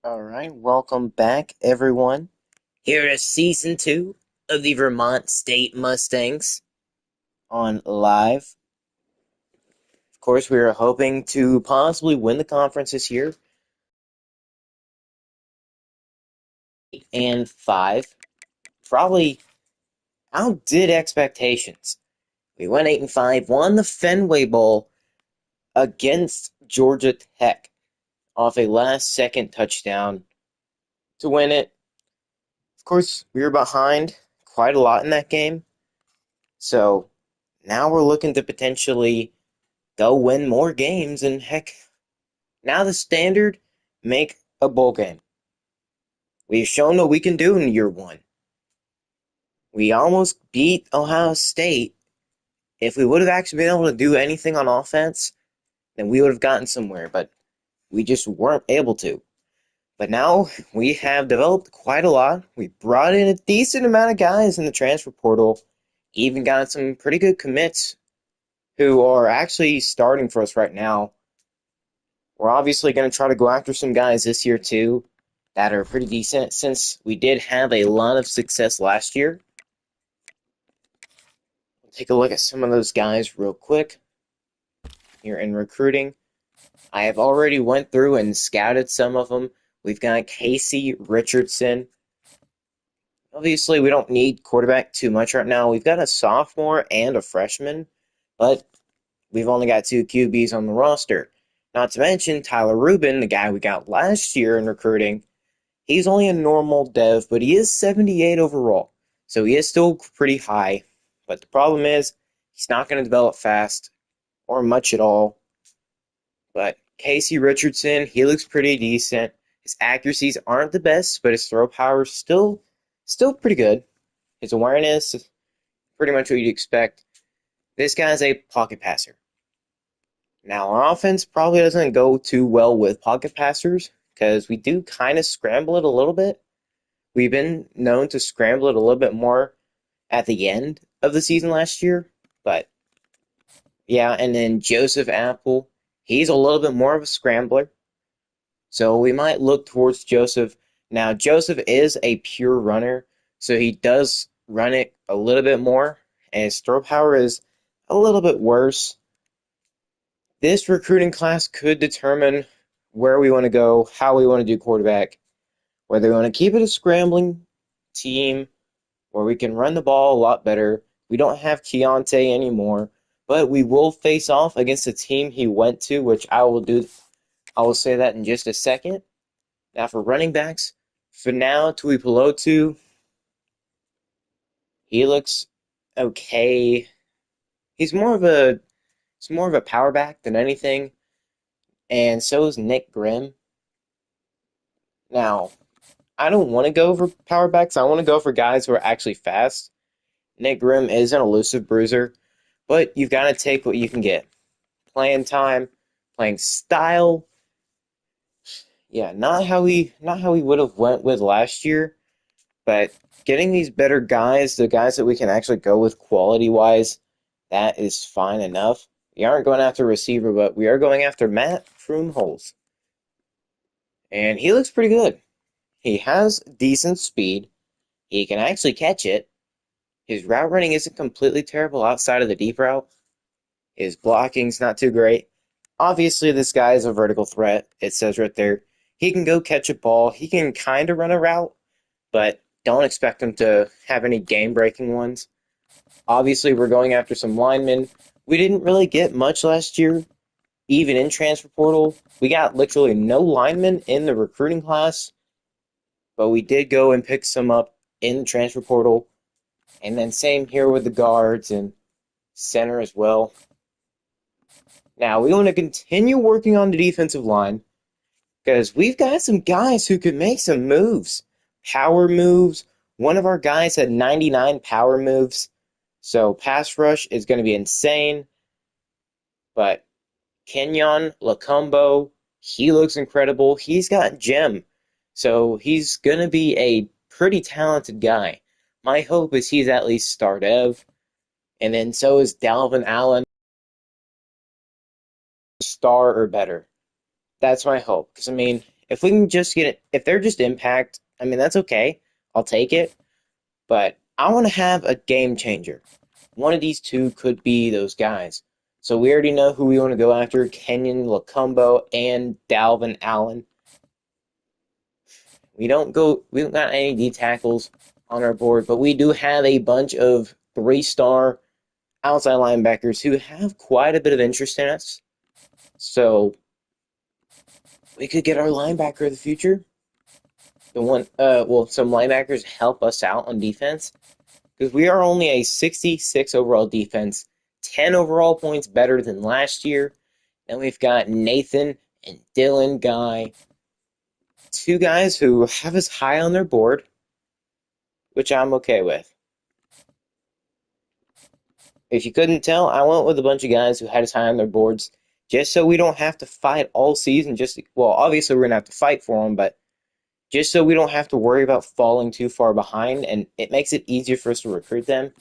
Alright, welcome back, everyone. Here is Season 2 of the Vermont State Mustangs on live. Of course, we are hoping to possibly win the conference this year. 8-5. Probably outdid expectations. We went 8-5, won the Fenway Bowl against Georgia Tech off a last-second touchdown to win it. Of course, we were behind quite a lot in that game. So now we're looking to potentially go win more games, and heck, now the standard, make a bowl game. We've shown what we can do in year one. We almost beat Ohio State. If we would have actually been able to do anything on offense, then we would have gotten somewhere, but we just weren't able to. But now we have developed quite a lot. We brought in a decent amount of guys in the transfer portal, even got some pretty good commits who are actually starting for us right now. We're obviously going to try to go after some guys this year too that are pretty decent since we did have a lot of success last year. We'll take a look at some of those guys real quick here in recruiting. I have already went through and scouted some of them. We've got Casey Richardson. Obviously, we don't need quarterback too much right now. We've got a sophomore and a freshman, but we've only got two QBs on the roster. Not to mention Tyler Rubin, the guy we got last year in recruiting. He's only a normal dev, but he is 78 overall. So he is still pretty high. But the problem is, he's not going to develop fast or much at all. But Casey Richardson, he looks pretty decent. His accuracies aren't the best, but his throw power is still pretty good. His awareness is pretty much what you'd expect. This guy's a pocket passer. Now, our offense probably doesn't go too well with pocket passers because we do kind of scramble it a little bit. We've been known to scramble it a little bit more at the end of the season last year, but yeah, and then Joseph Apple, he's a little bit more of a scrambler, so we might look towards Joseph. Now, Joseph is a pure runner, so he does run it a little bit more, and his throw power is a little bit worse. This recruiting class could determine where we want to go, how we want to do quarterback, whether we want to keep it a scrambling team where we can run the ball a lot better. We don't have Keontae anymore, but we will face off against the team he went to, which I will do. I will say that in just a second. Now for running backs, for now, Tuipulotu, he looks okay. He's more of a power back than anything, and so is Nick Grimm. Now, I don't want to go for power backs. I want to go for guys who are actually fast. Nick Grimm is an elusive bruiser, but you've got to take what you can get. Playing time, playing style. Yeah, not how we would have went with last year, but getting these better guys, the guys that we can actually go with quality wise, that is fine enough. We aren't going after receiver, but we are going after Matt Frumholz. And he looks pretty good. He has decent speed. He can actually catch it. His route running isn't completely terrible outside of the deep route. His blocking's not too great. Obviously, this guy is a vertical threat. It says right there. He can go catch a ball. He can kind of run a route, but don't expect him to have any game-breaking ones. Obviously, we're going after some linemen. We didn't really get much last year, even in transfer portal. We got literally no linemen in the recruiting class, but we did go and pick some up in the transfer portal. And then same here with the guards and center as well. Now, we want to continue working on the defensive line because we've got some guys who could make some moves. Power moves. One of our guys had 99 power moves. So pass rush is going to be insane. But Kenyon Lacombo, he looks incredible. He's got gem. So he's going to be a pretty talented guy. My hope is he's at least start Ev. And then so is Dalvin Allen, star or better. That's my hope. Because, I mean, If we can just get it, if they're just impact, I mean, that's okay. I'll take it. But I want to have a game changer. One of these two could be those guys. So we already know who we want to go after: Kenyon Lacumbo and Dalvin Allen. We don't got any D tackles on our board, but we do have a bunch of 3-star outside linebackers who have quite a bit of interest in us. So we could get our linebacker of the future. Some linebackers help us out on defense because we are only a 66 overall defense, 10 overall points better than last year. And we've got Nathan and Dylan Guy, two guys who have us high on their board, which I'm okay with. If you couldn't tell, I went with a bunch of guys who had us high on their boards just so we don't have to fight all season. Obviously, we're going to have to fight for them, but just so we don't have to worry about falling too far behind, and it makes it easier for us to recruit them.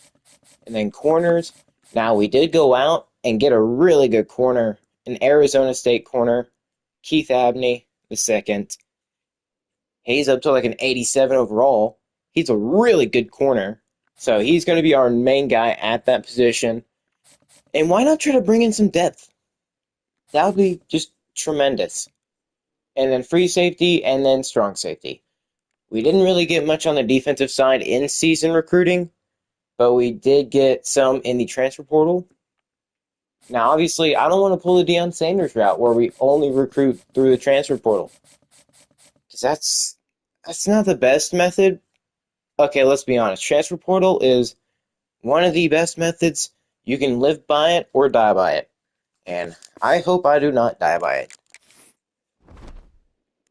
And then corners. Now, we did go out and get a really good corner, an Arizona State corner, Keith Abney II. He's up to like an 87 overall. He's a really good corner. So he's going to be our main guy at that position. And why not try to bring in some depth? That would be just tremendous. And then free safety and then strong safety. We didn't really get much on the defensive side in season recruiting, but we did get some in the transfer portal. Now, obviously, I don't want to pull the Deion Sanders route where we only recruit through the transfer portal. Because that's not the best method. Okay, let's be honest. Transfer portal is one of the best methods. You can live by it or die by it. And I hope I do not die by it.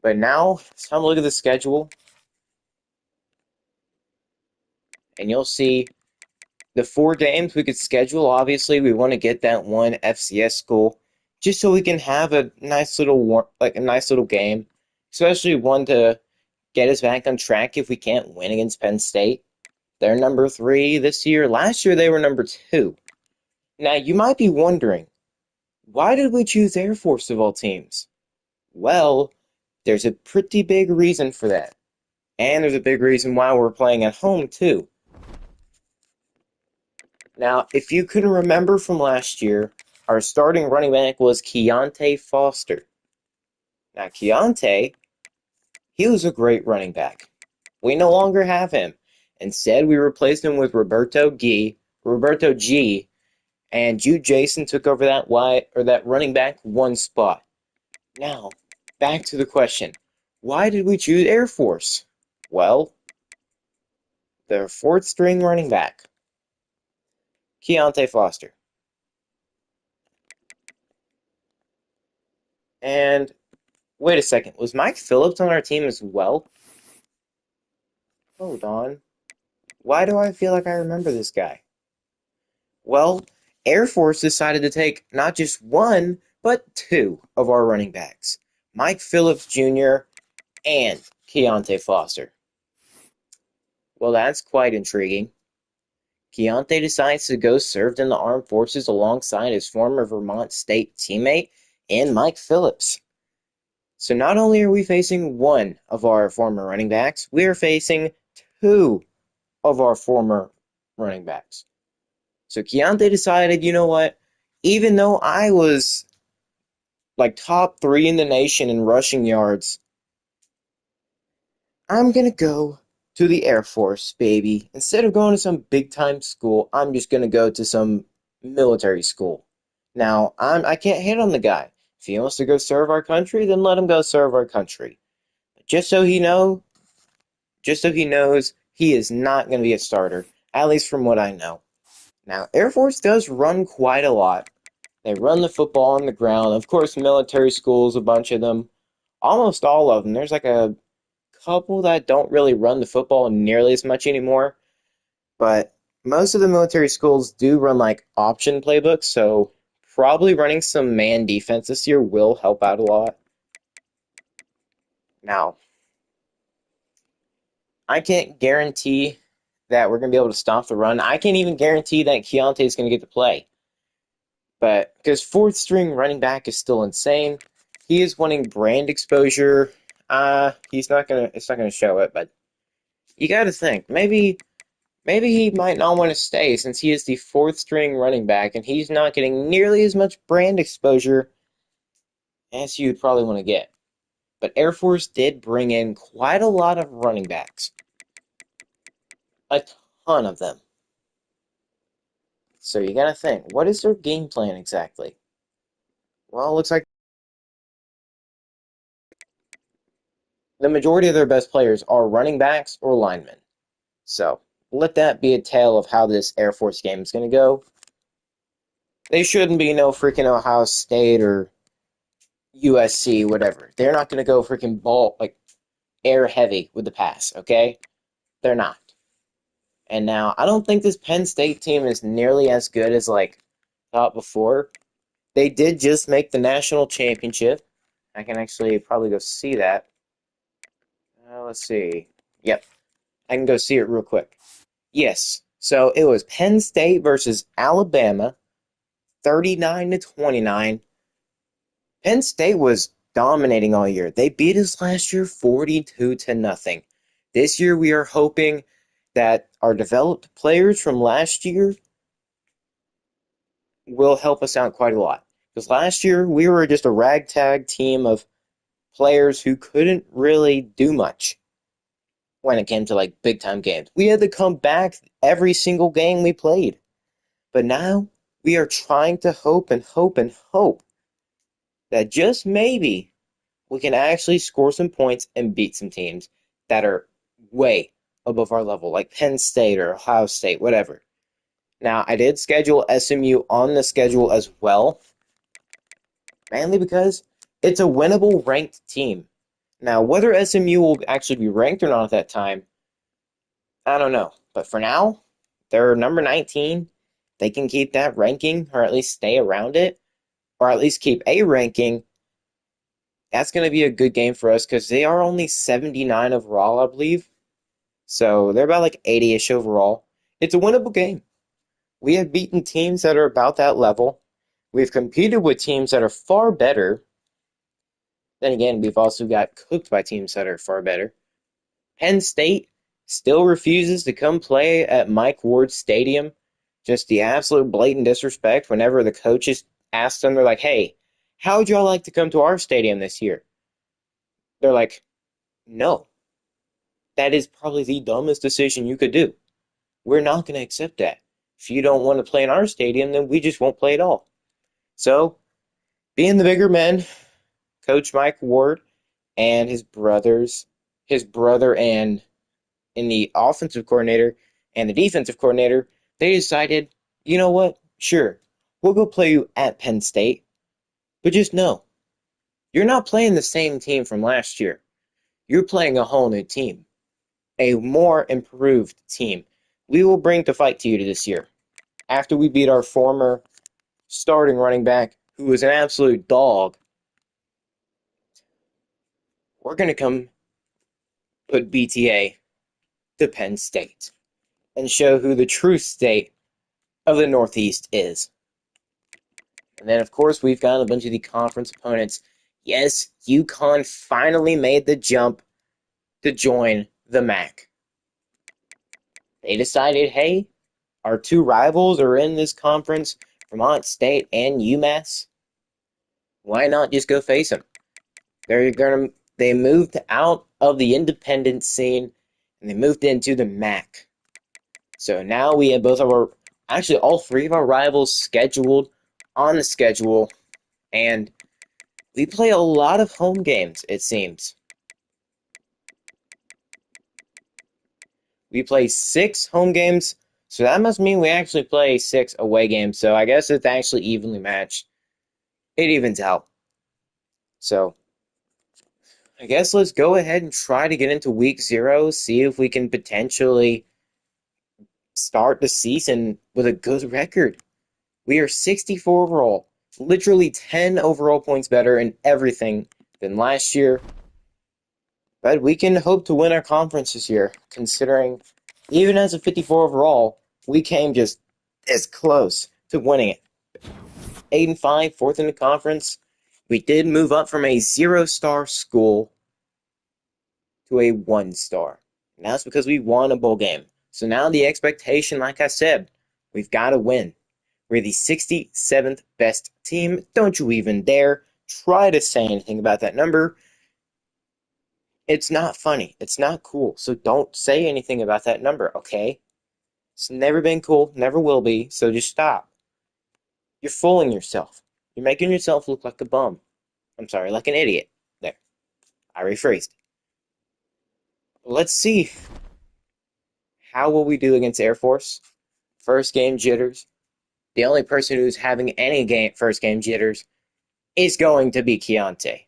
But now, it's time to look at the schedule. And you'll see the 4 games we could schedule. Obviously, we want to get that one FCS school just so we can have a nice little game, especially one to get us back on track if we can't win against Penn State. They're number 3 this year. Last year they were number 2. Now you might be wondering, why did we choose Air Force of all teams? Well, there's a pretty big reason for that. And there's a big reason why we're playing at home too. Now, if you can remember from last year, our starting running back was Keontae Foster. Now, Keontae, he was a great running back. We no longer have him. Instead, we replaced him with Roberto G, and Jude Jason took over that running back 1 spot. Now, back to the question. Why did we choose Air Force? Well, their 4th string running back, Keontae Foster. And wait a second, was Mike Phillips on our team as well? Hold on. Why do I feel like I remember this guy? Well, Air Force decided to take not just 1, but 2 of our running backs, Mike Phillips Jr. and Keontae Foster. Well, that's quite intriguing. Keontae decides to go serve in the armed forces alongside his former Vermont State teammate and Mike Phillips. So not only are we facing 1 of our former running backs, we are facing 2 of our former running backs. So Keontae decided, you know what? Even though I was like top 3 in the nation in rushing yards, I'm going to go to the Air Force, baby. Instead of going to some big-time school, I'm just going to go to some military school. Now, I can't hate on the guy. If he wants to go serve our country, then let him go serve our country. But just so he knows, he is not going to be a starter, at least from what I know. Now, Air Force does run quite a lot. They run the football on the ground. Of course, military schools, a bunch of them. Almost all of them. There's like a couple that don't really run the football nearly as much anymore. But most of the military schools do run like option playbooks, so probably running some man defense this year will help out a lot. Now, I can't guarantee that we're going to be able to stop the run. I can't even guarantee that Keontae is going to get to play. But because 4th string running back is still insane, he is wanting brand exposure. He's not gonna. It's not gonna show it, but you got to think maybe he might not want to stay since he is the fourth string running back and he's not getting nearly as much brand exposure as you'd probably want to get. But Air Force did bring in quite a lot of running backs, a ton of them. So you got to think, what is their game plan exactly? Well, it looks like the majority of their best players are running backs or linemen. So let that be a tale of how this Air Force game is going to go. They shouldn't be no freaking Ohio State or USC, whatever. They're not going to go freaking ball, like air heavy with the pass, okay? They're not. And now, I don't think this Penn State team is nearly as good as, like, thought before. They did just make the national championship. I can actually probably go see that. Let's see. Yep, I can go see it real quick. Yes. So it was Penn State versus Alabama, 39 to 29. Penn State was dominating all year. They beat us last year 42 to nothing. This year we are hoping that our developed players from last year will help us out quite a lot. Because last year we were just a ragtag team of players who couldn't really do much when it came to like big time games. We had to come back every single game we played. But now we are trying to hope and hope and hope that just maybe we can actually score some points and beat some teams that are way above our level, like Penn State or Ohio State, whatever. Now, I did schedule SMU on the schedule as well, mainly because it's a winnable ranked team. Now, whether SMU will actually be ranked or not at that time, I don't know. But for now, they're number 19. They can keep that ranking or at least stay around it, or at least keep a ranking. That's going to be a good game for us because they are only 79 overall, I believe. So they're about like 80-ish overall. It's a winnable game. We have beaten teams that are about that level. We've competed with teams that are far better. Then again, we've also got cooked by teams that are far better. Penn State still refuses to come play at Mike Ward Stadium. Just the absolute blatant disrespect whenever the coaches ask them, they're like, hey, how would y'all like to come to our stadium this year? They're like, no. That is probably the dumbest decision you could do. We're not going to accept that. If you don't want to play in our stadium, then we just won't play at all. So, being the bigger men, Coach Mike Ward and his brother and the offensive coordinator and the defensive coordinator, they decided, you know what? Sure, we'll go play you at Penn State, but just know, you're not playing the same team from last year. You're playing a whole new team, a more improved team. We will bring to fight to you this year. After we beat our former starting running back, who was an absolute dog, we're going to come put BTA to Penn State and show who the true state of the Northeast is. And then, of course, we've got a bunch of the conference opponents. Yes, UConn finally made the jump to join the MAC. They decided, hey, our two rivals are in this conference, Vermont State and UMass. Why not just go face them? They moved out of the independent scene and they moved into the MAC. So now we have actually all three of our rivals scheduled on the schedule, and we play a lot of home games, it seems. We play 6 home games, so that must mean we actually play 6 away games. So I guess it's actually evenly matched. It evens out. So I guess let's go ahead and try to get into week 0, see if we can potentially start the season with a good record. We are 64 overall, literally 10 overall points better in everything than last year. But we can hope to win our conference this year, considering even as a 54 overall, we came just this close to winning it. 8-5, fourth in the conference. We did move up from a 0-star school to a 1-star. And that's because we won a bowl game. So now the expectation, like I said, we've got to win. We're the 67th best team. Don't you even dare try to say anything about that number. It's not funny. It's not cool. So don't say anything about that number, okay? It's never been cool, never will be, so just stop. You're fooling yourself. You're making yourself look like a bum. I'm sorry, like an idiot. There, I rephrased. Let's see. How will we do against Air Force? First game jitters. The only person who's having any first game jitters is going to be Keontae.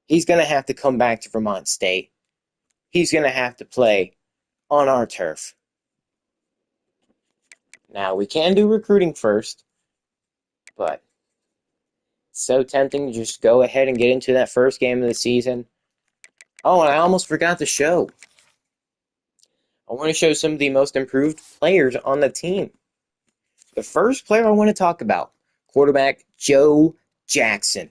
He's going to have to come back to Vermont State. He's going to have to play on our turf. Now, we can do recruiting first, but it's so tempting to just go ahead and get into that first game of the season. Oh, and I almost forgot to show. I want to show some of the most improved players on the team. The first player I want to talk about, quarterback Joe Jackson.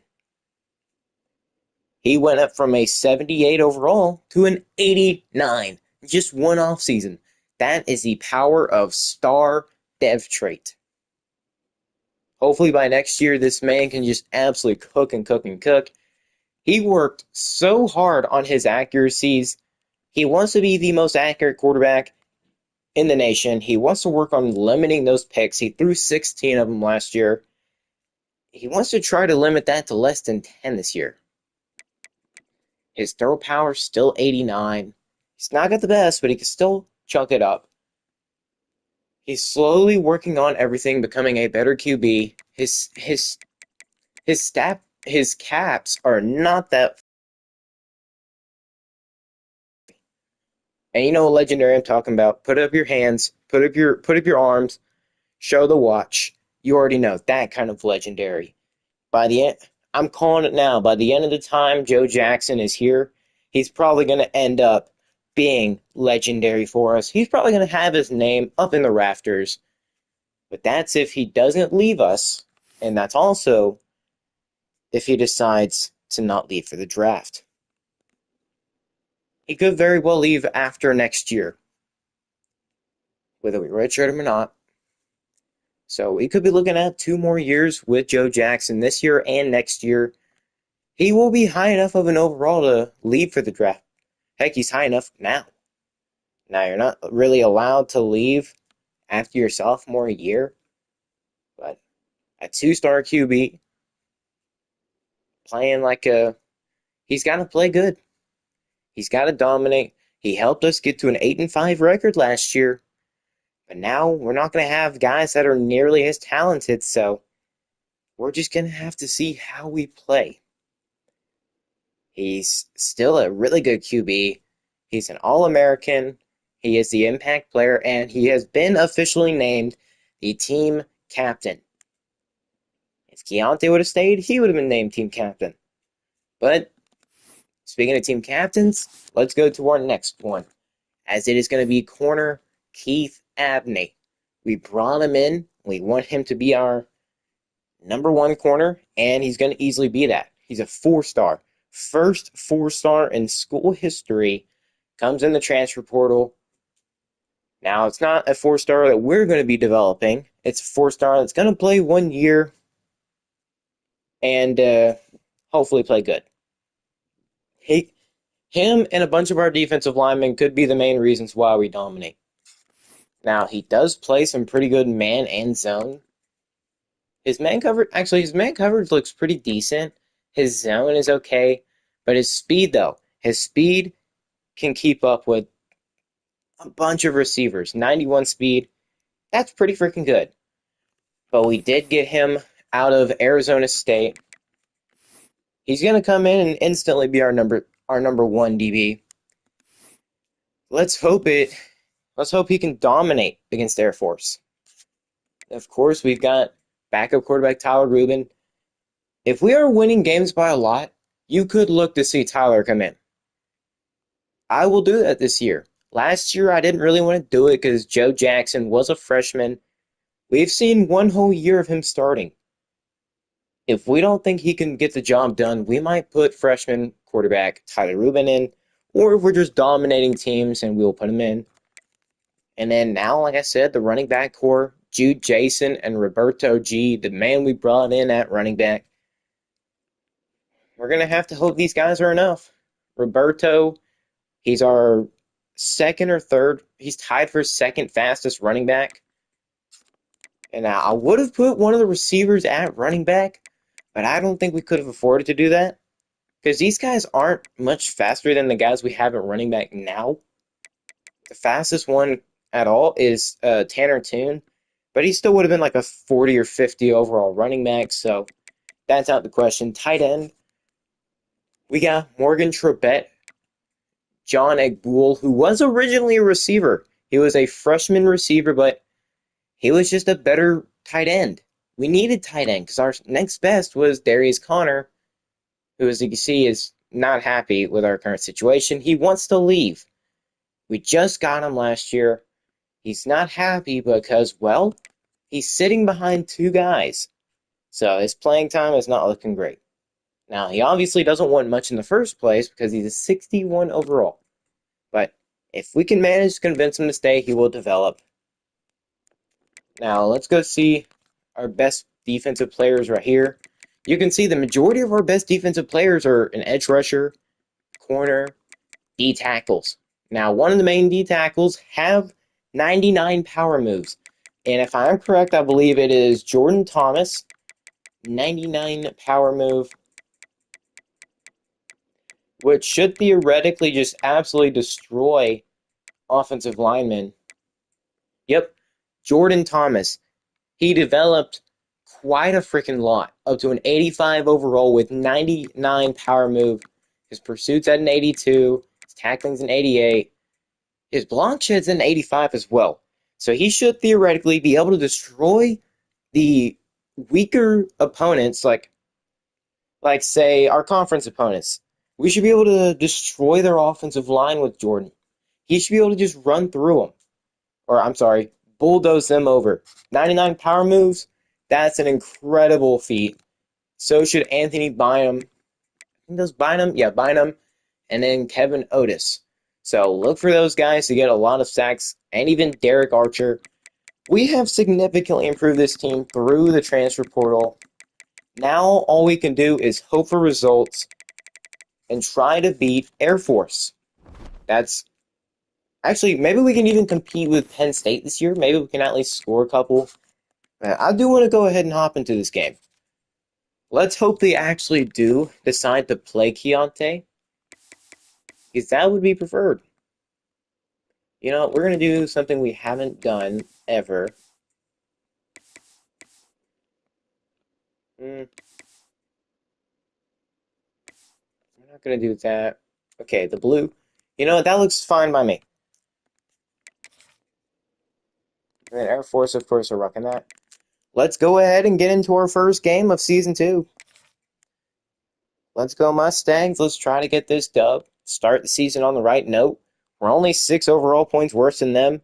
He went up from a 78 overall to an 89 in just one offseason. That is the power of star dev trait. Hopefully by next year, this man can just absolutely cook and cook and cook. He worked so hard on his accuracies. He wants to be the most accurate quarterback in the nation. He wants to work on limiting those picks. He threw 16 of them last year. He wants to try to limit that to less than 10 this year. His throw power is still 89. He's not got the best, but he can still chunk it up. He's slowly working on everything, becoming a better QB. His caps are not that. And you know what legendary I'm talking about. Put up your hands, put up your arms, show the watch. You already know that kind of legendary. By the end, I'm calling it now. By the end of the time Joe Jackson is here, he's probably going to end up being legendary for us. He's probably going to have his name up in the rafters. But that's if he doesn't leave us, and that's also if he decides to not leave for the draft. He could very well leave after next year, whether we redshirt him or not. So we could be looking at 2 more years with Joe Jackson this year and next year. He will be high enough of an overall to leave for the draft. Heck, he's high enough now. Now, you're not really allowed to leave after your sophomore year, but a 2-star QB playing he's got to play good. He's got to dominate. He helped us get to an 8-5 record last year, but now we're not going to have guys that are nearly as talented, so we're just going to have to see how we play. He's still a really good QB. He's an All-American. He is the impact player, and he has been officially named the team captain. If Keontae would have stayed, he would have been named team captain. But speaking of team captains, let's go to our next one, as it is going to be corner Keith Abney. We brought him in. We want him to be our number 1 corner, and he's going to easily be that. He's a 4-star. First 4-star in school history. Comes in the transfer portal. Now, it's not a 4-star that we're going to be developing. It's a 4-star that's going to play 1 year and hopefully play good. Him and a bunch of our defensive linemen could be the main reasons why we dominate. Now, he does play some pretty good man and zone. His man coverage looks pretty decent. His zone is okay. But his speed, though, can keep up with a bunch of receivers. 91 speed, that's pretty freaking good. But we did get him out of Arizona State. He's going to come in and instantly be our number 1 DB. Let's hope he can dominate against Air Force. Of course, we've got backup quarterback Tyler Rubin. If we are winning games by a lot, you could look to see Tyler come in. I will do that this year. Last year, I didn't really want to do it because Joe Jackson was a freshman. We've seen 1 whole year of him starting. If we don't think he can get the job done, we might put freshman quarterback Tyler Rubin in, or if we're just dominating teams and we'll put them in. And then now, like I said, the running back core, Jude Jason and Roberto G, the man we brought in at running back. We're going to have to hope these guys are enough. Roberto, he's our second or third. He's tied for second fastest running back. And I would have put one of the receivers at running back, but I don't think we could have afforded to do that. Because these guys aren't much faster than the guys we have at running back now. The fastest one at all is Tanner Toon, but he still would have been like a 40 or 50 overall running back, so that's out the question. Tight end, we got Morgan Trebet, John Egbuel, who was originally a receiver. He was a freshman receiver, but he was just a better tight end. We needed tight end because our next best was Darius Connor, who, as you can see, is not happy with our current situation. He wants to leave. We just got him last year. He's not happy because, well, he's sitting behind two guys. So his playing time is not looking great. Now, he obviously doesn't want much in the first place because he's a 61 overall. But if we can manage to convince him to stay, he will develop. Now, let's go see our best defensive players right here. You can see the majority of our best defensive players are an edge rusher, corner, D tackles. Now, one of the main D tackles have 99 power moves. And if I'm correct, I believe it is Jordan Thomas, 99 power move, which should theoretically just absolutely destroy offensive linemen. Yep, Jordan Thomas. He developed quite a freaking lot, up to an 85 overall with 99 power move. His pursuit's at an 82, his tackling's an 88, his block shed's an 85 as well. So he should theoretically be able to destroy the weaker opponents, like say our conference opponents. We should be able to destroy their offensive line with Jordan. He should be able to just run through them. Or, I'm sorry, bulldoze them over. 99 power moves, that's an incredible feat. So should Anthony Bynum. I think those Bynum? Yeah, Bynum. And then Kevin Otis. So look for those guys to get a lot of sacks. And even Derek Archer. We have significantly improved this team through the transfer portal. Now all we can do is hope for results and try to beat Air Force. That's actually, maybe we can even compete with Penn State this year. Maybe we can at least score a couple. I do want to go ahead and hop into this game. Let's hope they actually do decide to play Keontae, because that would be preferred. You know, we're going to do something we haven't done ever. We're not going to do that. Okay, the blue. You know, that looks fine by me. And then Air Force, of course, are rocking that. Let's go ahead and get into our first game of Season 2. Let's go Mustangs. Let's try to get this dub. Start the season on the right note. We're only 6 overall points worse than them,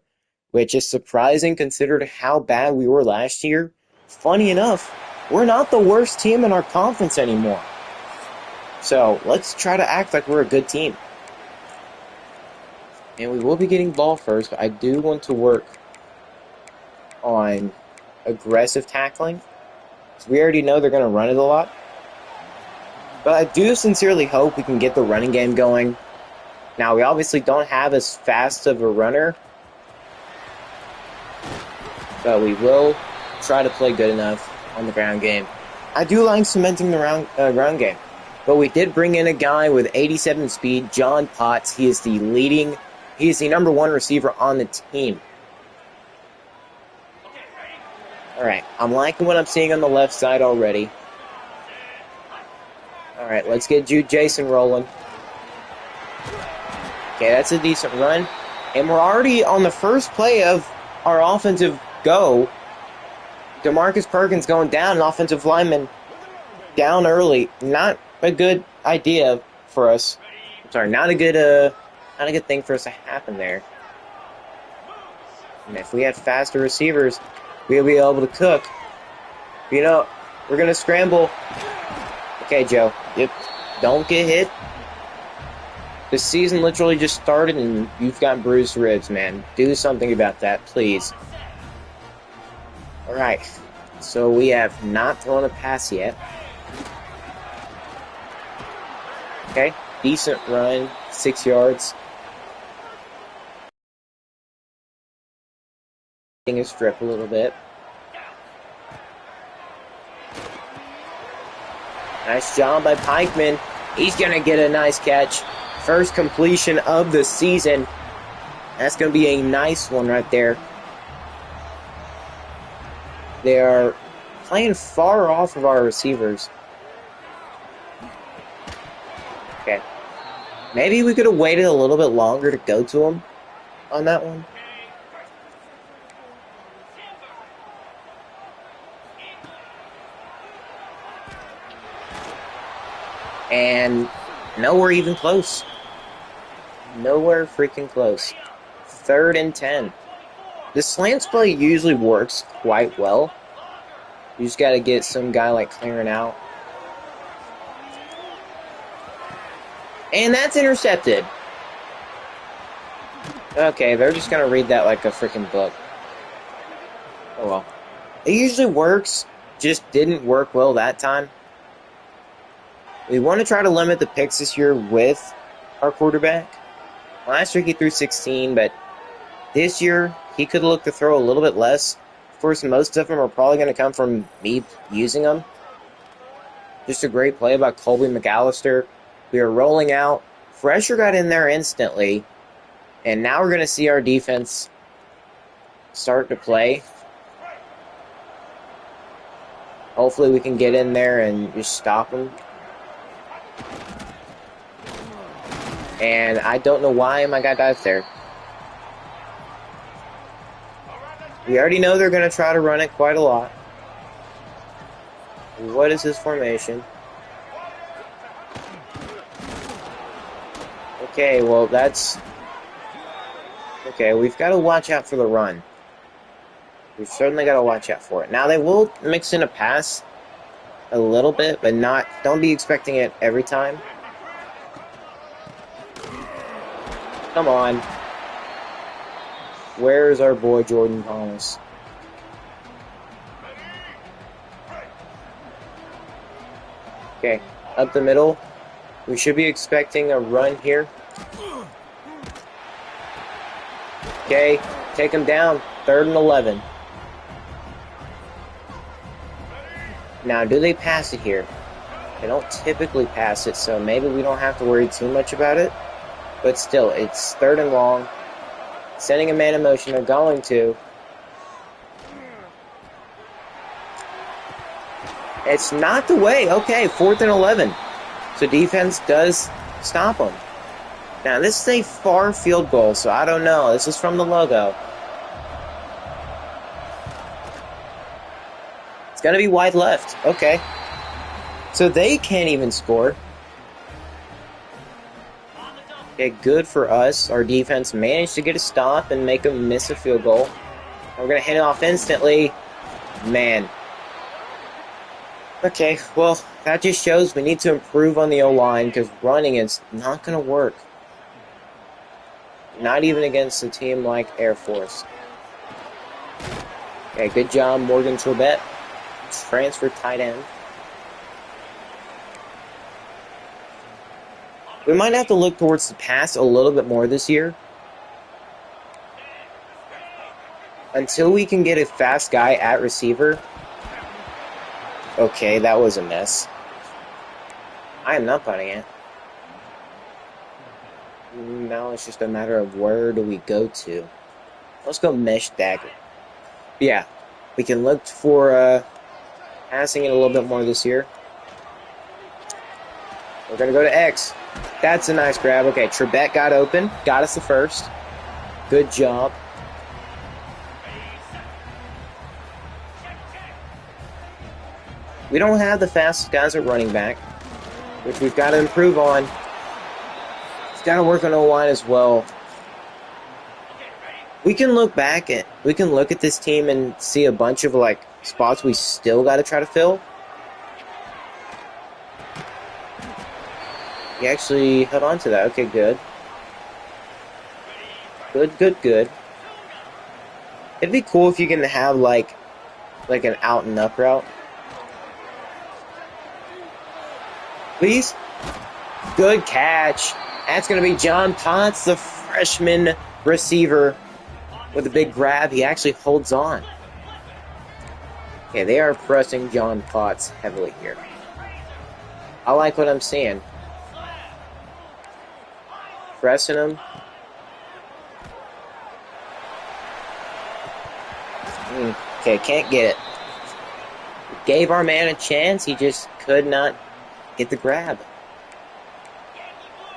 which is surprising considering how bad we were last year. Funny enough, we're not the worst team in our conference anymore. So let's try to act like we're a good team. And we will be getting ball first, but I do want to work on aggressive tackling. So we already know they're going to run it a lot. But I do sincerely hope we can get the running game going. Now, we obviously don't have as fast of a runner, but we will try to play good enough on the ground game. I do like cementing the ground game, but we did bring in a guy with 87 speed, John Potts. He is the number 1 receiver on the team. Alright, I'm liking what I'm seeing on the left side already. Alright, let's get Jude Jason rolling. Okay, that's a decent run. And we're already on the first play of our offensive go. DeMarcus Perkins going down, an offensive lineman down early. Not a good idea for us. I'm sorry, not a good thing for us to happen there. And if we had faster receivers, we'll be able to cook. You know, we're going to scramble. Okay, Joe. Yep. Don't get hit. The season literally just started and you've got bruised ribs, man. Do something about that, please. Alright. So we have not thrown a pass yet. Okay. Decent run. 6 yards. A strip a little bit. Nice job by Pikeman. He's going to get a nice catch. First completion of the season. That's going to be a nice one right there. They are playing far off of our receivers. Okay. Maybe we could have waited a little bit longer to go to him on that one. And nowhere even close. Nowhere freaking close. 3rd and 10. The slants play usually works quite well. You just got to get some guy like clearing out. And that's intercepted. Okay, they're just going to read that like a freaking book. Oh well. It usually works. Just didn't work well that time. We want to try to limit the picks this year with our quarterback. Last year he threw 16, but this year he could look to throw a little bit less. Of course, most of them are probably going to come from me using them. Just a great play by Colby McAllister. We are rolling out. Fresher got in there instantly. And now we're going to see our defense start to play. Hopefully we can get in there and just stop them. And I don't know why my guy dives there. We already know they're going to try to run it quite a lot. What is his formation? Okay, well that's... Okay, we've got to watch out for the run. We've certainly got to watch out for it. Now they will mix in a pass a little bit, but not... Don't be expecting it every time. Come on. Where's our boy Jordan Thomas? Okay, up the middle. We should be expecting a run here. Okay, take him down. 3rd and 11. Now, do they pass it here? They don't typically pass it, so maybe we don't have to worry too much about it. But still, it's 3rd and long. Sending a man in motion, they're going to. It's not the way. Okay, 4th and 11. So defense does stop them. Now, this is a far field goal, so I don't know. This is from the logo. It's going to be wide left. Okay. So they can't even score. Okay, good for us. Our defense managed to get a stop and make them miss a field goal. We're going to hit it off instantly. Man. Okay, well, that just shows we need to improve on the O-line because running is not going to work. Not even against a team like Air Force. Okay, good job, Morgan Trebet. Transfer tight end. We might have to look towards the pass a little bit more this year. Until we can get a fast guy at receiver. Okay, that was a mess. I am not punting it. Now it's just a matter of where do we go to. Let's go mesh dagger. Yeah, we can look for passing it a little bit more this year. We're going to go to X. That's a nice grab. Okay, Trebet got open. Got us the first. Good job. We don't have the fastest guys at running back, which we've got to improve on. We've got to work on O-line as well. We can look at this team and see a bunch of like spots we still got to try to fill. He actually held on to that. Okay, good. Good, good, good. It'd be cool if you can have, like an out and up route. Please. Good catch. That's going to be John Potts, the freshman receiver, with a big grab. He actually holds on. Okay, they are pressing John Potts heavily here. I like what I'm seeing. Pressing him. Okay, can't get it. Gave our man a chance. He just could not get the grab.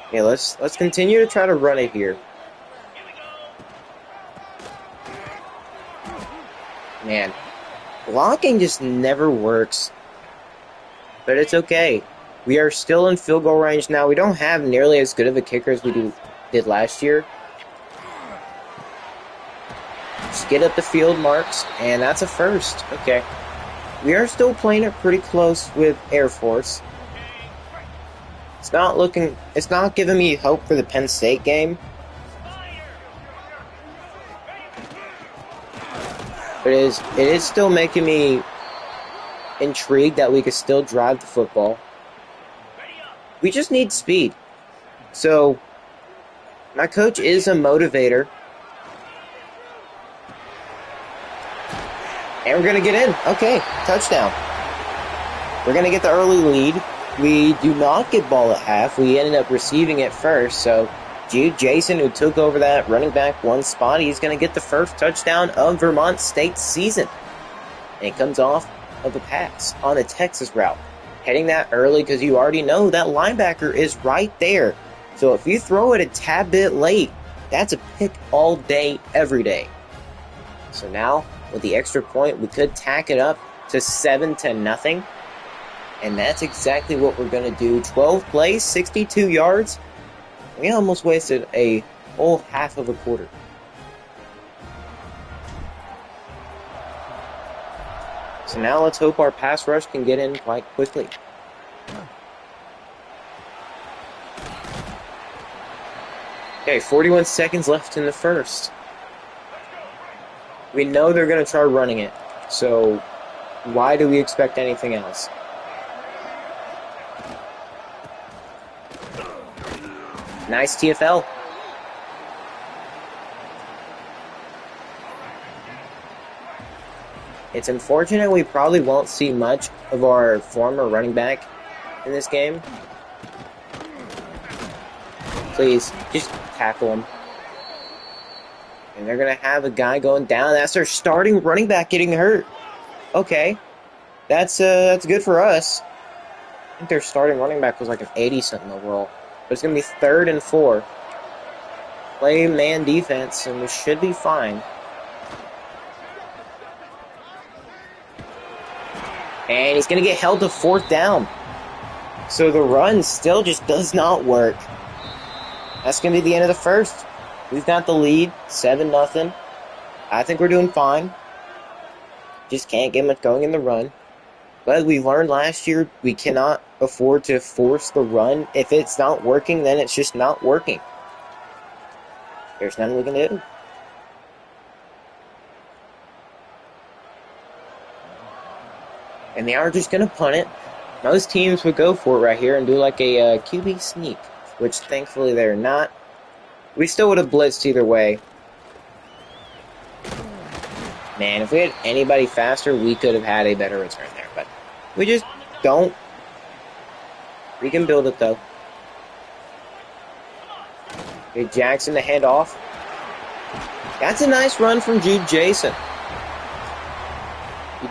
Okay, let's continue to try to run it here. Man, blocking just never works. But it's okay. We are still in field goal range now. We don't have nearly as good of a kicker as we did last year. Just get up the field marks, and that's a first. Okay. We are still playing it pretty close with Air Force. It's not giving me hope for the Penn State game. But it is still making me intrigued that we could still drive the football. We just need speed. So, my coach is a motivator. And we're going to get in. Okay, touchdown. We're going to get the early lead. We do not get ball at half. We ended up receiving it first. So, Jason, who took over that running back one spot, he's going to get the first touchdown of Vermont State's season. And it comes off of a pass on a Texas route. Heading that early because you already know that linebacker is right there. So if you throw it a tad bit late, that's a pick all day, every day. So now, with the extra point, we could tack it up to 7-0. And that's exactly what we're going to do. 12 plays, 62 yards. We almost wasted a whole half of a quarter. So now let's hope our pass rush can get in quite quickly. Okay, 41 seconds left in the first. We know they're going to try running it, so why do we expect anything else? Nice TFL. It's unfortunate we probably won't see much of our former running back in this game. Please, just tackle him. And they're going to have a guy going down. That's their starting running back getting hurt. Okay. That's good for us. I think their starting running back was like an 80-something overall. But it's going to be 3rd and 4. Play man defense, and we should be fine. And he's going to get held to 4th down. So the run still just does not work. That's going to be the end of the first. We've got the lead, 7-0. I think we're doing fine. Just can't get much going in the run. But we learned last year we cannot afford to force the run. If it's not working, then it's just not working. There's nothing we can do. And they are just going to punt it. Most teams would go for it right here and do like a QB sneak, which thankfully they're not. We still would have blitzed either way. Man, if we had anybody faster, we could have had a better return there. But we just don't. We can build it, though. Okay, Jackson to hand off. That's a nice run from Jude Jason.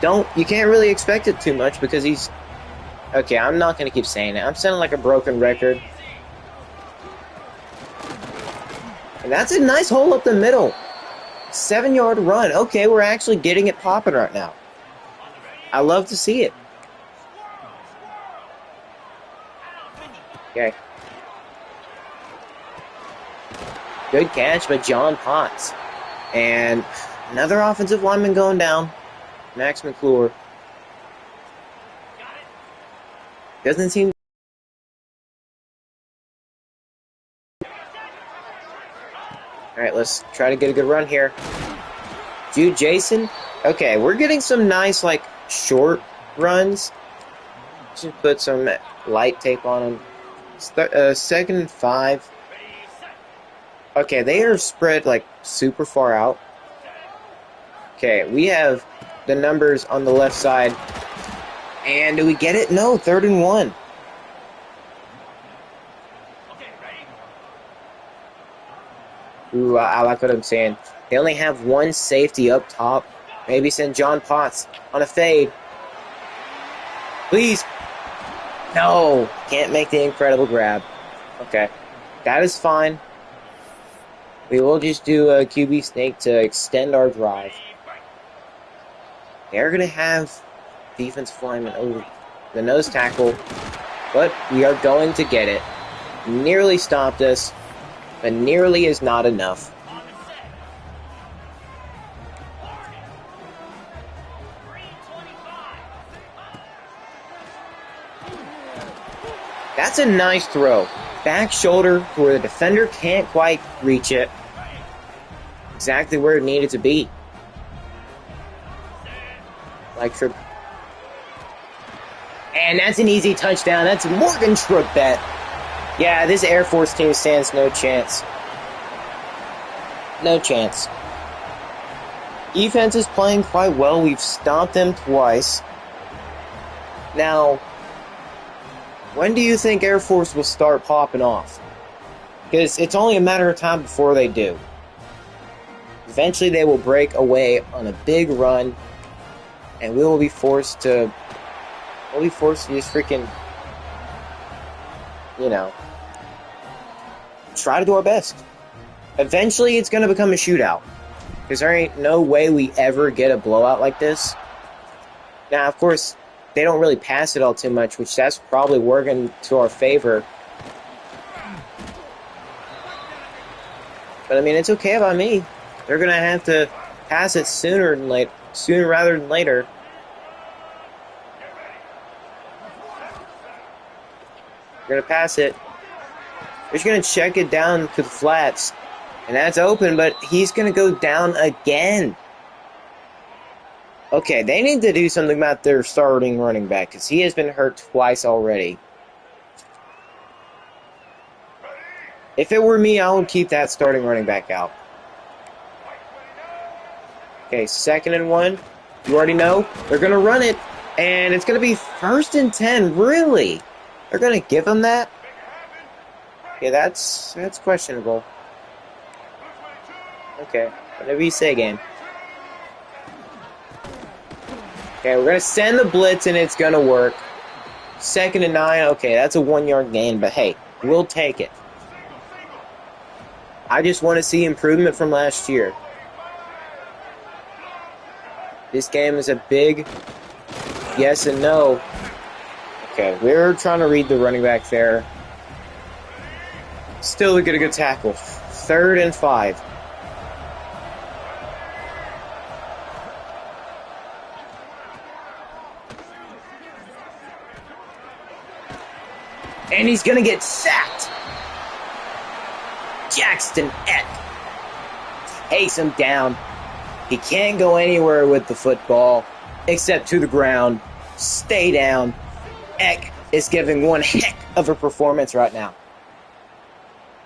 You can't really expect it too much because he's... Okay, I'm not going to keep saying it. I'm sounding like a broken record. And that's a nice hole up the middle. 7-yard run. Okay, we're actually getting it popping right now. I love to see it. Okay. Good catch by John Potts. And another offensive lineman going down. Max McClure. Doesn't seem Alright, let's try to get a good run here. Jude Jason. Okay, we're getting some nice, like, short runs. Just put some light tape on them. Second and 5. Okay, they are spread, like, super far out. Okay, we have the numbers on the left side. And do we get it? No, 3rd and 1. Ooh, I like what I'm saying. They only have one safety up top. Maybe send John Potts on a fade. Please. No, can't make the incredible grab. Okay, that is fine. We will just do a QB sneak to extend our drive. They're going to have defensive lineman over the nose tackle, but we are going to get it. Nearly stopped us, but nearly is not enough. That's a nice throw. Back shoulder where the defender can't quite reach it. Exactly where it needed to be. Like trip. And that's an easy touchdown. That's Morgan Trebet. Yeah, this Air Force team stands no chance. No chance. Defense is playing quite well. We've stopped them twice. Now, when do you think Air Force will start popping off? Because it's only a matter of time before they do. Eventually they will break away on a big run, and we will be forced to... We'll be forced to just freaking... You know... Try to do our best. Eventually it's going to become a shootout. Because there ain't no way we ever get a blowout like this. Now, of course... They don't really pass it all too much, which that's probably working to our favor. But I mean, it's okay by me. They're gonna have to pass it sooner rather than later. They're gonna pass it. They're just gonna check it down to the flats, and that's open. But he's gonna go down again. Okay, they need to do something about their starting running back, because he has been hurt twice already. If it were me, I would keep that starting running back out. Okay, 2nd and 1. You already know. They're going to run it, and it's going to be 1st and 10. Really? They're going to give him that? Okay, that's questionable. Okay, whatever you say, game. Okay, we're going to send the blitz, and it's going to work. 2nd and 9. Okay, that's a 1-yard gain, but hey, we'll take it. I just want to see improvement from last year. This game is a big yes and no. Okay, we're trying to read the running back there. Still get a good tackle. 3rd and 5. And he's going to get sacked. Jackson Eck takes him down. He can't go anywhere with the football except to the ground. Stay down. Eck is giving one heck of a performance right now.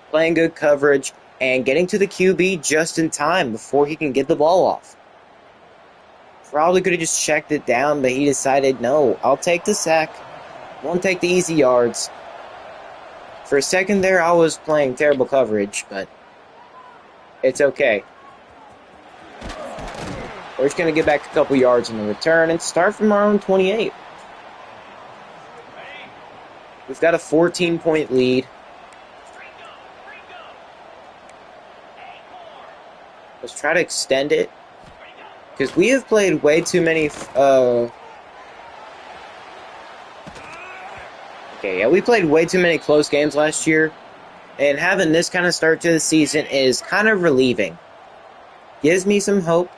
Playing good coverage and getting to the QB just in time before he can get the ball off. Probably could have just checked it down, but he decided, no, I'll take the sack. Won't take the easy yards. For a second there, I was playing terrible coverage, but it's okay. We're just going to get back a couple yards in the return and start from our own 28. We've got a 14-point lead. Let's try to extend it, because we have played way too many... Okay, yeah, we played way too many close games last year, and having this kind of start to the season is kind of relieving. Gives me some hope.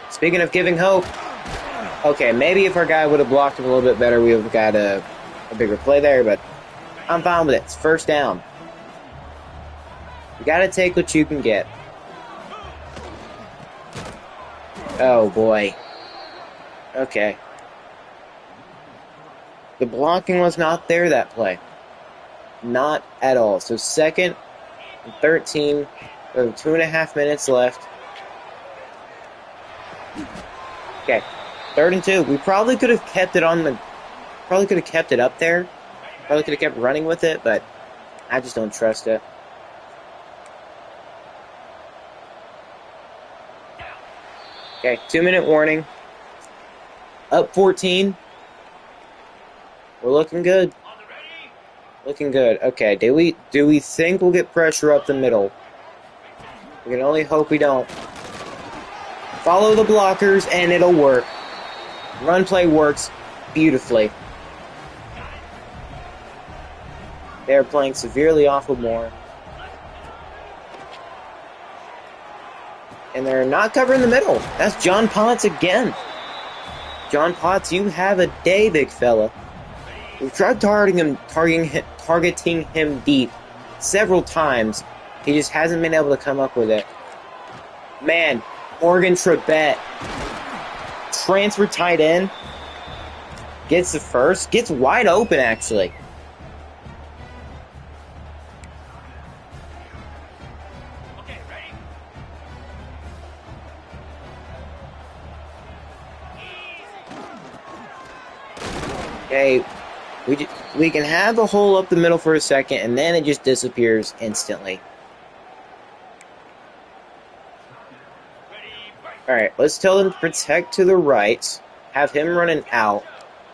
Speaking of giving hope, okay, maybe if our guy would have blocked him a little bit better, we would have got a bigger play there, but I'm fine with it. It's 1st down. You gotta take what you can get. Oh, boy. Okay. The blocking was not there that play. Not at all. So 2nd and 13. 2.5 minutes left. Okay. 3rd and 2. We probably could have kept it on the... Probably could have kept it up there. Probably could have kept running with it, but I just don't trust it. Okay, 2-minute warning. Up 14. We're looking good. Looking good. Okay, do we think we'll get pressure up the middle? We can only hope we don't. Follow the blockers and it'll work. Run play works beautifully. They're playing severely off of Moore. And they're not covering the middle. That's John Potts again. John Potts, you have a day, big fella. We've tried targeting him deep several times. He just hasn't been able to come up with it. Man, Morgan Trebet, transfer tight end, gets the first, gets wide open actually. Okay, we can have the hole up the middle for a second, and then it just disappears instantly. Alright, let's tell him to protect to the right, have him running out,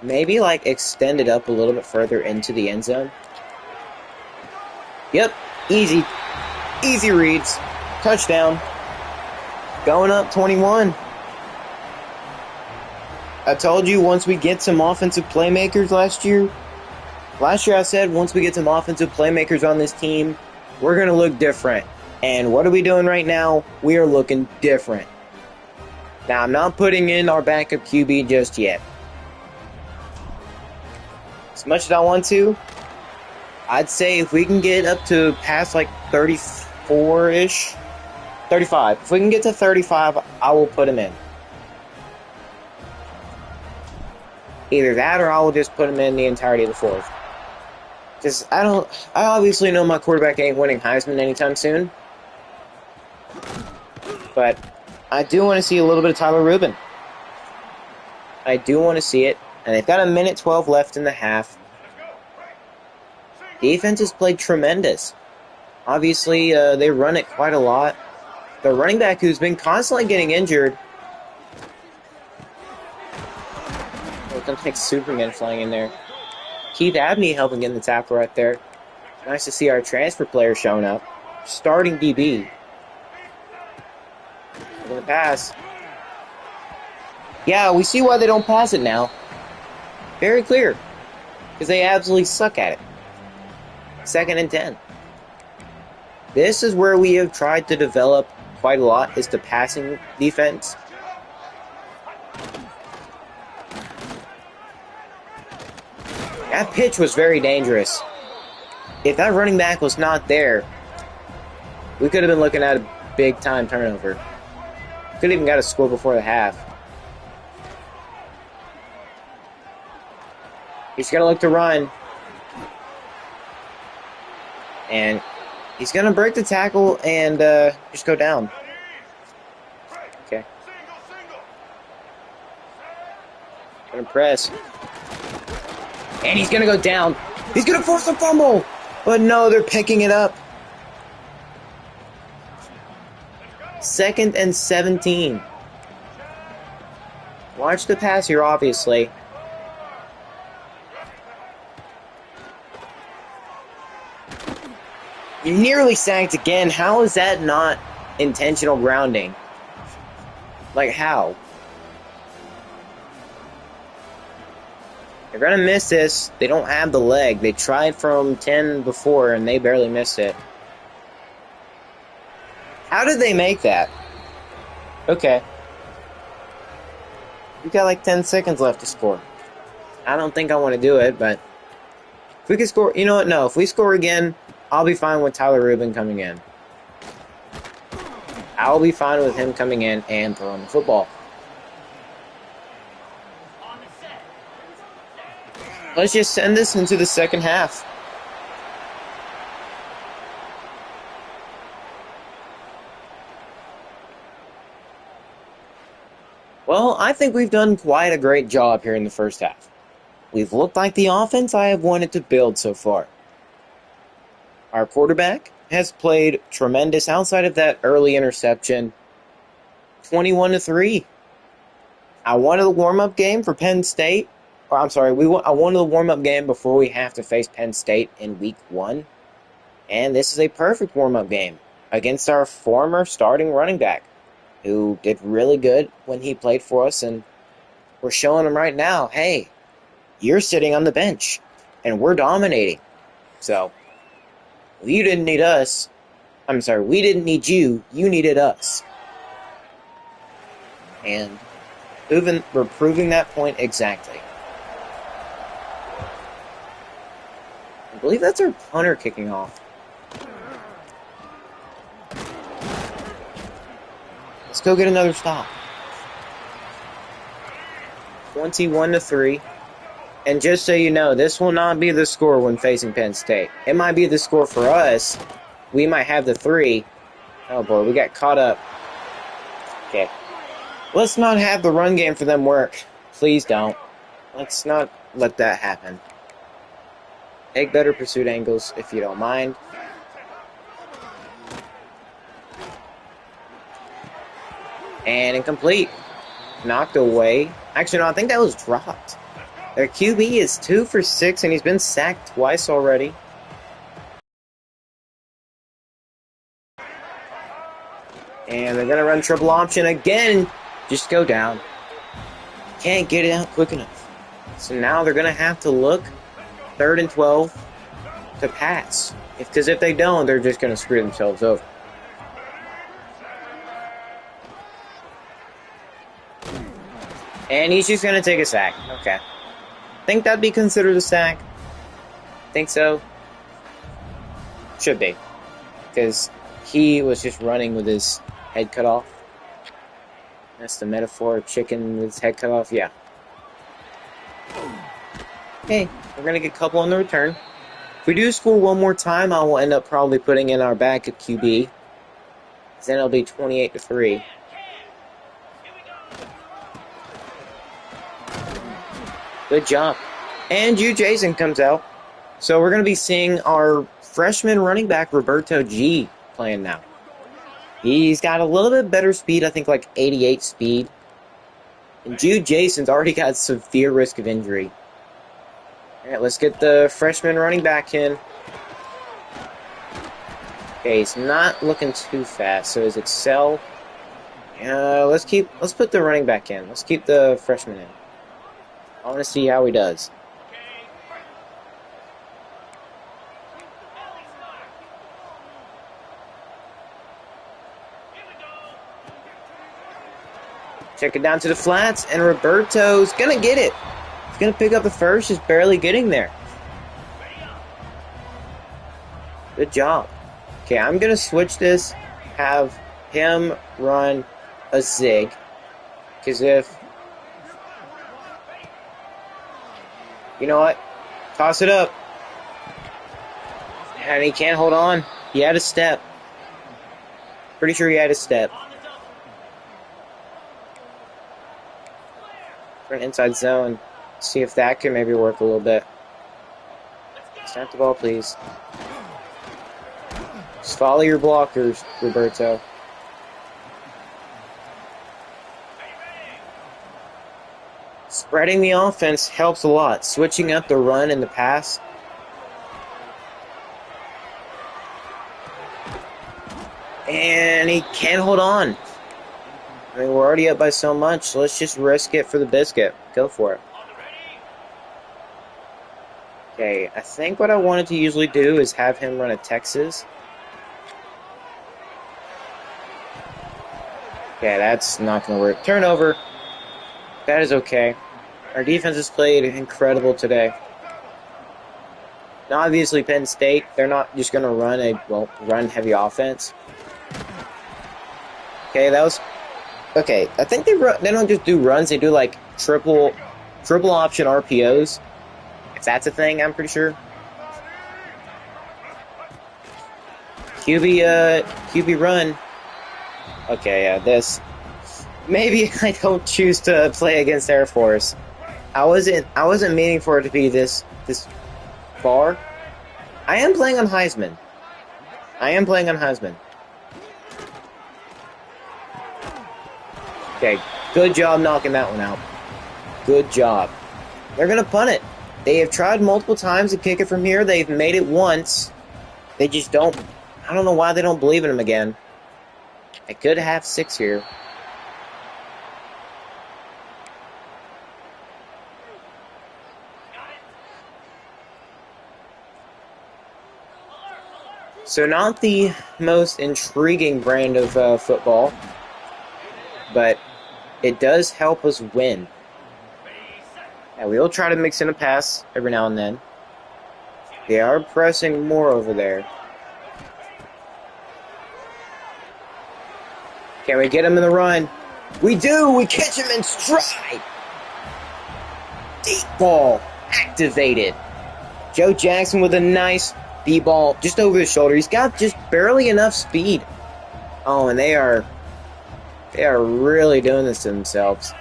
maybe like extend it up a little bit further into the end zone. Yep, easy. Easy reads. Touchdown. Going up 21. I told you once we get some offensive playmakers last year I said once we get some offensive playmakers on this team, we're going to look different. And what are we doing right now? We are looking different. Now, I'm not putting in our backup QB just yet. As much as I want to, I'd say if we can get up to past like 34-ish, 35. If we can get to 35, I will put him in. Either that or I will just put him in the entirety of the fourth. Because I obviously know my quarterback ain't winning Heisman anytime soon. But I do want to see a little bit of Tyler Rubin. I do want to see it. And they've got 1:12 left in the half. Defense has played tremendous. Obviously, they run it quite a lot. The running back who's been constantly getting injured. Looks like Superman flying in there. Keith Abney helping in the tackle right there. Nice to see our transfer player showing up. Starting DB. Going to pass. Yeah, we see why they don't pass it now. Very clear. Because they absolutely suck at it. 2nd and 10. This is where we have tried to develop quite a lot, is the passing defense. That pitch was very dangerous. If that running back was not there, we could have been looking at a big-time turnover. Could have even got a score before the half. He's going to look to run. And he's going to break the tackle and just go down. Okay. Going to press. And he's going to go down. He's going to force a fumble. But no, they're picking it up. 2nd and 17. Watch the pass here, obviously. You nearly sacked again. How is that not intentional grounding? Like, how? They're going to miss this. They don't have the leg. They tried from 10 before, and they barely missed it. How did they make that? Okay. We've got like 10 seconds left to score. I don't think I want to do it, but if we can score... You know what? No, if we score again, I'll be fine with Tyler Rubin coming in. I'll be fine with him coming in and throwing the football. Let's just send this into the second half. Well, I think we've done quite a great job here in the first half. We've looked like the offense I have wanted to build so far. Our quarterback has played tremendous outside of that early interception. 21-3. I wanted a warm-up game for Penn State. I wanted a warm-up game before we have to face Penn State in week 1. And this is a perfect warm-up game against our former starting running back, who did really good when he played for us, and we're showing him right now, hey, you're sitting on the bench, and we're dominating. So, you didn't need us. We didn't need you. You needed us. And we're proving that point exactly. I believe that's our punter kicking off. Let's go get another stop. 21-3. And just so you know, this will not be the score when facing Penn State. It might be the score for us. We might have the 3. Oh boy, we got caught up. Okay. Let's not have the run game for them work. Please don't. Let's not let that happen. Take better pursuit angles if you don't mind. And incomplete. Knocked away. Actually, no, I think that was dropped. Their QB is 2 for 6, and he's been sacked twice already. And they're going to run triple option again. Just go down. Can't get it out quick enough. So now they're going to have to look 3rd and 12 to pass. Because if they don't, they're just going to screw themselves over. And he's just going to take a sack. Okay. Think that'd be considered a sack? Think so? Should be. Because he was just running with his head cut off. That's the metaphor of chicken with his head cut off? Yeah. Okay, we're going to get a couple on the return. If we do score one more time, I will end up probably putting in our backup QB. Then it'll be 28-3. Good job. And Jason comes out. So we're going to be seeing our freshman running back, Roberto G, playing now. He's got a little bit better speed, I think like 88 speed. And Jason's already got severe risk of injury. Alright, let's get the freshman running back in. Okay, he's not looking too fast, so is it Sell? Let's put the running back in. Let's keep the freshman in. I want to see how he does. Check it down to the flats, and Roberto's going to get it. He's going to pick up the first, just barely getting there. Good job. Okay, I'm going to switch this, have him run a zig. Because if... You know what? Toss it up. And he can't hold on. He had a step. Pretty sure he had a step. For an inside zone. See if that can maybe work a little bit. Snap the ball, please. Just follow your blockers, Roberto. Spreading the offense helps a lot. Switching up the run and the pass. And he can't hold on. I mean, we're already up by so much, so let's just risk it for the biscuit. Go for it. Okay, I think what I wanted to usually do is have him run a Texas. Okay, that's not going to work. Turnover. That is okay. Our defense has played incredible today. Now, obviously, Penn State, they're not just going to run run heavy offense. Okay, that was okay. I think they don't just do runs; they do like triple option RPOs. If that's a thing, I'm pretty sure. QB run. Okay, yeah, this. Maybe I don't choose to play against Air Force. I wasn't meaning for it to be this far. I am playing on Heisman. Okay, good job knocking that one out. Good job. They're gonna punt it. They have tried multiple times to kick it from here. They've made it once. They just don't. I don't know why they don't believe in him again. I could have 6 here. So not the most intriguing brand of football, but it does help us win. And we'll try to mix in a pass every now and then. They are pressing more over there. Can we get him in the run? We do! We catch him in stride! Deep ball activated. Joe Jackson with a nice deep ball just over his shoulder. He's got just barely enough speed. Oh, and they are really doing this to themselves.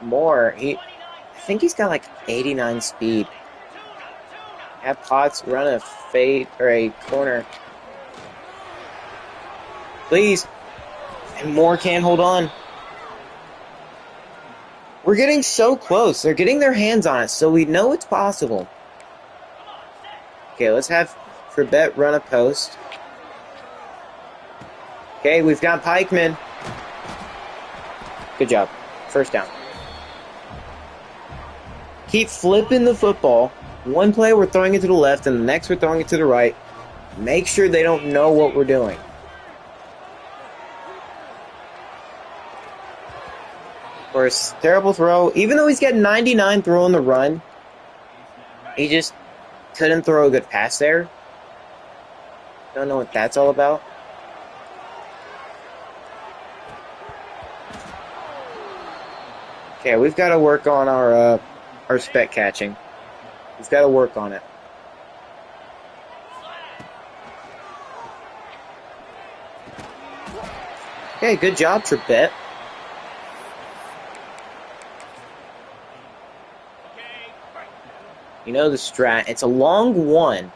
I think he's got like 89 speed. Have Potts run a fade or a corner. Please. And Moore can't hold on. We're getting so close. They're getting their hands on it, so we know it's possible. Okay, let's have Trebet run a post. Okay, we've got Pikeman. Good job. First down. Keep flipping the football. One play we're throwing it to the left, and the next we're throwing it to the right. Make sure they don't know what we're doing. Of course, terrible throw. Even though he's got 99 throw on the run, he just couldn't throw a good pass there. Don't know what that's all about. Okay, we've got to work on our spec catching. We've got to work on it. Okay, good job, Trebet. You know the strat. It's a long one.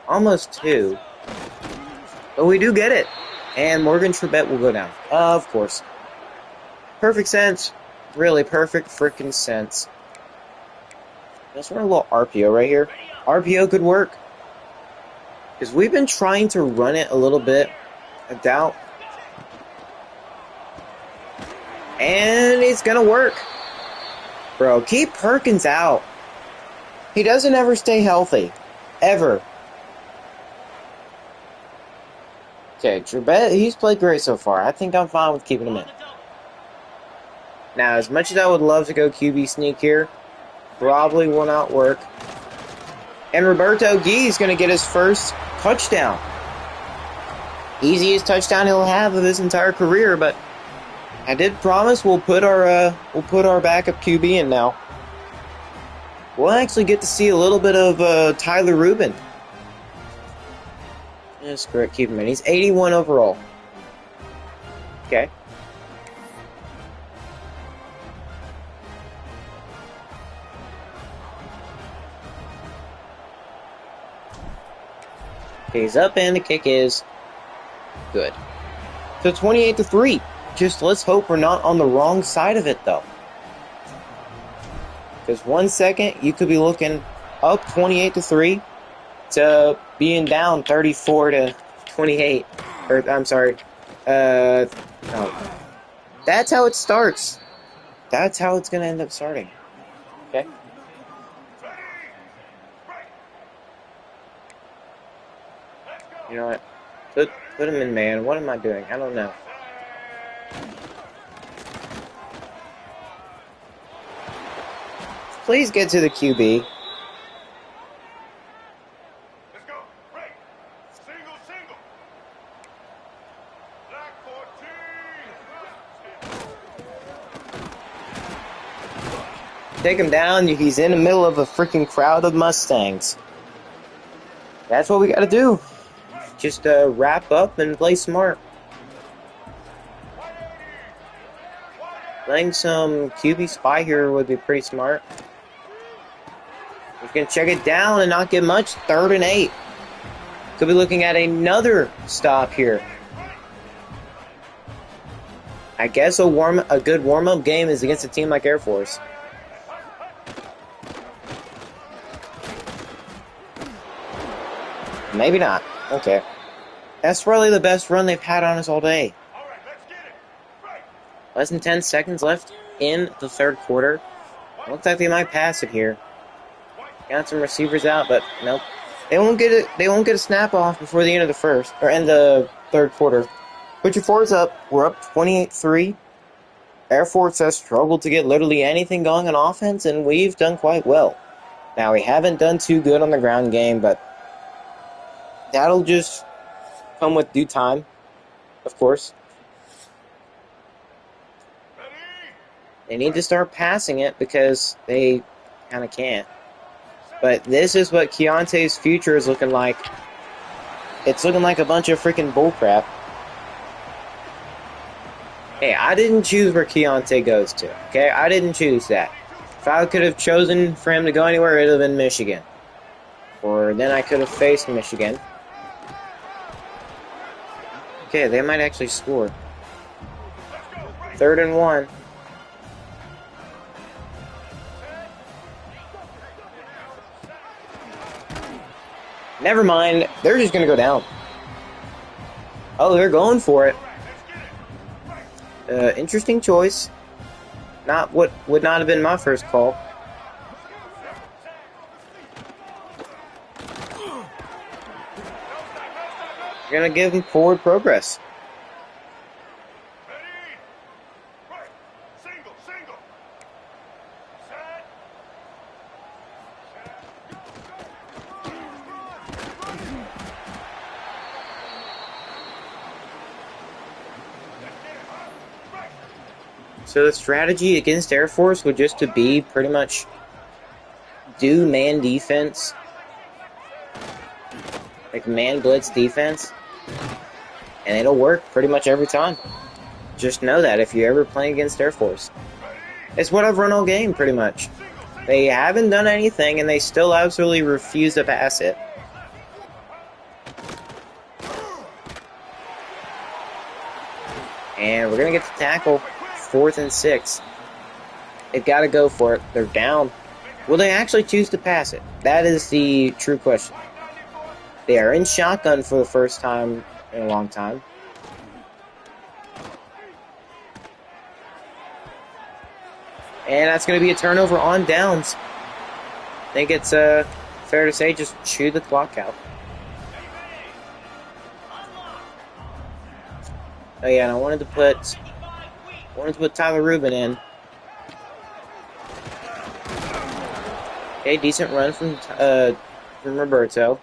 Almost 2. But we do get it. And Morgan Trebet will go down. Of course. Perfect sense. Really perfect freaking sense. Let's run a little RPO right here. RPO could work. Because we've been trying to run it a little bit. I doubt. And it's going to work. Bro, keep Perkins out. He doesn't ever stay healthy. Ever. Okay, Trebet, he's played great so far. I think I'm fine with keeping him in. Now, as much as I would love to go QB sneak here, probably will not work. And Roberto Gee is going to get his first touchdown. Easiest touchdown he'll have of his entire career, but I did promise we'll put our backup QB in now. We'll actually get to see a little bit of Tyler Rubin. That's correct, keep him in. He's 81 overall. Okay. He's up and the kick is good. So 28-3. Just let's hope we're not on the wrong side of it though. Because 1 second you could be looking up 28-3 to being down 34-28. Or I'm sorry. No. That's how it starts. That's how it's gonna end up starting. Okay. You know what? Put him in man. What am I doing? I don't know. Please get to the QB. Let's go. Break. Single. Take him down. He's in the middle of a freaking crowd of Mustangs. That's what we got to do. Just wrap up and play smart. Playing some QB spy here would be pretty smart. We can check it down and not get much. 3rd and 8. Could be looking at another stop here. I guess a good warm-up game is against a team like Air Force. Maybe not. Okay. That's probably the best run they've had on us all day. Less than 10 seconds left in the 3rd quarter. Looks like they might pass it here. Got some receivers out, but nope. They won't get it. They won't get a snap off before the end of the 1st or end the 3rd quarter. Put your 4s up. We're up 28-3. Air Force has struggled to get literally anything going on offense, and we've done quite well. Now, we haven't done too good on the ground game, but that'll just come with due time, of course. They need to start passing it because they kind of can't. But this is what Keontae's future is looking like. It's looking like a bunch of freaking bullcrap. Hey, I didn't choose where Keontae goes to, okay? I didn't choose that. If I could have chosen for him to go anywhere, it would have been Michigan. Or then I could have faced Michigan. Okay, they might actually score. 3rd and 1. Never mind. They're just going to go down. Oh, they're going for it. Interesting choice. Not what would not have been my first call. You're going to give them forward progress. So the strategy against Air Force would just to be pretty much do man defense, like man blitz defense, and it'll work pretty much every time. Just know that if you're ever playing against Air Force. It's what I've run all game, pretty much. They haven't done anything, and they still absolutely refuse to pass it. And we're going to get the tackle. 4th and 6. They've got to go for it. They're down. Will they actually choose to pass it? That is the true question. They are in shotgun for the first time in a long time. And that's going to be a turnover on downs. I think it's fair to say just chew the clock out. Oh yeah, and I wanted to put Tyler Rubin in. Okay, decent run from Roberto.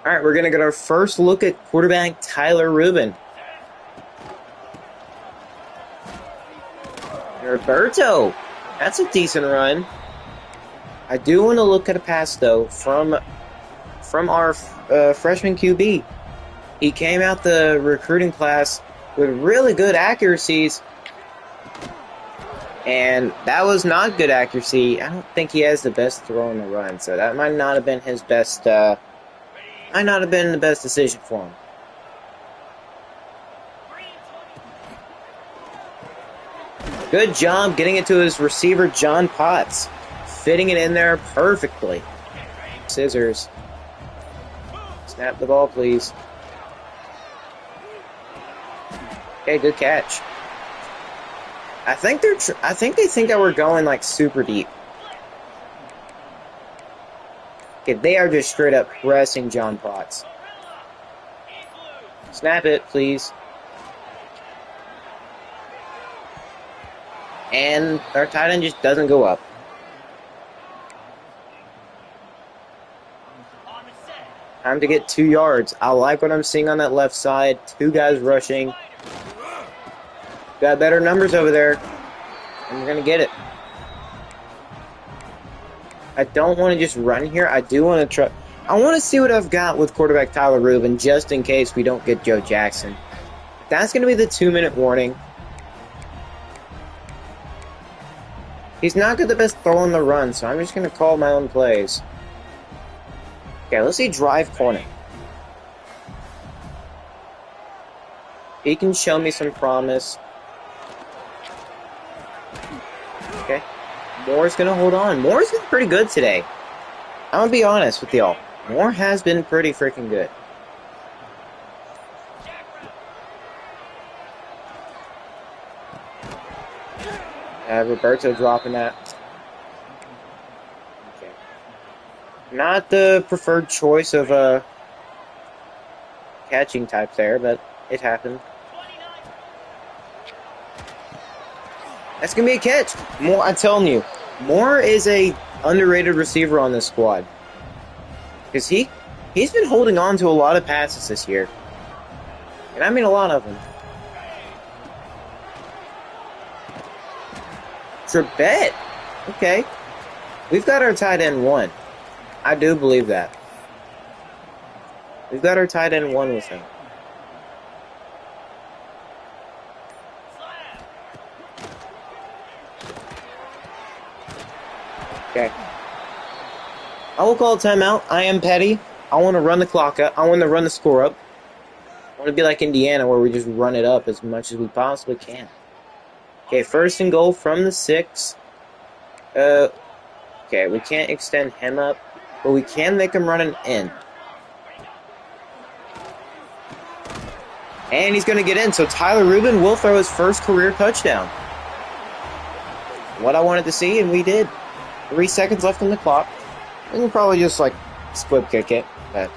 Alright, we're going to get our first look at quarterback Tyler Rubin. Roberto! That's a decent run. I do want to look at a pass, though, from our freshman QB. He came out the recruiting class with really good accuracies, and that was not good accuracy. I don't think he has the best throw in the run, so that might not have been his best, might not have been the best decision for him. Good job getting it to his receiver, John Potts. Fitting it in there perfectly. Scissors. Snap the ball, please. Okay, good catch. I think they think that we're going like super deep. Okay, they are just straight up pressing John Potts. Snap it, please. And our tight end just doesn't go up. Time to get 2 yards. I like what I'm seeing on that left side. 2 guys rushing. Got better numbers over there. And we're going to get it. I don't want to just run here. I do want to try. I want to see what I've got with quarterback Tyler Rubin just in case we don't get Joe Jackson. That's going to be the 2-minute warning. He's not got the best throw on the run, so I'm just going to call my own plays. Okay, let's see drive corner. He can show me some promise. Okay. Moore's going to hold on. Moore's been pretty good today. I'm going to be honest with y'all. Moore has been pretty freaking good. Roberto dropping that. Okay. Not the preferred choice of catching type there, but it happened. That's going to be a catch. Moore, I'm telling you, Moore is a underrated receiver on this squad. Because he's been holding on to a lot of passes this year. And I mean a lot of them. Trebet. Okay. We've got our tight end 1. I do believe that. We've got our tight end 1 with him. Okay. I will call a timeout. I am petty. I want to run the clock up. I want to run the score up. I want to be like Indiana where we just run it up as much as we possibly can. Okay, 1st and goal from the 6. Okay, we can't extend him up, but we can make him run an in. And he's going to get in, so Tyler Rubin will throw his first career touchdown. What I wanted to see, and we did. 3 seconds left on the clock. We can probably just, like, split kick it, but...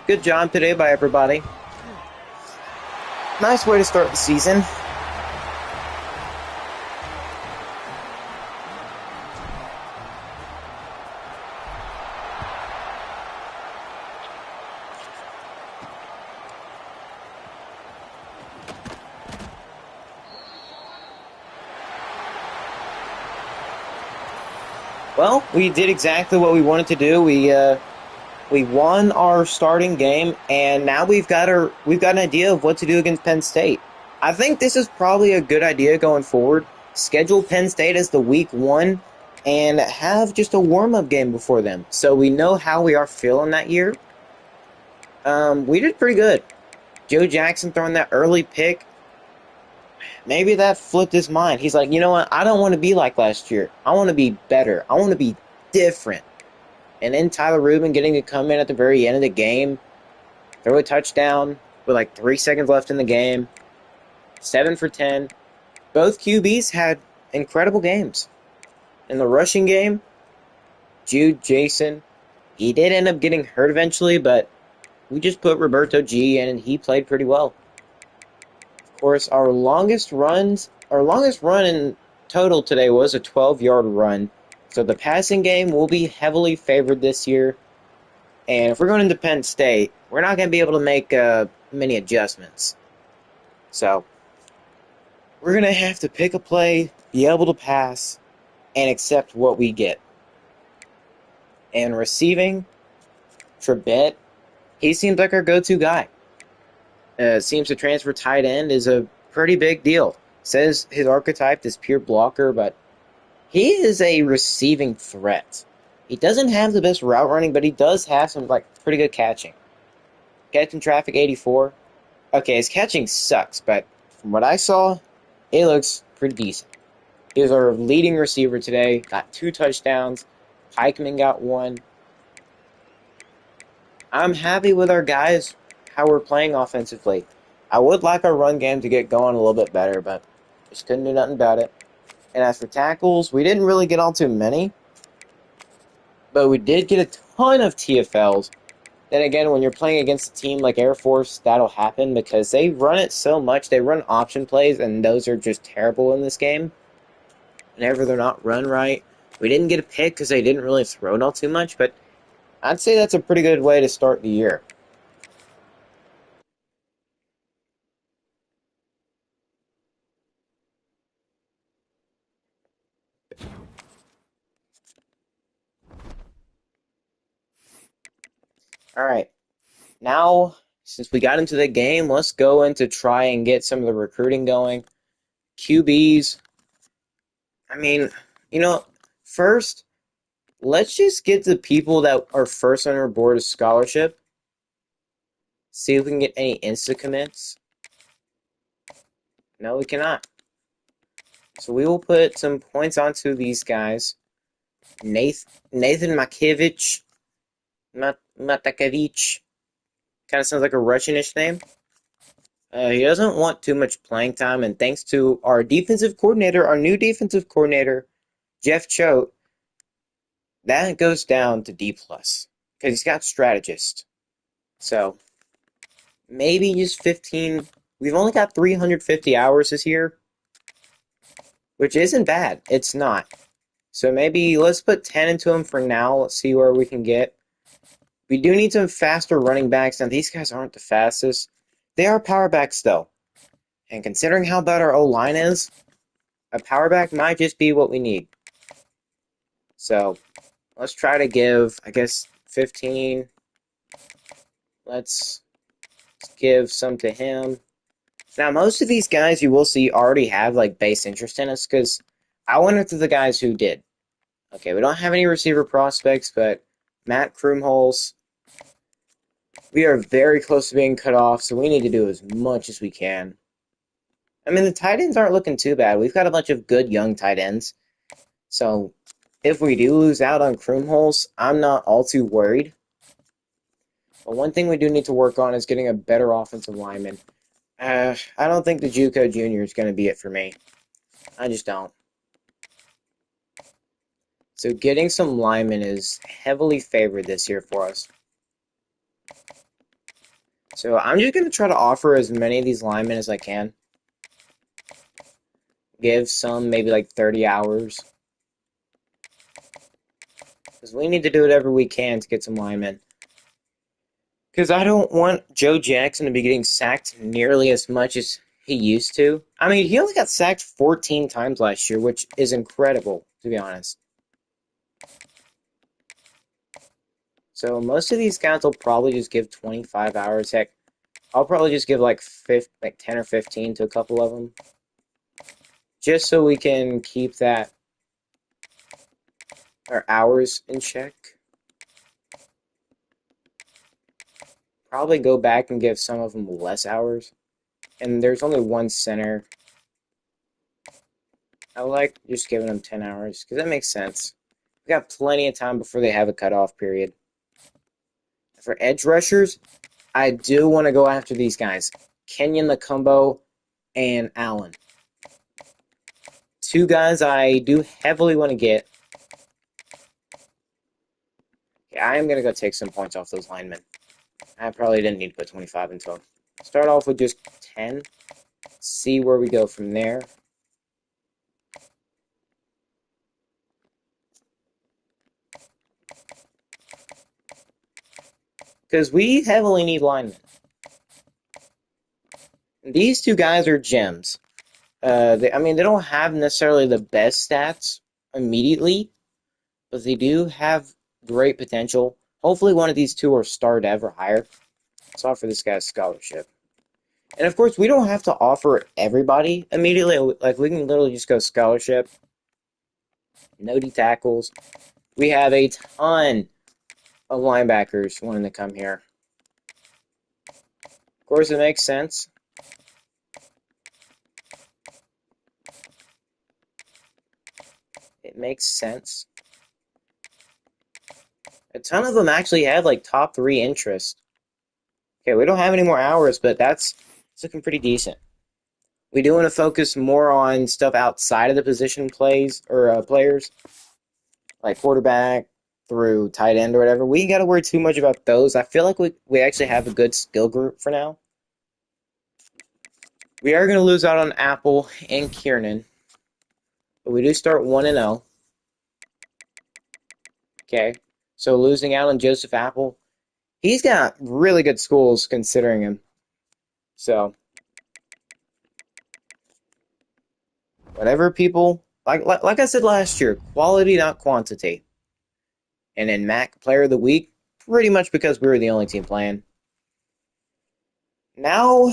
Good job today by everybody. Nice way to start the season. Well, we did exactly what we wanted to do. We won our starting game, and now we've got an idea of what to do against Penn State. I think this is probably a good idea going forward. Schedule Penn State as the week 1 and have just a warm-up game before them, so we know how we are feeling that year. We did pretty good. Joe Jackson throwing that early pick, maybe that flipped his mind. He's like, you know what? I don't want to be like last year. I want to be better. I want to be different. And then Tyler Rubin getting to come in at the very end of the game, throw a touchdown with like 3 seconds left in the game, 7 for 10. Both QBs had incredible games. In the rushing game, Jude, Jason, he did end up getting hurt eventually, but we just put Roberto G in and he played pretty well. Of course, our longest run in total today was a 12-yard run. So the passing game will be heavily favored this year. And if we're going into Penn State, we're not going to be able to make many adjustments. So we're going to have to pick a play, be able to pass, and accept what we get. And receiving, Trebet, he seems like our go-to guy. Seems to transfer tight end is a pretty big deal. Says his archetype is pure blocker, but he is a receiving threat. He doesn't have the best route running, but he does have some pretty good catching. Catching traffic 84. Okay, his catching sucks, but from what I saw, it looks pretty decent. He was our leading receiver today, got 2 touchdowns. Pikeman got 1. I'm happy with our guys, how we're playing offensively. I would like our run game to get going a little bit better, but just couldn't do nothing about it. And as for tackles, we didn't really get all too many, but we did get a ton of TFLs. Then again, when you're playing against a team like Air Force, that'll happen because they run it so much. They run option plays, and those are just terrible in this game. Whenever they're not run right, We didn't get a pick because they didn't really throw it all too much, but I'd say that's a pretty good way to start the year. All right. Now, since we got into the game, let's go into try and get some of the recruiting going. QBs. I mean, you know, first, let's just get the people that are first on our board of scholarship. See if we can get any insta commits. No, we cannot. So we will put some points onto these guys. Nathan Makevich. Matakevich. Kind of sounds like a Russianish name. He doesn't want too much playing time, and thanks to our defensive coordinator, our new defensive coordinator, Jeff Choate, that goes down to D plus because he's got strategist. So maybe just 15. We've only got 350 hours this year, which isn't bad. It's not. So maybe let's put 10 into him for now. Let's see where we can get. We do need some faster running backs. Now, these guys aren't the fastest. They are power backs, though. And considering how bad our O-line is, a power back might just be what we need. So let's try to give, I guess, 15. Let's give some to him. Now, most of these guys you will see already have like base interest in us because I went after the guys who did. Okay, we don't have any receiver prospects, but Matt Krumholz, we are very close to being cut off, so we need to do as much as we can. I mean, the tight ends aren't looking too bad. We've got a bunch of good young tight ends. So if we do lose out on Krumholz, I'm not all too worried. But one thing we do need to work on is getting a better offensive lineman. I don't think the JUCO Junior is going to be it for me. I just don't. So getting some linemen is heavily favored this year for us. So I'm just going to try to offer as many of these linemen as I can. Give some maybe like 30 hours. Because we need to do whatever we can to get some linemen. Because I don't want Joe Jackson to be getting sacked nearly as much as he used to. I mean, he only got sacked 14 times last year, which is incredible, to be honest. So most of these guys will probably just give 25 hours. Heck, I'll probably just give like 10 or 15 to a couple of them. Just so we can keep that our hours in check. Probably go back and give some of them less hours. And there's only one center. I like just giving them 10 hours because that makes sense. We got plenty of time before they have a cutoff period. For edge rushers, I do want to go after these guys. Kenyon Macumbo and Allen. Two guys I do heavily want to get. Yeah, I am going to go take some points off those linemen. I probably didn't need to put 25 into them. Start off with just 10. See where we go from there. Because we heavily need linemen. These two guys are gems. They don't have necessarily the best stats immediately, but they do have great potential. Hopefully one of these two are star dev or higher. Let's offer this guy a scholarship. And of course, we don't have to offer everybody immediately. Like, we can literally just go scholarship. No D tackles. We have a ton of linebackers wanting to come here. Of course, it makes sense. It makes sense. A ton of them actually have, like, top 3 interest. Okay, we don't have any more hours, but that's looking pretty decent. We do want to focus more on stuff outside of the position plays or players, like quarterback through tight end or whatever. We ain't got to worry too much about those. I feel like we actually have a good skill group for now. We are going to lose out on Apple and Kiernan, but we do start 1-0. Okay. So losing out on Joseph Apple. He's got really good schools considering him. So, whatever people, like I said last year, quality, not quantity. And in MAC Player of the Week, pretty much because we were the only team playing. Now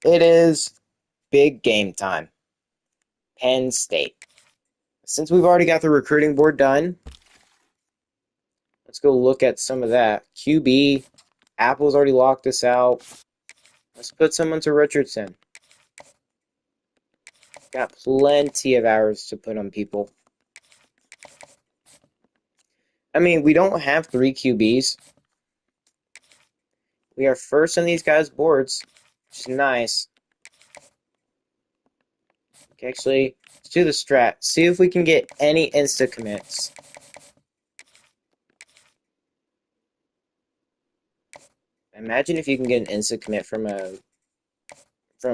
it is big game time. Penn State. Since we've already got the recruiting board done, let's go look at some of that. QB, Apple's already locked us out. Let's put someone to Richardson. Got plenty of hours to put on people. I mean, we don't have 3 QBs. We are first on these guys' boards, which is nice. Okay, actually, let's do the strat. See if we can get any insta commits. Imagine if you can get an insta commit from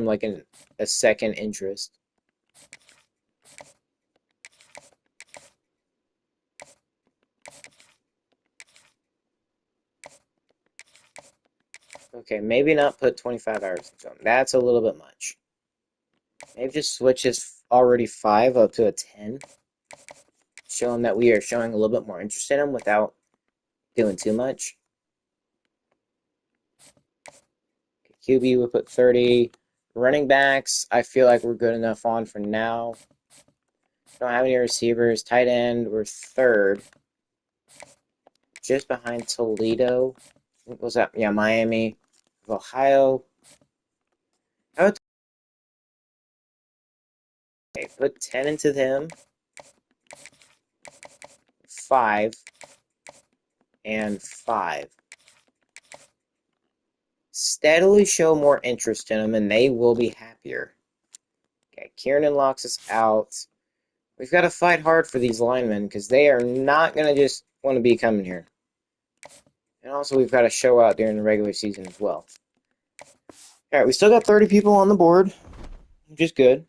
like a second interest. Okay, maybe not put 25 hours into them. That's a little bit much. Maybe just switch his already 5 up to a 10. Show him that we are showing a little bit more interest in him without doing too much. QB, we put 30. Running backs, I feel like we're good enough on for now. Don't have any receivers. Tight end, we're 3rd. Just behind Toledo. What was that? Yeah, Miami. Ohio. Okay, put 10 into them. 5. And 5. Steadily show more interest in them, and they will be happier. Okay, Kieran locks us out. We've got to fight hard for these linemen, because they are not going to just want to be coming here. And also, we've got to show out during the regular season as well. Alright, we still got 30 people on the board, which is good.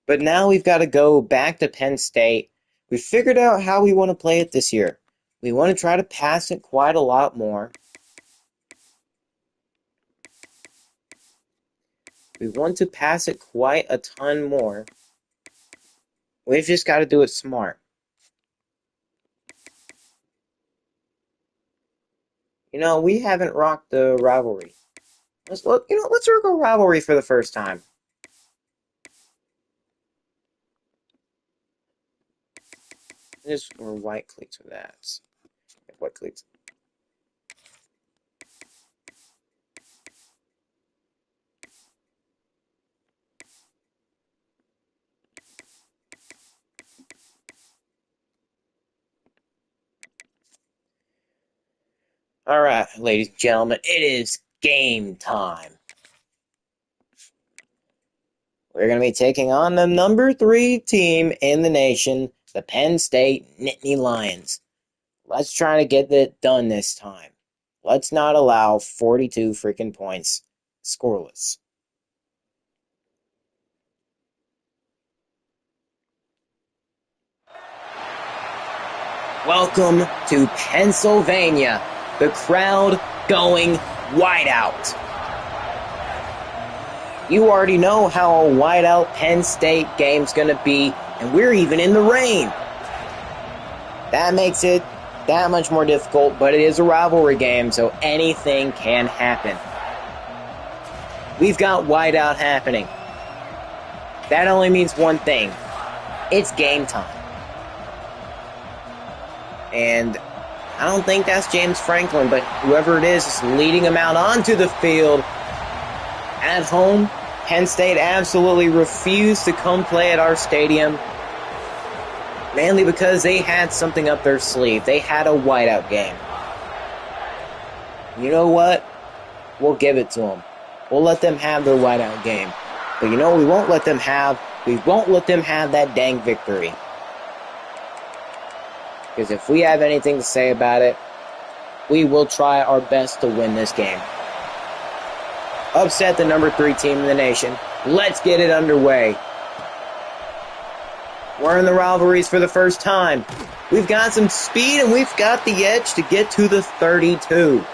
But now we've got to go back to Penn State. We figured out how we want to play it this year. We want to try to pass it quite a lot more. We want to pass it quite a ton more. We've just got to do it smart. You know, we haven't rocked the rivalry. Let's rock a rivalry for the first time. Just wear white cleats with that. White cleats. Alright, ladies and gentlemen, it is game time. We're going to be taking on the number 3 team in the nation, the Penn State Nittany Lions. Let's try to get it done this time. Let's not allow 42 freaking points scoreless. Welcome to Pennsylvania. The crowd going whiteout. You already know how a whiteout Penn State game's going to be, and we're even in the rain. That makes it that much more difficult, but it is a rivalry game, so anything can happen. We've got whiteout happening. That only means one thing. It's game time. And I don't think that's James Franklin, but whoever it is leading them out onto the field. At home, Penn State absolutely refused to come play at our stadium. Mainly because they had something up their sleeve. They had a whiteout game. You know what? We'll give it to them. We'll let them have their whiteout game. But you know what we won't let them have? We won't let them have that dang victory. Because if we have anything to say about it, we will try our best to win this game. Upset the number 3 team in the nation. Let's get it underway. We're in the rivalries for the first time. We've got some speed and we've got the edge to get to the 32.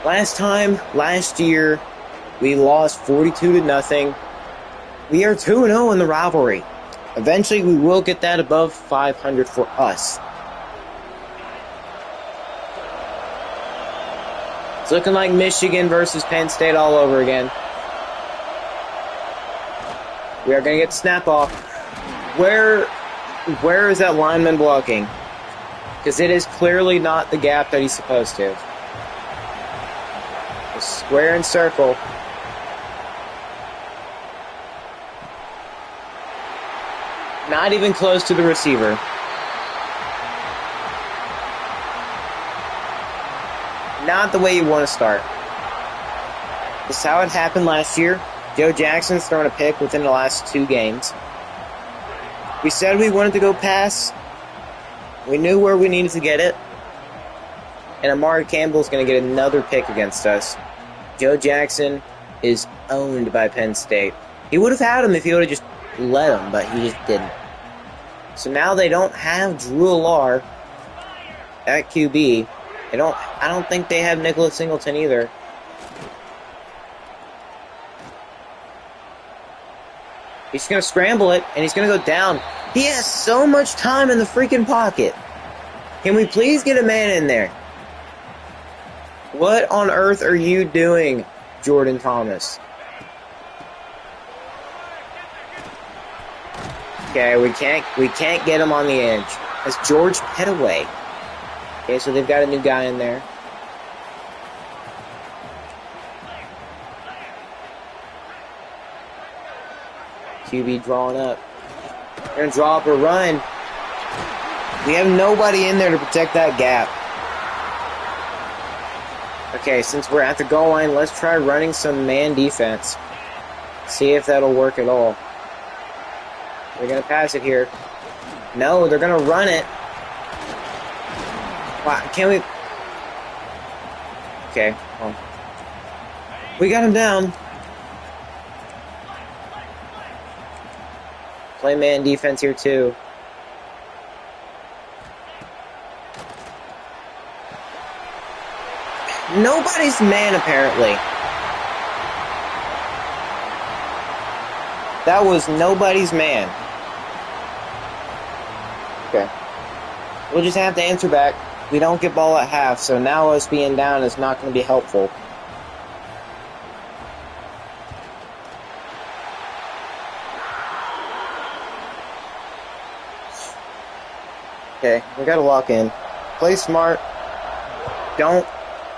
Last year, we lost 42-0. We are 2-0 in the rivalry. Eventually, we will get that above 500 for us. It's looking like Michigan versus Penn State all over again. We are going to get snap off. Where is that lineman blocking? Because it is clearly not the gap that he's supposed to. Square and circle. Not even close to the receiver. Not the way you want to start. This is how it happened last year. Joe Jackson's thrown a pick within the last 2 games. We said we wanted to go pass. We knew where we needed to get it. And Amari Campbell's going to get another pick against us. Joe Jackson is owned by Penn State. He would have had him if he would have just let him, but he just didn't. So now they don't have Drew Alar at QB. I don't think they have Nicholas Singleton either. He's going to scramble it, and he's going to go down. He has so much time in the freaking pocket. Can we please get a man in there? What on earth are you doing, Jordan Thomas? Okay, we can't get him on the edge. That's George Pettaway. Okay, so they've got a new guy in there. QB drawing up. They're going to draw up a run. We have nobody in there to protect that gap. Okay, since we're at the goal line, let's try running some man defense. See if that'll work at all. They're going to pass it here. No, they're going to run it. Wow, can we... Okay, well. We got him down. Play man defense here, too. Nobody's man, apparently. That was nobody's man. Okay. We'll just have to answer back. We don't get ball at half, so now us being down is not going to be helpful. Okay, we got to lock in. Play smart. Don't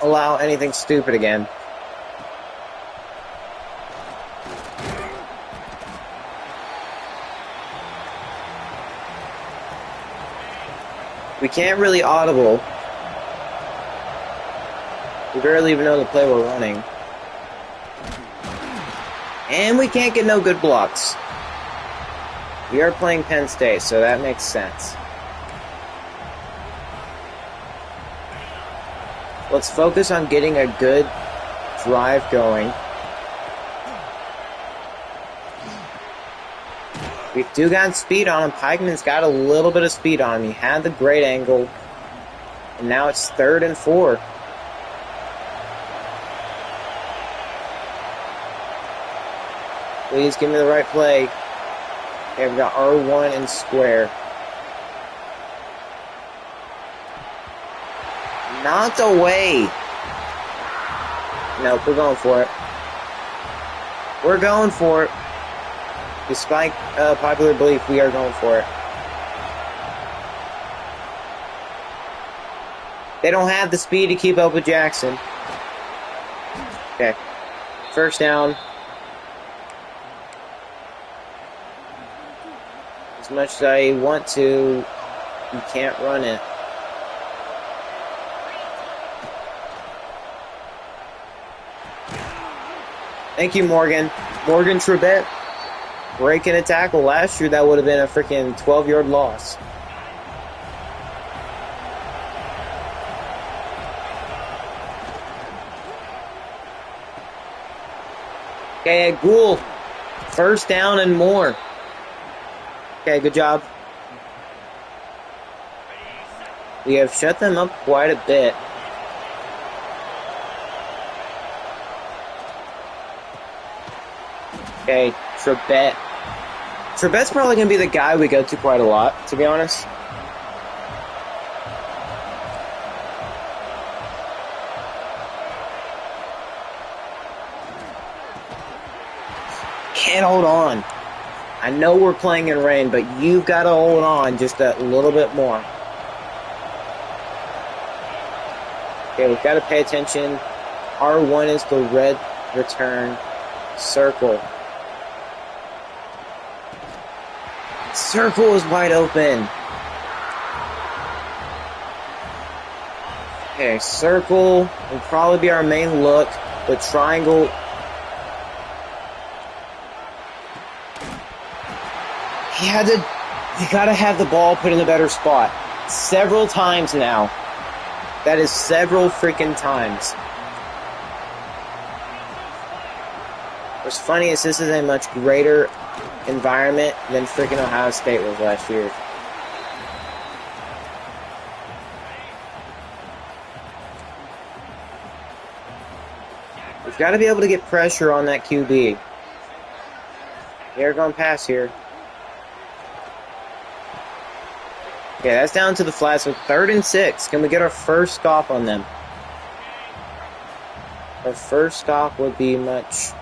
allow anything stupid again. We can't really audible. We barely even know the play we're running. And we can't get no good blocks. We are playing Penn State, so that makes sense. Let's focus on getting a good drive going. We do got speed on him. Pikeman's got a little bit of speed on him. He had the great angle. And now it's 3rd and 4. Please give me the right play. Okay, we've got R1 and square. Knocked away. Nope, we're going for it. We're going for it. Despite popular belief, we are going for it. They don't have the speed to keep up with Jackson. Okay. First down. As much as I want to, you can't run it. Thank you, Morgan. Morgan Trebet breaking a tackle. Last year, that would have been a freaking 12-yard loss. Okay, Gould. First down and more. Okay, good job. We have shut them up quite a bit. Okay, Trebet. Trebet's probably going to be the guy we go to quite a lot, to be honest. Can't hold on. I know we're playing in rain, but you've got to hold on just a little bit more. Okay, we've got to pay attention. R1 is the red return circle. Circle is wide open. Okay, circle will probably be our main look, but triangle. You gotta have the ball put in a better spot. Several times now. That is several freaking times. What's funny is this is a much greater environment than freaking Ohio State was last year. We've got to be able to get pressure on that QB. They're going to pass here. Okay, that's down to the flat, so 3rd and 6. Can we get our first stop on them? Our first stop would be much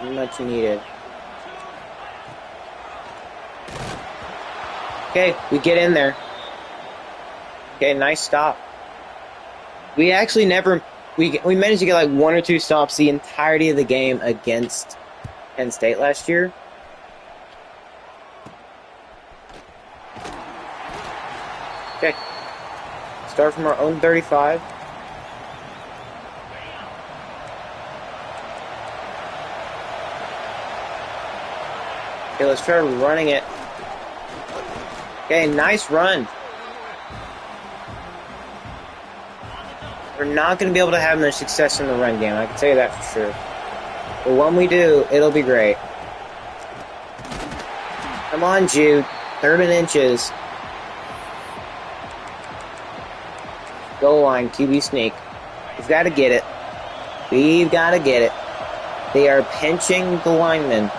needed. Okay, we get in there. Okay, nice stop. We actually never... We managed to get like 1 or 2 stops the entirety of the game against Penn State last year. Okay. Start from our own 35. Okay, let's try running it. Okay, nice run. We're not going to be able to have much success in the run game, I can tell you that for sure. But when we do, it'll be great. Come on, Jude. 3rd and inches. Goal line, QB sneak. We've got to get it. We've got to get it. They are pinching the lineman.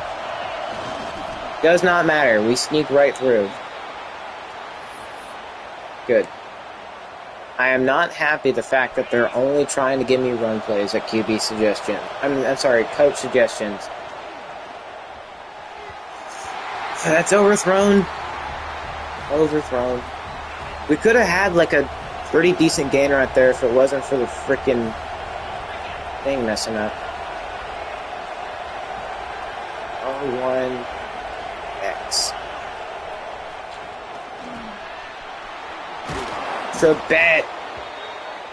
Does not matter. We sneak right through. Good. I am not happy the fact that they're only trying to give me run plays at QB suggestion. I'm sorry, coach suggestions. That's overthrown. Overthrown. We could have had like a pretty decent gain right there if it wasn't for the freaking thing messing up. R1 X. Trebet.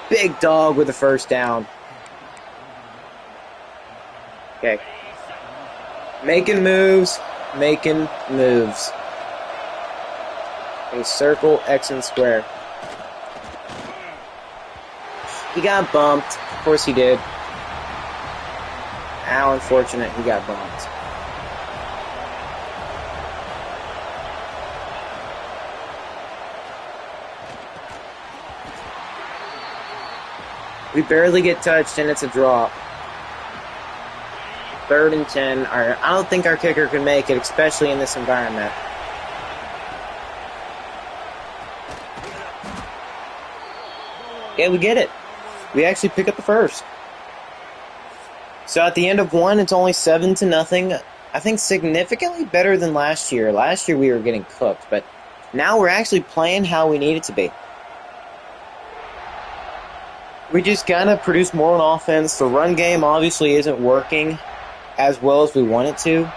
Big dog with the first down. Okay. Making moves. Making moves. A circle, X and square. He got bumped. Of course he did. How unfortunate he got bumped. We barely get touched and it's a drop. 3rd and 10. I don't think our kicker can make it, especially in this environment. Yeah, we get it. We actually pick up the first. So at the end of 1, it's only 7-0. I think significantly better than last year. Last year we were getting cooked, but now we're actually playing how we need it to be. We just gotta produce more on offense. The run game obviously isn't working as well as we want it to.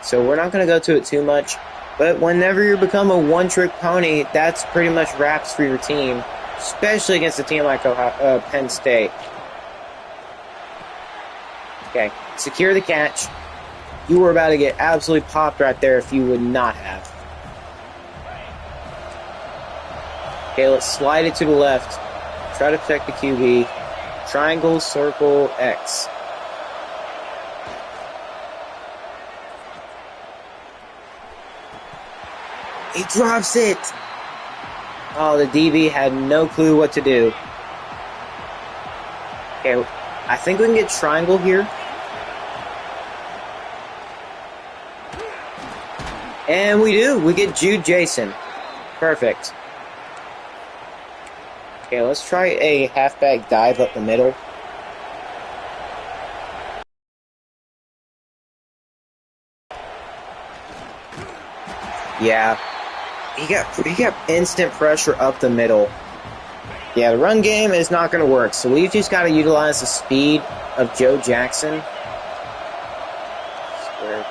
So we're not gonna go to it too much. But whenever you become a one-trick pony, that's pretty much wraps for your team. Especially against a team like Penn State. Okay, secure the catch. You were about to get absolutely popped right there if you would not have. Okay, let's slide it to the left. Try to protect the QB. Triangle, circle, X. He drops it. Oh, the DB had no clue what to do. Okay, I think we can get triangle here. And we do. We get Jude Jason. Perfect. Okay, let's try a halfback dive up the middle. Yeah. He got instant pressure up the middle. Yeah, the run game is not going to work, so we've just got to utilize the speed of Joe Jackson. Square.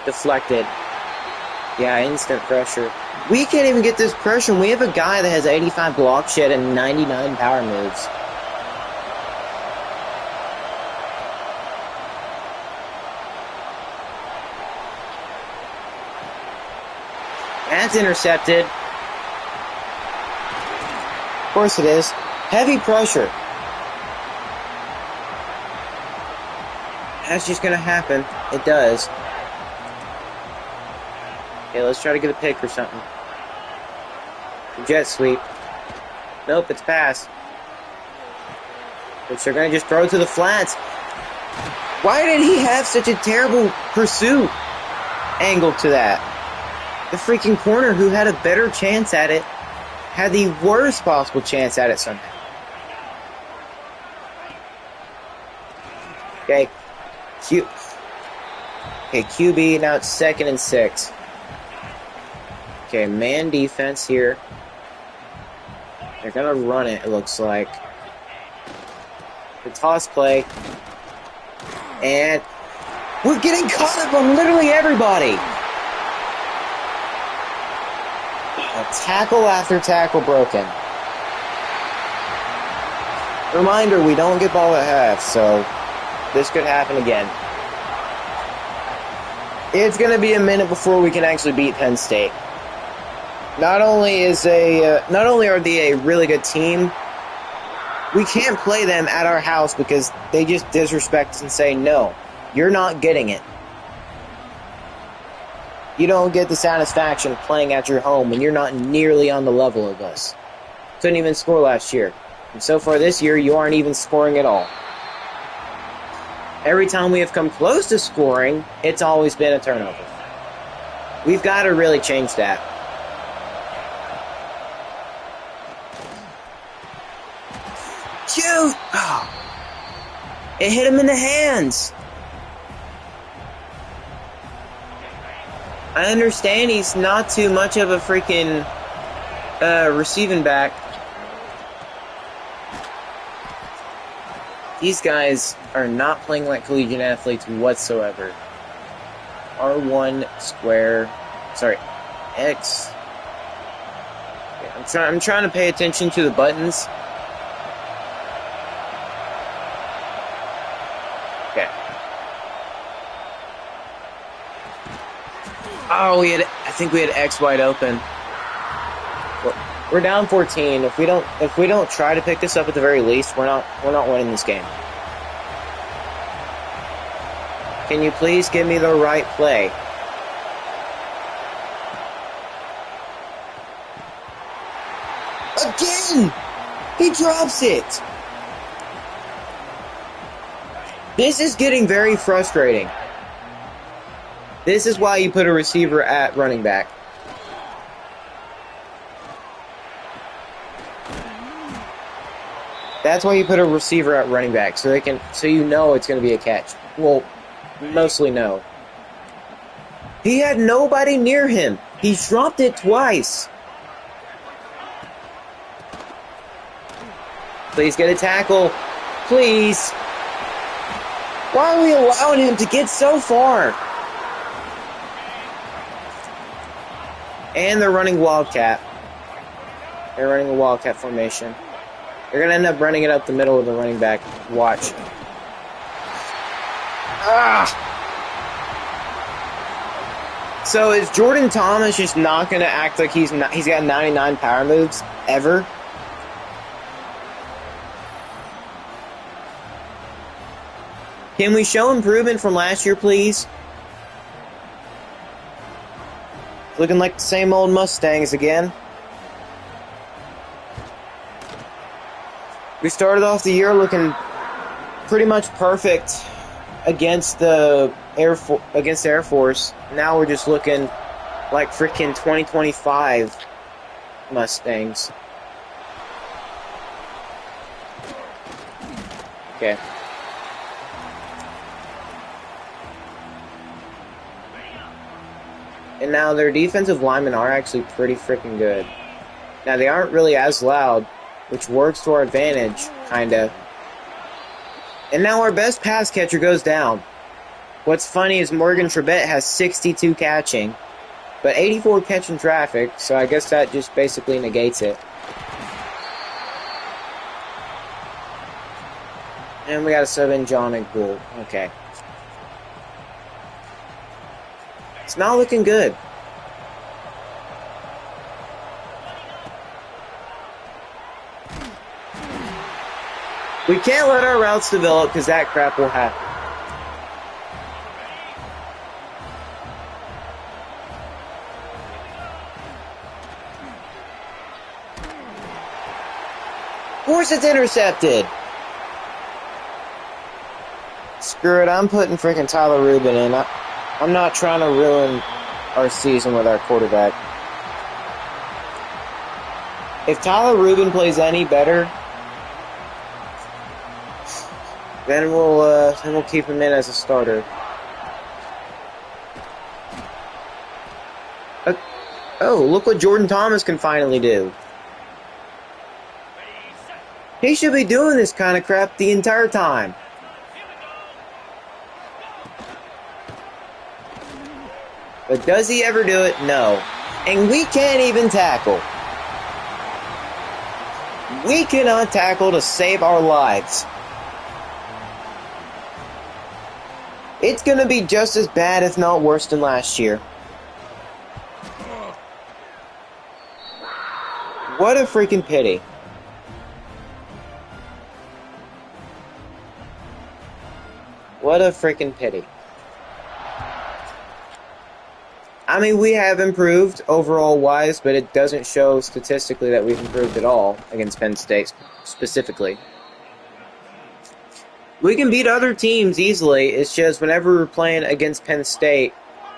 Deflected. Yeah, instant pressure. We can't even get this pressure, and we have a guy that has 85 block shed and 99 power moves. That's intercepted. Of course it is. Heavy pressure. That's just going to happen. It does. Okay, let's try to get a pick or something. Jet sweep. Nope, it's pass. Which they're going to just throw to the flats. Why did he have such a terrible pursuit angle to that? The freaking corner who had a better chance at it had the worst possible chance at it somehow. Okay. QB, now it's 2nd and 6. Okay, man defense here. They're going to run it looks like. The toss play. And we're getting caught up on literally everybody. Tackle after tackle broken. Reminder, we don't get ball at half, so this could happen again. It's going to be a minute before we can actually beat Penn State. Not only are they a really good team, we can't play them at our house because they just disrespect us and say, no, you're not getting it. You don't get the satisfaction of playing at your home when you're not nearly on the level of us. Couldn't even score last year. And so far this year, you aren't even scoring at all. Every time we have come close to scoring, it's always been a turnover. We've got to really change that. Shoot! Oh. It hit him in the hands. I understand he's not too much of a freaking receiving back. These guys are not playing like collegiate athletes whatsoever. R1 square. Sorry, X. Okay, I'm trying to pay attention to the buttons. Okay. Oh, I think we had X wide open. We're down 14. If we don't try to pick this up at the very least, we're not winning this game. Can you please give me the right play? Again! He drops it! This is getting very frustrating. This is why you put a receiver at running back. That's why you put a receiver at running back, so you know it's going to be a catch. Well, mostly no. He had nobody near him. He dropped it twice. Please get a tackle. Please. Why are we allowing him to get so far? And they're running Wildcat. They're running a Wildcat formation. They're going to end up running it up the middle of the running back. Watch. Ah! So is Jordan Thomas just not going to act like he's got 99 power moves ever? Can we show improvement from last year, please? Looking like the same old Mustangs again. We started off the year looking pretty much perfect against the Air Force. Now we're just looking like freaking 2025 Mustangs. Okay. And now their defensive linemen are actually pretty freaking good. Now they aren't really as loud, which works to our advantage, kinda. And now our best pass catcher goes down. What's funny is Morgan Trebet has 62 catching, but 84 catching traffic, so I guess that just basically negates it. And we got a sub in John and Gould. Okay. It's not looking good. We can't let our routes develop because that crap will happen. Of course it's intercepted. Screw it, I'm putting freaking Tyler Rubin in. I'm not trying to ruin our season with our quarterback. If Tyler Rubin plays any better, then we'll keep him in as a starter. Oh, look what Jordan Thomas can finally do. He should be doing this kind of crap the entire time. But does he ever do it? No. And we can't even tackle. We cannot tackle to save our lives. It's going to be just as bad, if not worse, than last year. What a freaking pity. What a freaking pity. I mean, we have improved overall-wise, but it doesn't show statistically that we've improved at all against Penn State, specifically. We can beat other teams easily, it's just whenever we're playing against Penn State,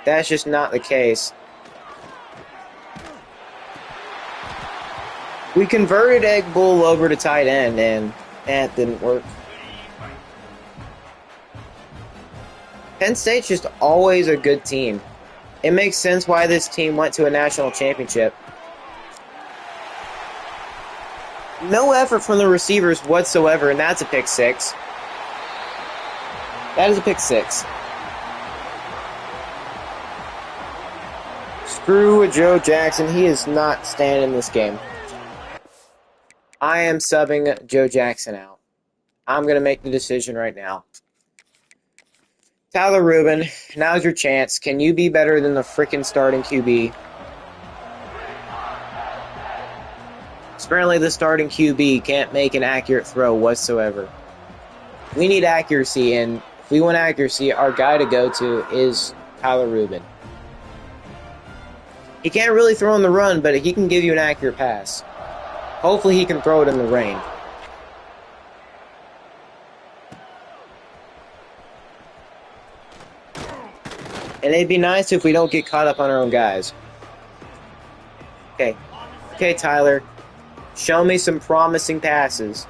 that's just not the case. We converted Egg Bull over to tight end, and that didn't work. Penn State's just always a good team. It makes sense why this team went to a national championship. No effort from the receivers whatsoever, and that's a pick six. That is a pick six. Screw Joe Jackson. He is not staying in this game. I am subbing Joe Jackson out. I'm going to make the decision right now. Tyler Rubin, now's your chance. Can you be better than the freaking starting QB? Apparently the starting QB can't make an accurate throw whatsoever. We need accuracy, and if we want accuracy, our guy to go to is Tyler Rubin. He can't really throw on the run, but he can give you an accurate pass. Hopefully he can throw it in the rain. And it'd be nice if we don't get caught up on our own guys. Okay. Okay, Tyler. Show me some promising passes.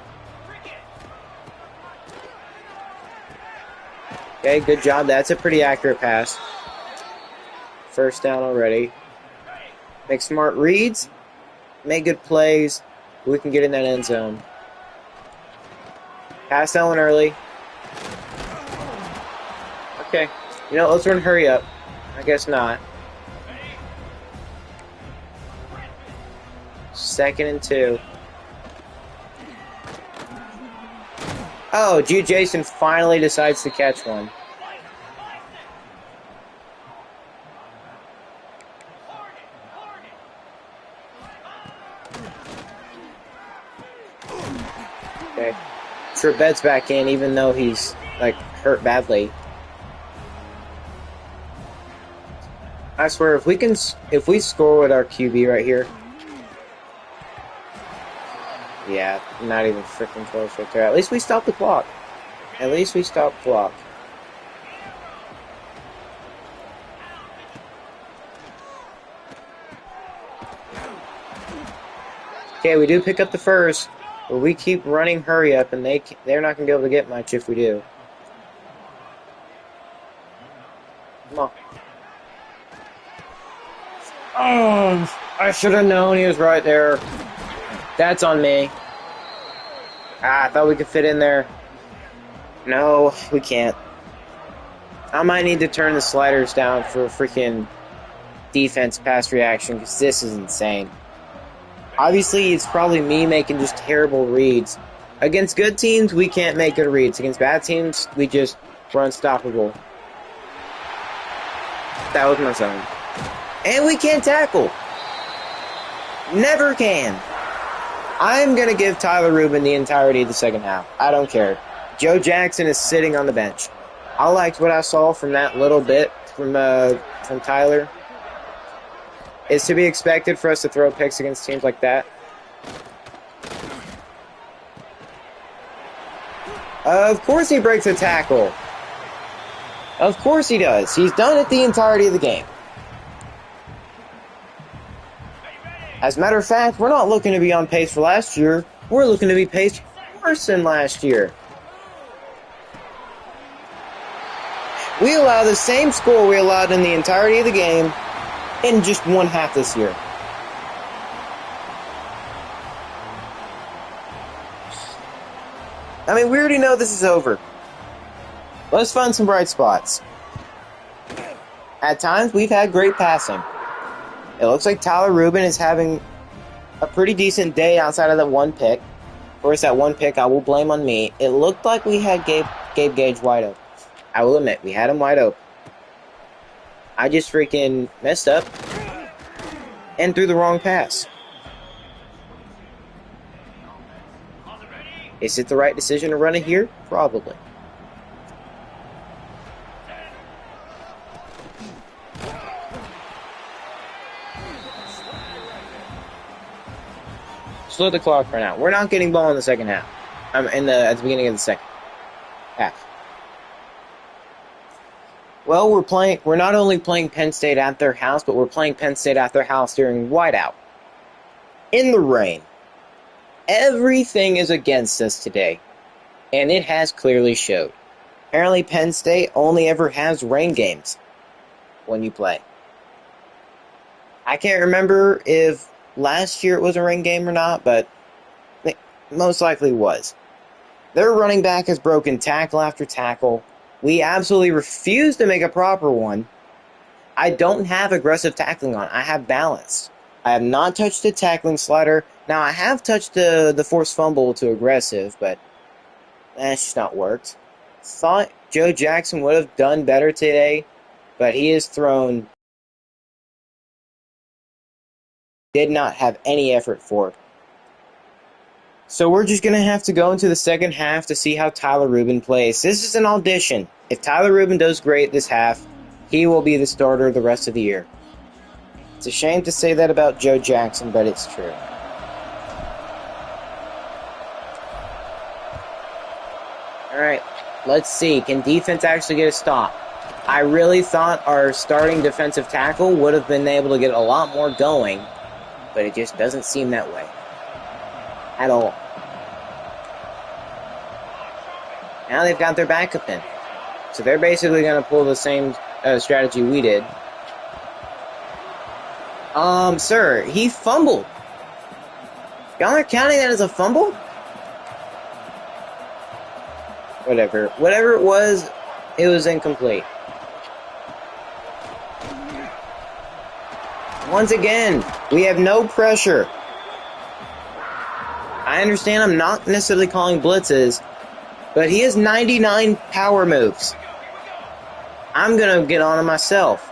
Okay, good job. That's a pretty accurate pass. First down already. Make smart reads. Make good plays. We can get in that end zone. Pass that one early. Okay. You know, let's run hurry up. I guess not. 2nd and 2. Oh, Jason finally decides to catch one. Okay. Trebet's back in, even though he's, like, hurt badly. I swear, if we score with our QB right here, yeah, not even freaking close right there. At least we stopped the clock. At least we stopped the clock. Okay, we do pick up the first, but we keep running hurry up, and they're not gonna be able to get much if we do. Come on. Oh, I should have known he was right there. That's on me. I thought we could fit in there. No, we can't. I might need to turn the sliders down for a freaking defense pass reaction, because this is insane. Obviously, it's probably me making just terrible reads. Against good teams, we can't make good reads. Against bad teams, we're unstoppable. That was my zone. And we can't tackle. Never can. I'm going to give Tyler Rubin the entirety of the second half. I don't care. Joe Jackson is sitting on the bench. I liked what I saw from that little bit from Tyler. It's to be expected for us to throw picks against teams like that. Of course he breaks a tackle. Of course he does. He's done it the entirety of the game. As a matter of fact, we're not looking to be on pace for last year. We're looking to be paced worse than last year. We allow the same score we allowed in the entirety of the game in just one half this year. I mean, we already know this is over. Let's find some bright spots. At times, we've had great passing. It looks like Tyler Rubin is having a pretty decent day outside of that one pick. Of course, that one pick I will blame on me. It looked like we had Gabe Gage wide open. I will admit, we had him wide open. I just freaking messed up and threw the wrong pass. Is it the right decision to run it here? Probably. Slow the clock for now. We're not getting ball in the second half. At the beginning of the second half. Well, we're not only playing Penn State at their house, but we're playing Penn State at their house during whiteout. In the rain. Everything is against us today. And it has clearly showed. Apparently Penn State only ever has rain games when you play. I can't remember if last year it was a rain game or not, but it most likely was. Their running back has broken tackle after tackle. We absolutely refuse to make a proper one. I don't have aggressive tackling on. I have balance. I have not touched the tackling slider. Now, I have touched the forced fumble to aggressive, but that's just not worked. Thought Joe Jackson would have done better today, but he has thrown... did not have any effort for it. So we're just going to have to go into the second half to see how Tyler Rubin plays. This is an audition. If Tyler Rubin does great this half, he will be the starter the rest of the year. It's a shame to say that about Joe Jackson, but it's true. Alright, let's see. Can defense actually get a stop? I really thought our starting defensive tackle would have been able to get a lot more going, but it just doesn't seem that way. At all. Now they've got their backup in. So they're basically going to pull the same strategy we did. Sir, he fumbled. Y'all are counting that as a fumble? Whatever. Whatever it was incomplete. Once again, we have no pressure. I understand I'm not necessarily calling blitzes, but he has 99 power moves. I'm going to get on him myself.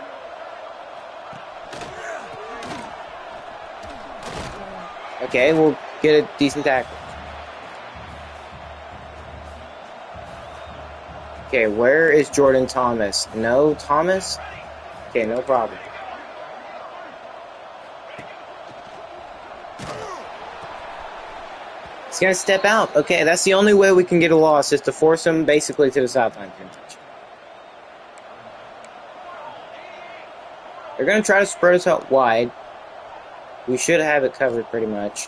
Okay, we'll get a decent tackle. Okay, where is Jordan Thomas? No Thomas? Okay, no problem. He's going to step out. Okay, that's the only way we can get a loss, is to force him basically to the sideline pretty much. They're going to try to spread us out wide. We should have it covered pretty much.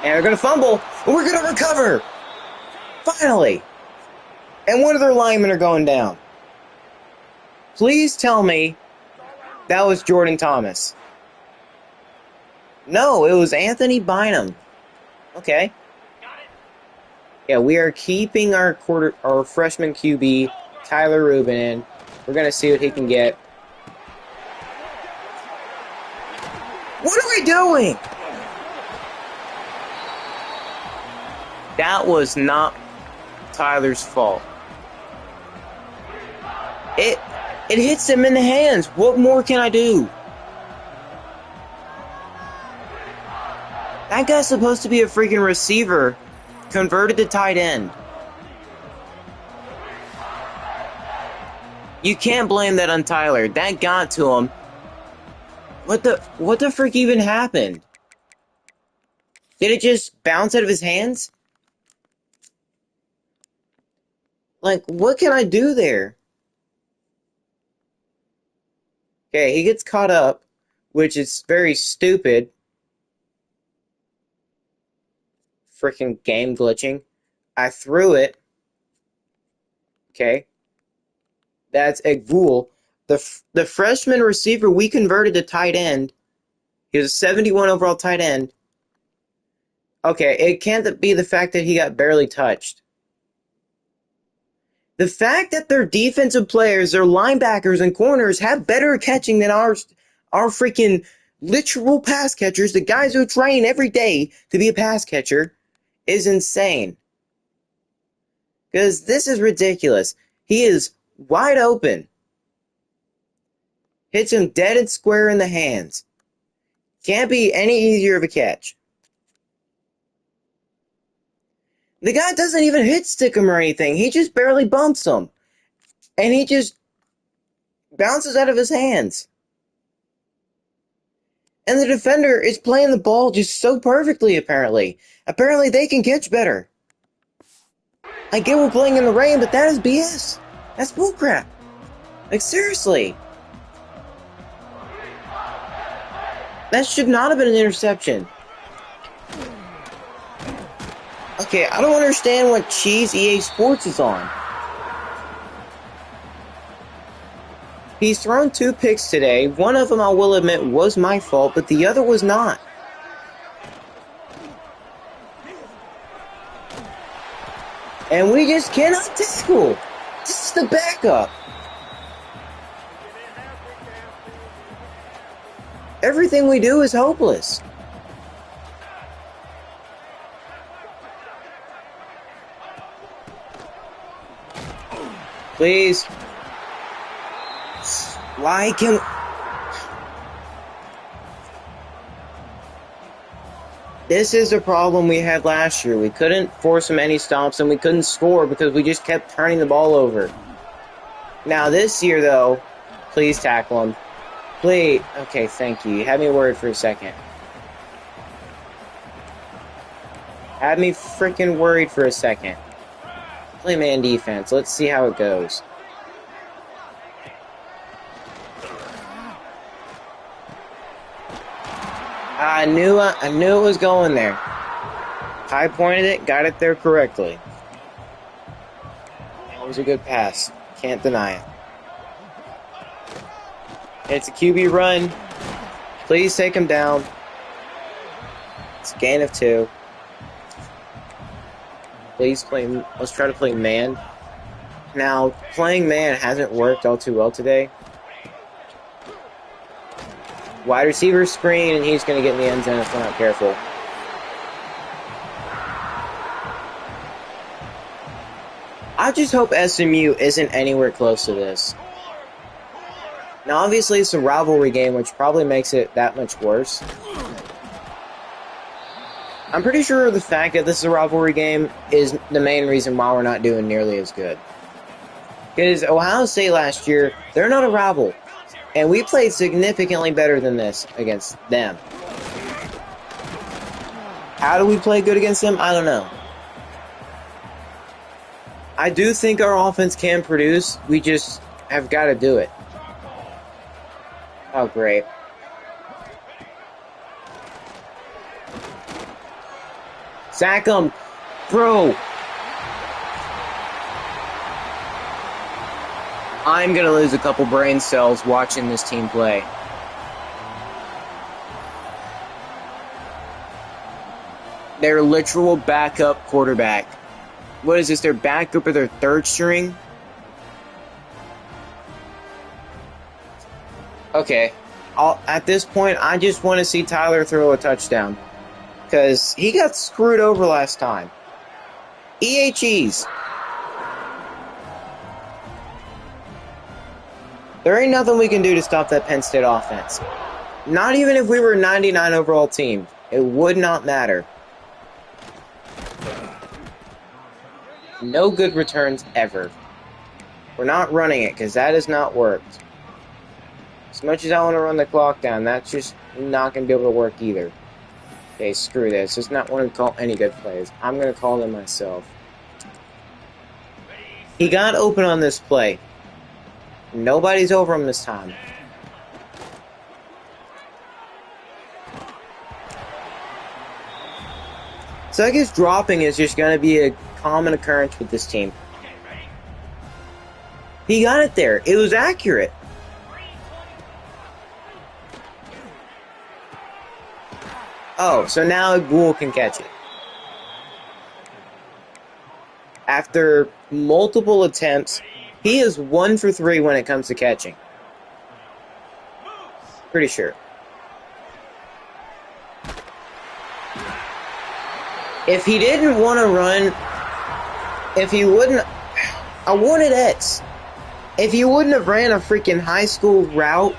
And they're going to fumble, and we're going to recover! Finally! And one of their linemen are going down. Please tell me that was Jordan Thomas. No, it was Anthony Bynum. Okay. Yeah, we are keeping our freshman QB, Tyler Rubin, in. We're going to see what he can get. What are we doing? That was not Tyler's fault. It hits him in the hands. What more can I do? That guy's supposed to be a freaking receiver, converted to tight end. You can't blame that on Tyler. That got to him. What the frick even happened? Did it just bounce out of his hands? Like, what can I do there? Okay, he gets caught up, which is very stupid. Freaking game glitching. I threw it. Okay. That's a ghoul. The freshman receiver we converted to tight end. He was a 71 overall tight end. Okay, it can't be the fact that he got barely touched. The fact that their defensive players, their linebackers and corners have better catching than our freaking literal pass catchers, the guys who train every day to be a pass catcher, is insane. Because this is ridiculous. He is wide open. Hits him dead and square in the hands. Can't be any easier of a catch. The guy doesn't even hit stick him or anything. He just barely bumps him. And he just bounces out of his hands. And the defender is playing the ball just so perfectly, apparently. Apparently they can catch better. I get we're playing in the rain, but that is BS. That's bullcrap. Like, seriously. That should not have been an interception. Okay, I don't understand what cheese EA Sports is on. He's thrown 2 picks today. One of them, I will admit, was my fault, but the other was not. And we just cannot tackle. This is the backup. Everything we do is hopeless. Please. Why can... This is the problem we had last year. We couldn't force him any stops, and we couldn't score because we just kept turning the ball over. Now this year, though, please tackle him. Please. Okay, thank you. You had me worried for a second. Had me freaking worried for a second. Play man defense. Let's see how it goes. I knew it was going there. High pointed it, got it there correctly. That was a good pass. Can't deny it. It's a QB run. Please take him down. It's a gain of 2. Please play. Let's try to play man. Now, playing man hasn't worked all too well today. Wide receiver screen, and he's going to get in the end zone if we're not careful. I just hope SMU isn't anywhere close to this. Now, obviously, it's a rivalry game, which probably makes it that much worse. I'm pretty sure the fact that this is a rivalry game is the main reason why we're not doing nearly as good. Because Ohio State last year, they're not a rival. And we played significantly better than this against them. How do we play good against them? I don't know. I do think our offense can produce. We just have got to do it. Oh, great. Sack him. Bro. I'm going to lose a couple brain cells watching this team play. Their literal backup quarterback. What is this, their backup or their third string? Okay. At this point, I just want to see Tyler throw a touchdown. Because he got screwed over last time. EHEs. There ain't nothing we can do to stop that Penn State offense. Not even if we were a 99 overall team. It would not matter. No good returns ever. We're not running it because that has not worked. As much as I want to run the clock down, that's just not going to be able to work either. Okay, screw this. It's not want to call any good plays. I'm going to call them myself. He got open on this play. Nobody's over him this time. So I guess dropping is just going to be a common occurrence with this team. He got it there. It was accurate. Oh, so now Ghoul can catch it. After multiple attempts, he is 1 for 3 when it comes to catching. Pretty sure. If he didn't want to run, if he wouldn't, I wanted X. If he wouldn't have ran a freaking high school route,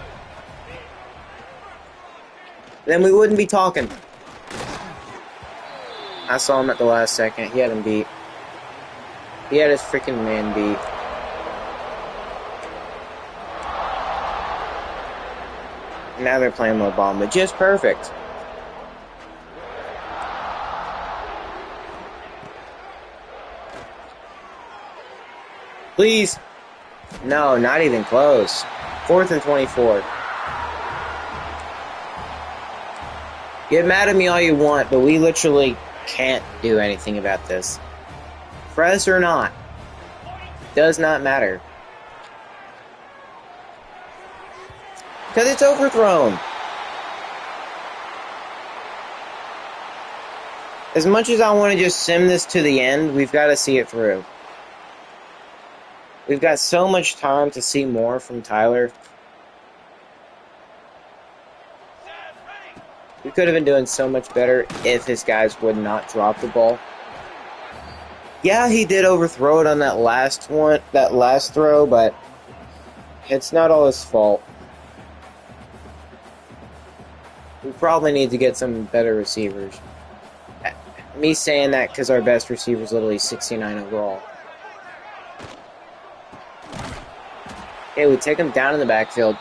then we wouldn't be talking. I saw him at the last second. He had him beat. He had his freaking man beat. Now they're playing Obama. Just perfect. Please. No, not even close. 4th and 24. Get mad at me all you want, but we literally can't do anything about this. Press or not. Does not matter. Because it's overthrown. As much as I want to just sim this to the end, we've got to see it through. We've got so much time to see more from Tyler. We could have been doing so much better if his guys would not drop the ball. Yeah, he did overthrow it on that last throw, but it's not all his fault. We probably need to get some better receivers. Me saying that because our best receiver is literally 69 overall. Okay, we take him down in the backfield.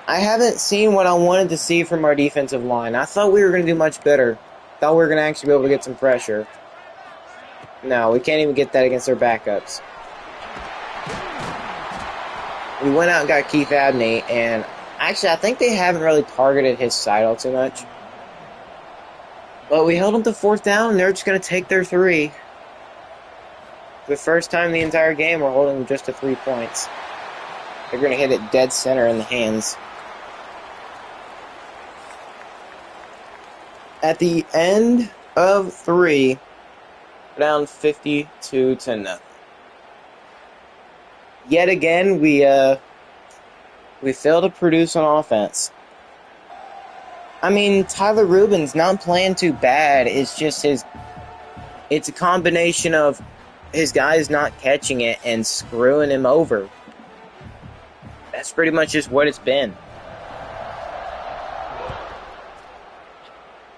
I haven't seen what I wanted to see from our defensive line. I thought we were going to do much better. Thought we were going to actually be able to get some pressure. No, we can't even get that against our backups. We went out and got Keith Abney, and actually I think they haven't really targeted his side all too much. But we held them to 4th down, and they're just going to take their 3. The first time the entire game, we're holding them just to 3 points. They're going to hit it dead center in the hands. At the end of 3, down 52-0. Yet again, we fail to produce on offense. I mean, Tyler Rubin's not playing too bad. It's just it's a combination of his guys not catching it and screwing him over. That's pretty much just what it's been.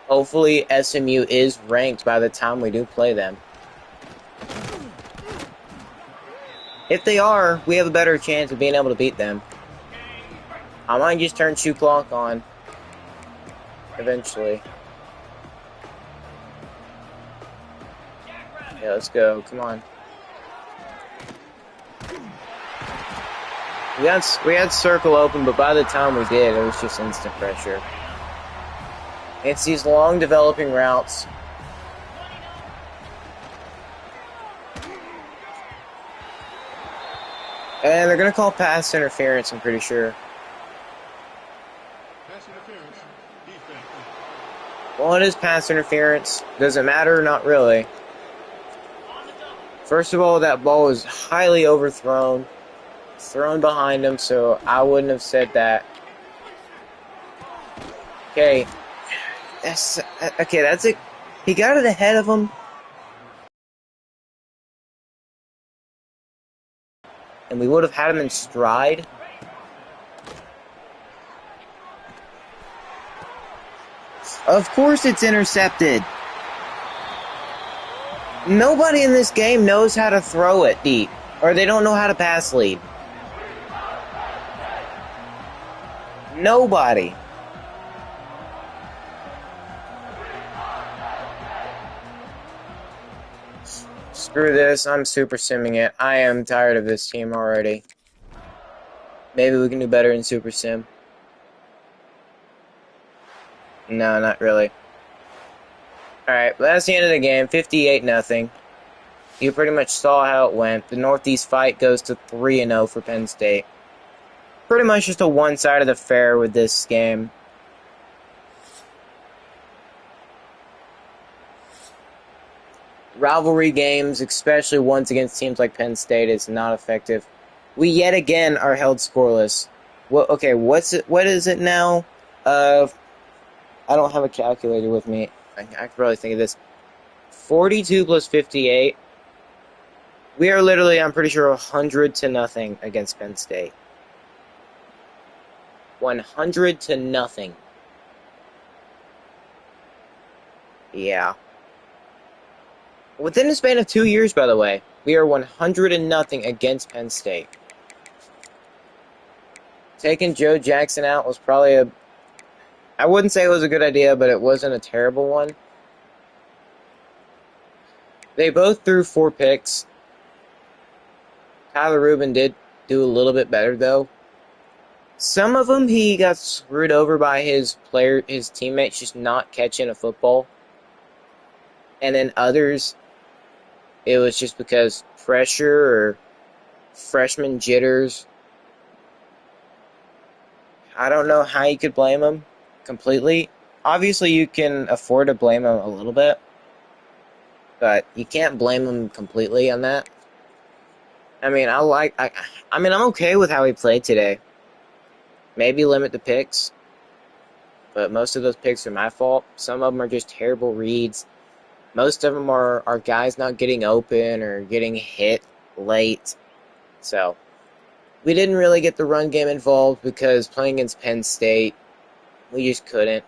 Hopefully SMU is ranked by the time we do play them. If they are, we have a better chance of being able to beat them. I might just turn shoot clock on eventually. Yeah, let's go. Come on. We had circle open, but by the time we did, it was just instant pressure. It's these long developing routes. And they're going to call pass interference, I'm pretty sure. Pass interference. Defense. Well, it is pass interference. Does it matter? Not really. First of all, that ball was highly overthrown. Thrown behind him, so I wouldn't have said that. Okay. That's it. He got it ahead of him. And we would have had him in stride. Of course it's intercepted. Nobody in this game knows how to throw it deep. Or they don't know how to pass lead. Nobody. Screw this, I'm super simming it. I am tired of this team already. Maybe we can do better in Super Sim. No, not really. Alright, well, that's the end of the game. 58-0. You pretty much saw how it went. The Northeast fight goes to 3-0 for Penn State. Pretty much just a one-sided affair with this game. Rivalry games, especially ones against teams like Penn State, is not effective. We yet again are held scoreless. Well, okay, what is it now? I don't have a calculator with me. I could probably think of this. 42 plus 58. We are literally, I'm pretty sure, 100-0 against Penn State. 100-0. Yeah. Within a span of 2 years, by the way, we are 100-0 against Penn State. Taking Joe Jackson out was probably I wouldn't say it was a good idea, but it wasn't a terrible one. They both threw 4 picks. Tyler Rubin did do a little bit better, though. Some of them he got screwed over by his teammates just not catching a football. And then others, it was just because pressure or freshman jitters. I don't know how you could blame him completely. Obviously, you can afford to blame him a little bit, but you can't blame him completely on that. I mean, I'm okay with how he played today. Maybe limit the picks, but most of those picks are my fault. Some of them are just terrible reads. Most of them are guys not getting open or getting hit late. So, we didn't really get the run game involved because playing against Penn State, we just couldn't.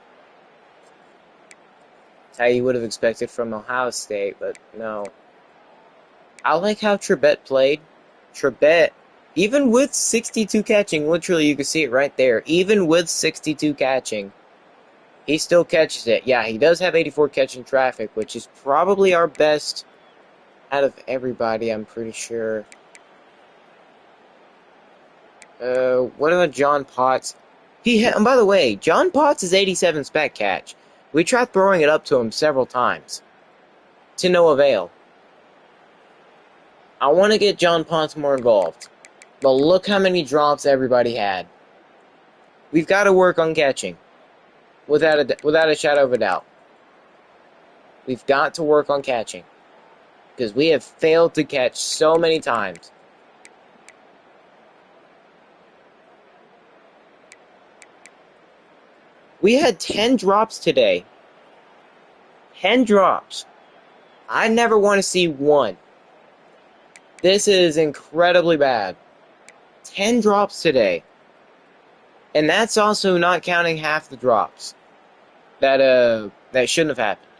That's how you would have expected from Ohio State, but no. I like how Trebet played. Trebet, even with 62 catching, literally you can see it right there, even with 62 catching, he still catches it. Yeah, he does have 84 catching traffic, which is probably our best out of everybody, I'm pretty sure. What about John Potts? And by the way, John Potts is 87 spec catch. We tried throwing it up to him several times. To no avail. I want to get John Potts more involved. But look how many drops everybody had. We've got to work on catching. Without a shadow of a doubt. We've got to work on catching. Because we have failed to catch so many times. We had 10 drops today. 10 drops. I never want to see one. This is incredibly bad. 10 drops today. And that's also not counting half the drops that shouldn't have happened.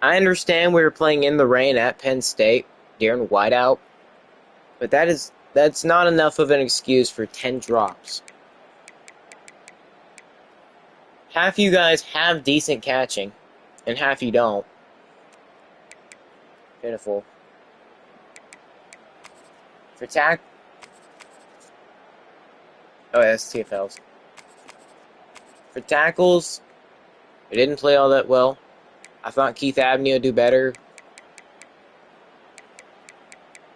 I understand we were playing in the rain at Penn State during whiteout, but that is That's not enough of an excuse for 10 drops. Half you guys have decent catching, and half you don't. Pitiful. For tack... Oh, that's TFLs. For tackles, we didn't play all that well. I thought Keith Abney would do better.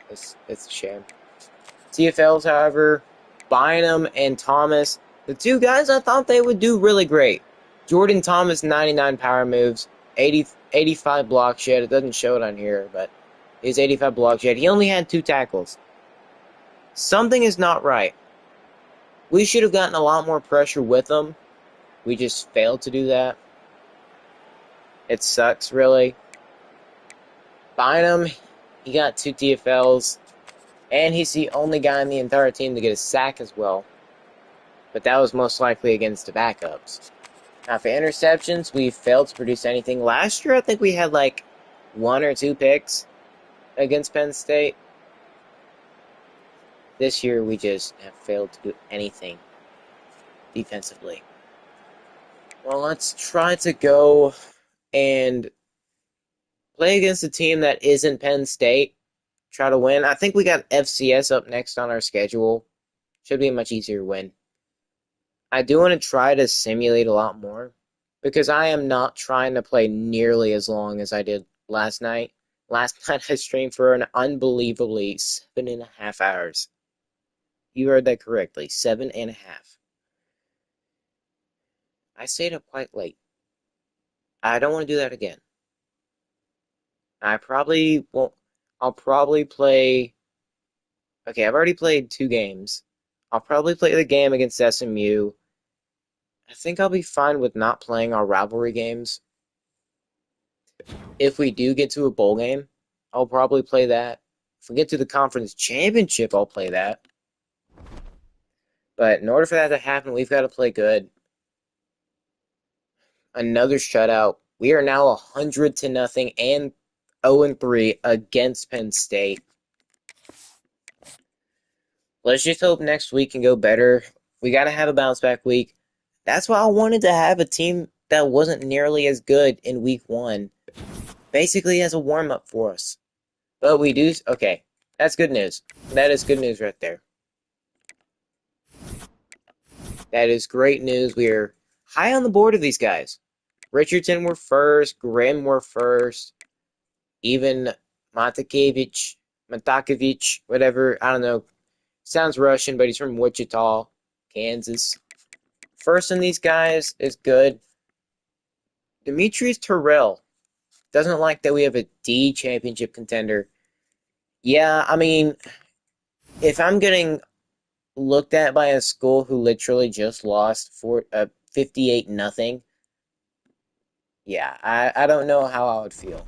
It's a shame. TFLs, however, Bynum and Thomas, the two guys I thought they would do really great. Jordan Thomas, 99 power moves, 85 block shed. It doesn't show it on here, but he's 85 block shed. He only had 2 tackles. Something is not right. We should have gotten a lot more pressure with him. We just failed to do that. It sucks, really. Bynum, he got 2 TFLs, and he's the only guy in the entire team to get a sack as well. But that was most likely against the backups. Now, for interceptions, we failed to produce anything. Last year, I think we had like 1 or 2 picks against Penn State. This year, we just have failed to do anything defensively. Well, let's try to go and play against a team that isn't Penn State. Try to win. I think we got FCS up next on our schedule. Should be a much easier win. I do want to try to simulate a lot more because I am not trying to play nearly as long as I did last night. Last night I streamed for an unbelievably 7.5 hours. You heard that correctly, 7.5. I stayed up quite late. I don't want to do that again. I probably won't. I'll probably play. Okay, I've already played 2 games. I'll probably play the game against SMU. I think I'll be fine with not playing our rivalry games. If we do get to a bowl game, I'll probably play that. If we get to the conference championship, I'll play that. But in order for that to happen, we've got to play good. Another shutout. We are now 100-0 and 0-3 against Penn State. Let's just hope next week can go better. We got to have a bounce back week. That's why I wanted to have a team that wasn't nearly as good in week 1. Basically as a warm-up for us. But we do... Okay, that's good news. That is good news right there. That is great news. We are high on the board of these guys. Richardson were first. Grimm were first. Even Matakevich, whatever. I don't know. Sounds Russian, but he's from Wichita, Kansas. First in these guys is good. Demetrius Terrell doesn't like that we have a D championship contender. Yeah, I mean, if I'm getting looked at by a school who literally just lost for 58-0, yeah, I don't know how I would feel.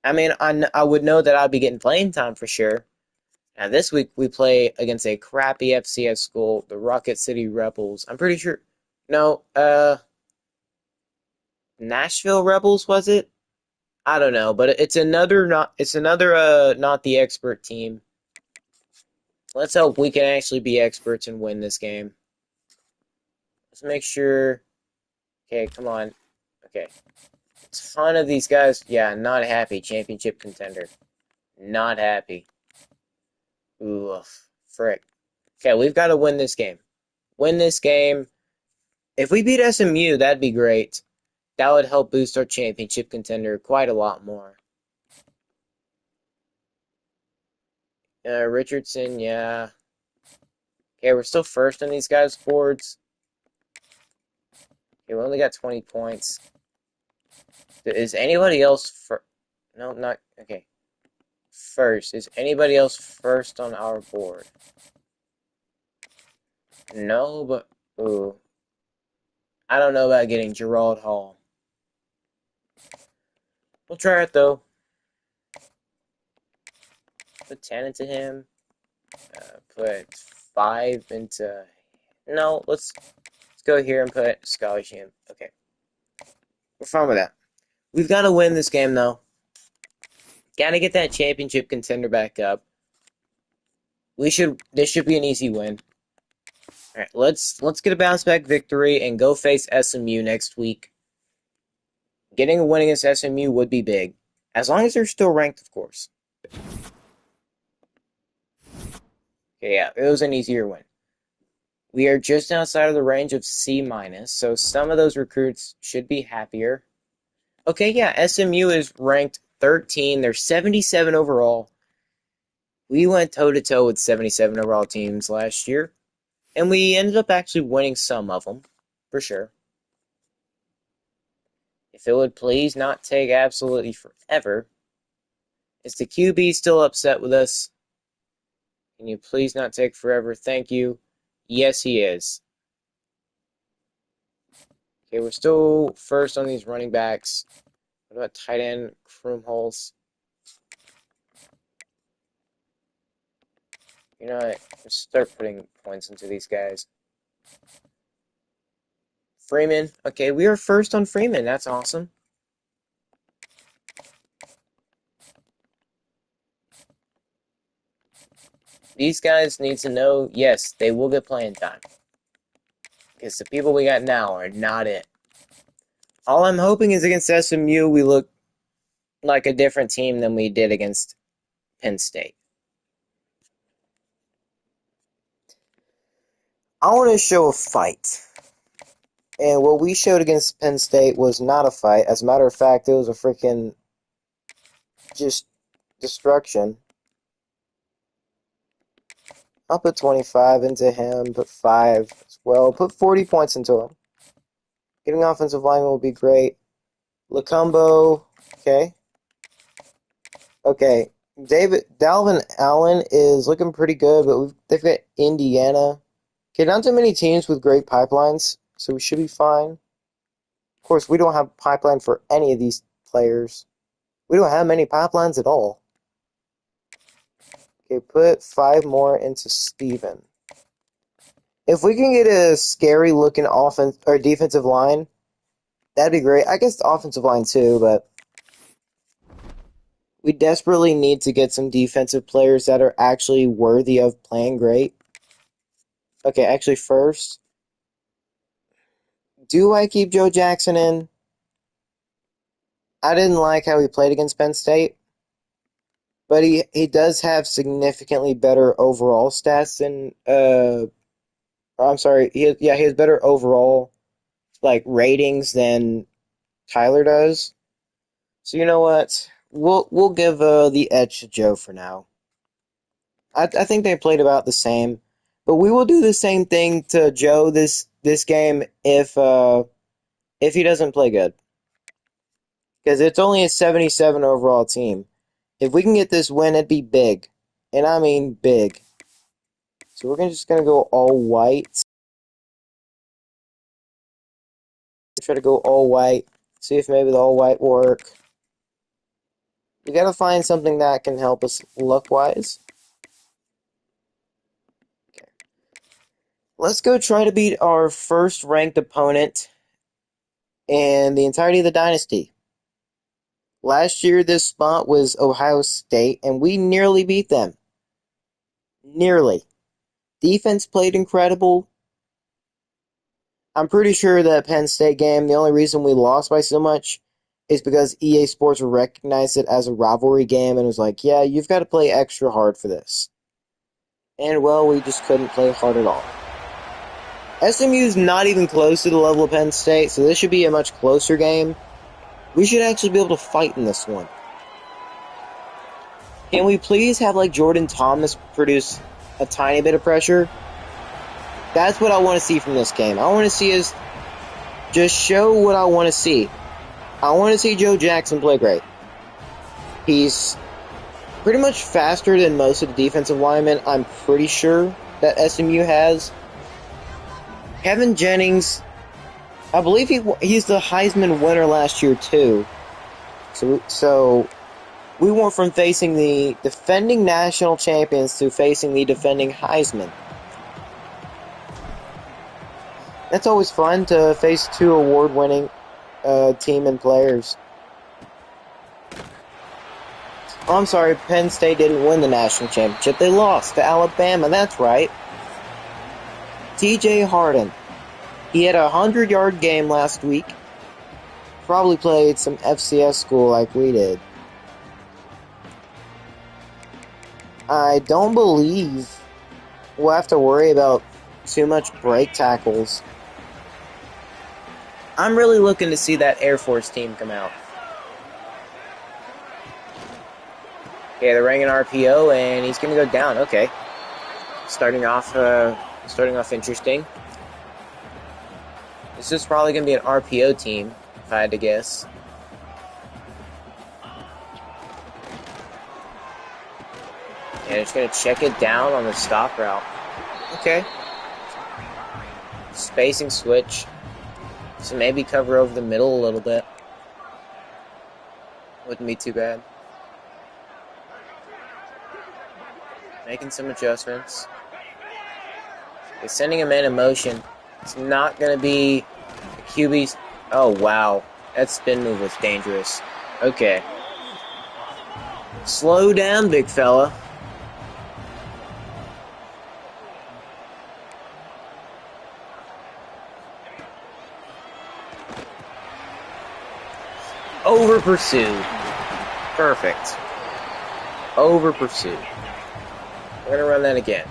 I mean, I would know that I'd be getting playing time for sure. Now, this week we play against a crappy FCS school, the Rocket City Rebels. I'm pretty sure. No, Nashville Rebels, was it? I don't know, but it's another not the expert team. Let's hope we can actually be experts and win this game. Let's make sure. Okay, come on. Okay. A ton of these guys, yeah, not happy. Championship contender. Not happy. Ooh, frick. Okay, we've got to win this game. Win this game. If we beat SMU, that'd be great. That would help boost our championship contender quite a lot more. Richardson, yeah. Okay, we're still first on these guys' boards. Okay, we only got 20 points. Is anybody else No, not... Okay. First. Is anybody else first on our board? No, but... Ooh. I don't know about getting Gerald Hall. We'll try it, though. Put 10 into him. Put 5 into... No, let's go here and put scholarship. Okay. We're fine with that. We've got to win this game, though. Got to get that championship contender back up. This should be an easy win. All right, let's get a bounce back victory and go face SMU next week. Getting a win against SMU would be big, as long as they're still ranked, of course. Okay, yeah, it was an easier win. We are just outside of the range of C minus, so some of those recruits should be happier. Okay, yeah, SMU is ranked 13. They're 77 overall. We went toe-to-toe with 77 overall teams last year, and we ended up actually winning some of them, for sure. If it would please not take absolutely forever. Is the QB still upset with us? Can you please not take forever? Thank you. Yes, he is. Okay, we're still first on these running backs. What about tight end Kroomholes? You know what? Just start putting points into these guys. Freeman. Okay, we are first on Freeman. That's awesome. These guys need to know, yes, they will get playing time. Because the people we got now are not it. All I'm hoping is against SMU, we look like a different team than we did against Penn State. I want to show a fight. And what we showed against Penn State was not a fight. As a matter of fact, it was a freaking just destruction. I'll put 25 into him, put 5 as well, put 40 points into him. Getting offensive lineman will be great. Lacumbo, okay. Okay, Dalvin Allen is looking pretty good, but they've got Indiana. Okay, not too many teams with great pipelines, so we should be fine. Of course, we don't have a pipeline for any of these players. We don't have many pipelines at all. Okay, put 5 more into Steven. If we can get a scary looking offense or defensive line, that'd be great. I guess the offensive line too, but we desperately need to get some defensive players that are actually worthy of playing great. Okay, actually first, do I keep Joe Jackson in? I didn't like how he played against Penn State, but he does have significantly better overall stats than I'm sorry, he has better overall like ratings than Tyler does. So you know what? We'll give the edge to Joe for now. I think they played about the same, but we will do the same thing to Joe this game if he doesn't play good, because it's only a 77 overall team. If we can get this win, it'd be big, and I mean big. So we're just gonna go all white. Try to go all white. See if maybe the all white will work. We gotta find something that can help us luck-wise. Okay. Let's go try to beat our first ranked opponent in the entirety of the Dynasty. Last year, this spot was Ohio State, and we nearly beat them. Nearly. Defense played incredible. I'm pretty sure that Penn State game, the only reason we lost by so much is because EA Sports recognized it as a rivalry game and was like, yeah, you've got to play extra hard for this. And, well, we just couldn't play hard at all. SMU's not even close to the level of Penn State, so this should be a much closer game. We should actually be able to fight in this one. Can we please have, like, Jordan Thomas produce a tiny bit of pressure? That's what I want to see from this game. I want to see us just show what I want to see. I want to see Joe Jackson play great. He's pretty much faster than most of the defensive linemen, I'm pretty sure, that SMU has. Kevin Jennings, I believe he's the Heisman winner last year too. So we went from facing the defending national champions to facing the defending Heisman. That's always fun to face 2 award-winning team and players. Oh, I'm sorry, Penn State didn't win the national championship. They lost to Alabama, that's right. TJ Harden. He had a 100-yard game last week. Probably played some FCS school like we did. I don't believe we'll have to worry about too much break tackles. I'm really looking to see that Air Force team come out. Okay, they're running an RPO, and he's going to go down. Okay. Starting off interesting. This is probably going to be an RPO team, if I had to guess. And it's going to check it down on the stop route. Okay. Spacing switch. So maybe cover over the middle a little bit. Wouldn't be too bad. Making some adjustments. Okay, sending him in motion. It's not going to be the QB's... Oh, wow. That spin move was dangerous. Okay. Slow down, big fella. Over pursued. Perfect. Over pursued. We're going to run that again.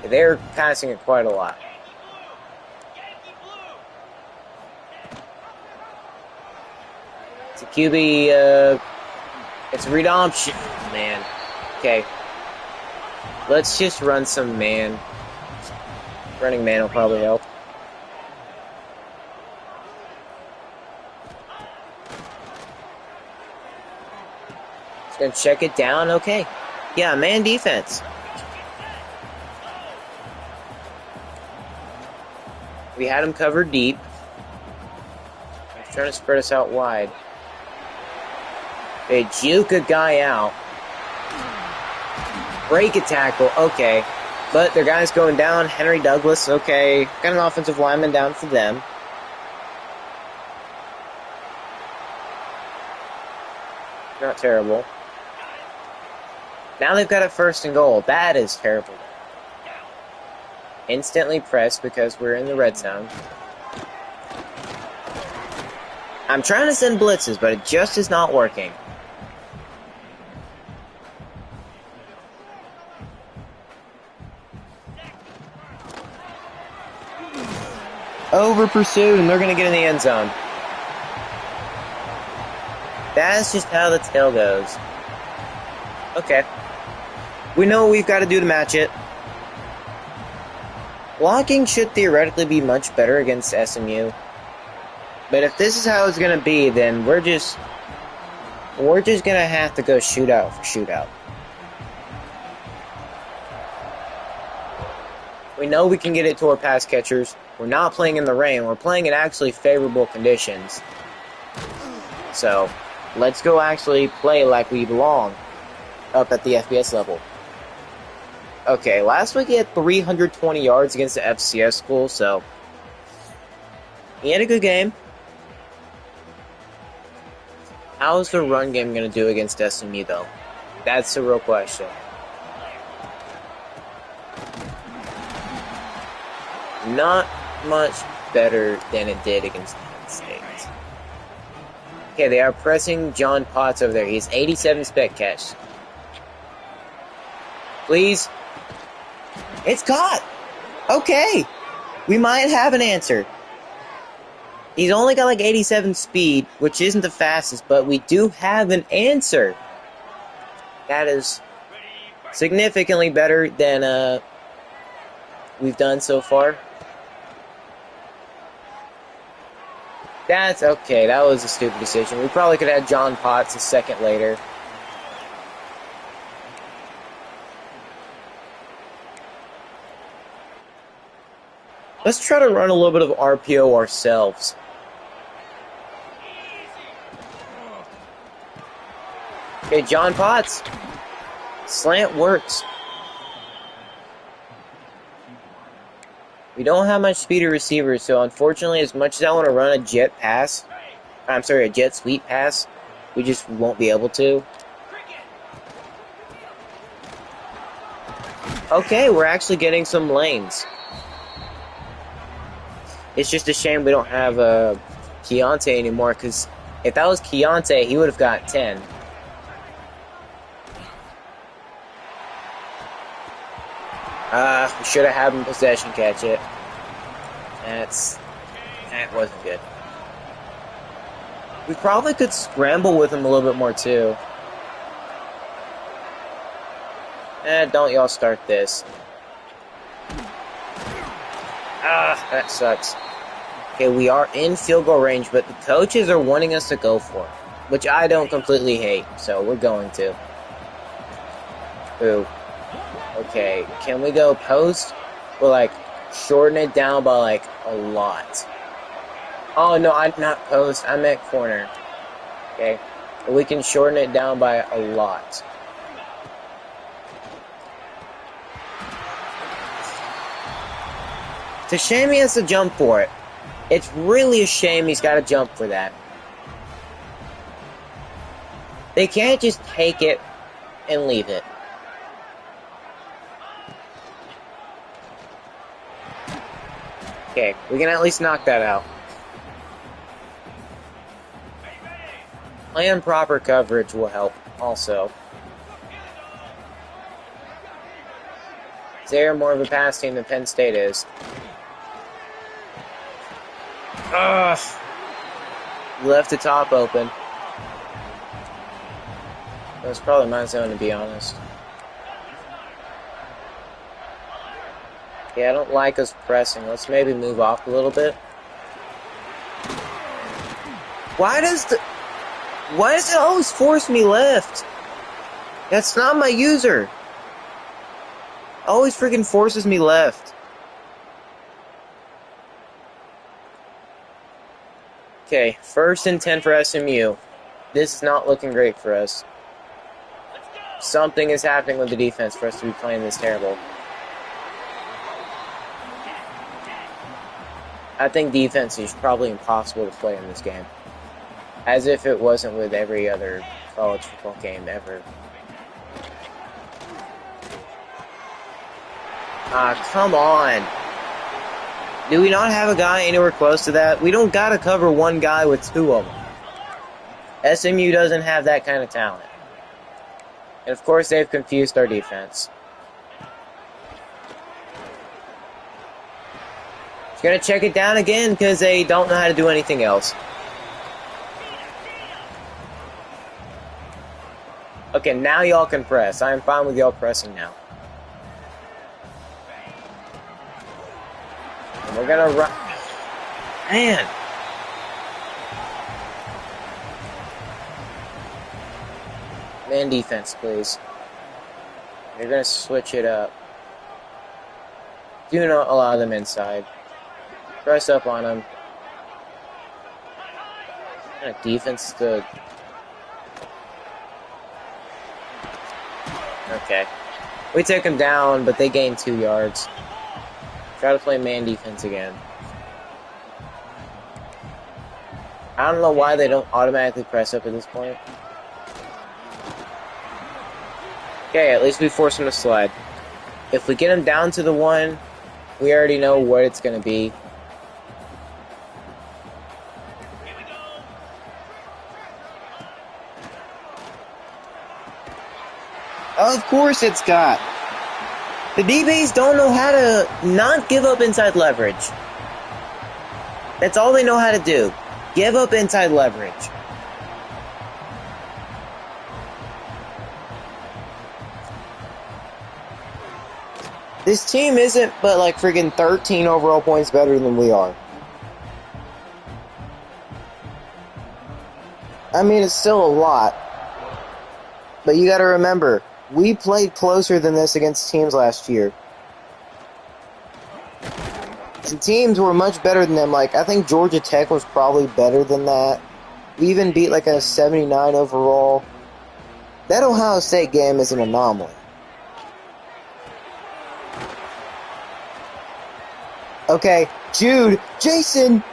They're passing it quite a lot. It's a QB, it's read option, man. Okay. Let's just run some man. Running man will probably help. Just gonna check it down, okay. Yeah, man defense. We had him covered deep. He's trying to spread us out wide. They juke a guy out. Break a tackle, okay. But their guy's going down. Henry Douglas, okay. Got an offensive lineman down for them. Not terrible. Now they've got a 1st and goal. That is terrible. Instantly pressed because we're in the red zone. I'm trying to send blitzes, but it just is not working. Over pursued, and they're going to get in the end zone. That's just how the tail goes. Okay. We know what we've got to do to match it. Blocking should theoretically be much better against SMU. But if this is how it's going to be, then we're just going to have to go shootout for shootout. We know we can get it to our pass catchers. We're not playing in the rain. We're playing in actually favorable conditions. So, let's go actually play like we belong up at the FBS level. Okay, last week he had 320 yards against the FCS school, so he had a good game. How is the run game going to do against SMU, though? That's the real question. Not much better than it did against Penn State. Okay, they are pressing John Potts over there. He's 87 spec catch. Please. It's caught. Okay. We might have an answer. He's only got like 87 speed, which isn't the fastest, but we do have an answer. That is significantly better than we've done so far. That's okay. That was a stupid decision. We probably could have had John Potts a second later. Let's try to run a little bit of RPO ourselves. Okay, John Potts. Slant works. We don't have much speedy receivers, so unfortunately, as much as I want to run a jet sweep pass, we just won't be able to. Okay, we're actually getting some lanes. It's just a shame we don't have Keontae anymore, because if that was Keontae, he would have got 10. We should have had him possession catch it. That wasn't good. We probably could scramble with him a little bit more too. Don't y'all start this. That sucks. Okay, we are in field goal range, but the coaches are wanting us to go for it, which I don't completely hate, so we're going to. Ooh. Okay, can we go post? We're like, shorten it down by like a lot. Oh no, I'm not post, I meant corner. Okay, but we can shorten it down by a lot. It's a shame he has to jump for it. It's really a shame he's got to jump for that. They can't just take it and leave it. Okay, we can at least knock that out. Playing proper coverage will help also. They're more of a pass team than Penn State is. Left the top open. That was probably my zone, to be honest. Yeah, I don't like us pressing. Let's maybe move off a little bit. Why does it always force me left? That's not my user. Always freaking forces me left. Okay, 1st and 10 for SMU. This is not looking great for us. Something is happening with the defense for us to be playing this terrible. I think defense is probably impossible to play in this game. As if it wasn't with every other college football game ever. Come on. Do we not have a guy anywhere close to that? We don't gotta cover one guy with 2 of them. SMU doesn't have that kind of talent. And of course they've confused our defense. Just gonna check it down again because they don't know how to do anything else. Okay, now y'all can press. I am fine with y'all pressing now. And we're gonna run. Man. Man defense, please. You're gonna switch it up. Do not allow them inside. Press up on them. What kind of defense to... Okay. We took them down, but they gained 2 yards. Try to play man defense again. I don't know why they don't automatically press up at this point. Okay, at least we force them to slide. If we get them down to the 1, we already know what it's going to be. Of course it's got. The DBs don't know how to not give up inside leverage. That's all they know how to do. Give up inside leverage. This team isn't but like freaking 13 overall points better than we are. I mean, it's still a lot. But you gotta remember, we played closer than this against teams last year. And teams were much better than them. Like, I think Georgia Tech was probably better than that. We even beat like a 79 overall. That Ohio State game is an anomaly. Okay, Jude, Jason.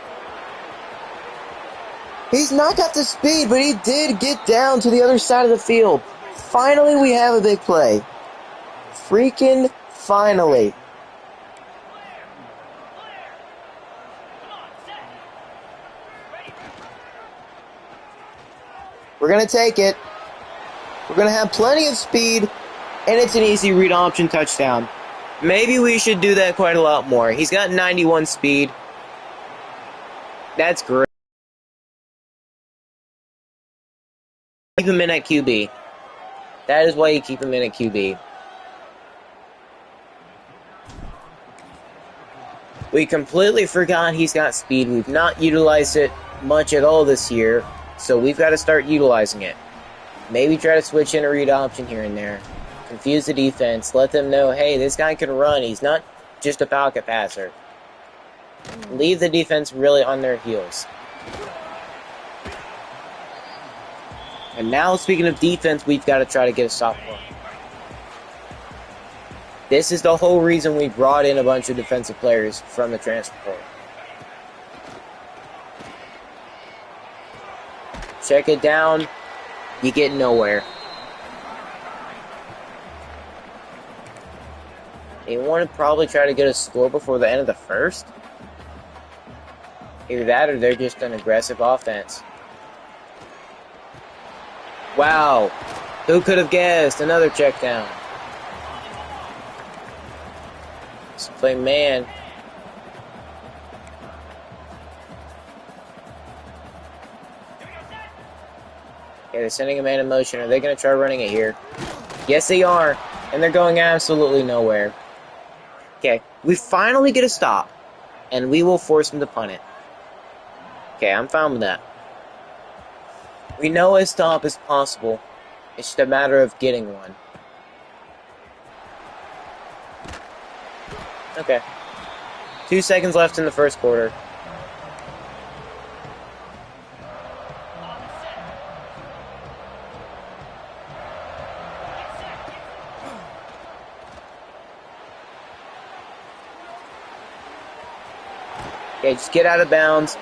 He's not got the speed, but he did get down to the other side of the field. Finally, we have a big play. Freaking Finally. We're going to take it. We're going to have plenty of speed, and it's an easy read option touchdown. Maybe we should do that quite a lot more. He's got 91 speed. That's great. Keep him in at QB. That is why you keep him in at QB. We completely forgot he's got speed. We've not utilized it much at all this year, so we've got to start utilizing it. Maybe try to switch in a read option here and there. Confuse the defense. Let them know, hey, this guy can run. He's not just a pocket passer. Leave the defense really on their heels. And now, speaking of defense, we've got to try to get a stop for him. This is the whole reason we brought in a bunch of defensive players from the transfer portal. Check it down. You get nowhere. You want to probably try to get a score before the end of the first. Either that or they're just an aggressive offense. Wow. Who could have guessed? Another check down. Let's play man. Okay, they're sending a man in motion. Are they going to try running it here? Yes, they are. And they're going absolutely nowhere. Okay, we finally get a stop. And we will force him to punt it. Okay, I'm fine with that. We know a stop is possible. It's just a matter of getting one. Okay. 2 seconds left in the first quarter. Okay, just get out of bounds.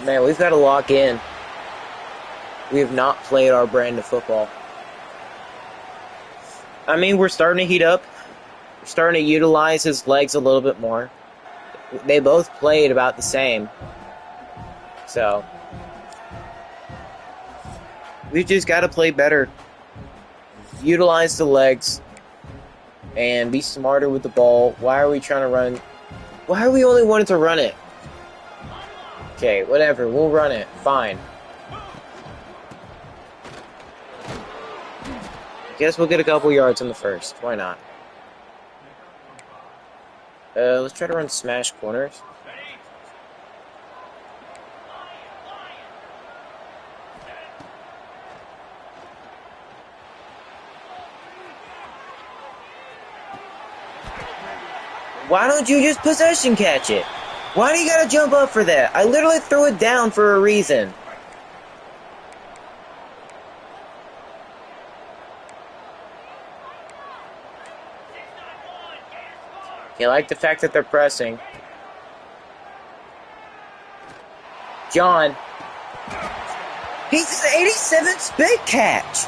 Man, we've got to lock in. We have not played our brand of football. I mean, we're starting to heat up. We're starting to utilize his legs a little bit more. They both played about the same. So, we've just got to play better. Utilize the legs. And be smarter with the ball. Why are we trying to run? Why are we only wanting to run it? Okay, whatever. We'll run it. Fine. Guess we'll get a couple yards in the first. Why not? Let's try to run smash corners. Why don't you just possession catch it? Why do you gotta jump up for that? I literally threw it down for a reason. I like the fact that they're pressing. John. He's an 87 spit catch.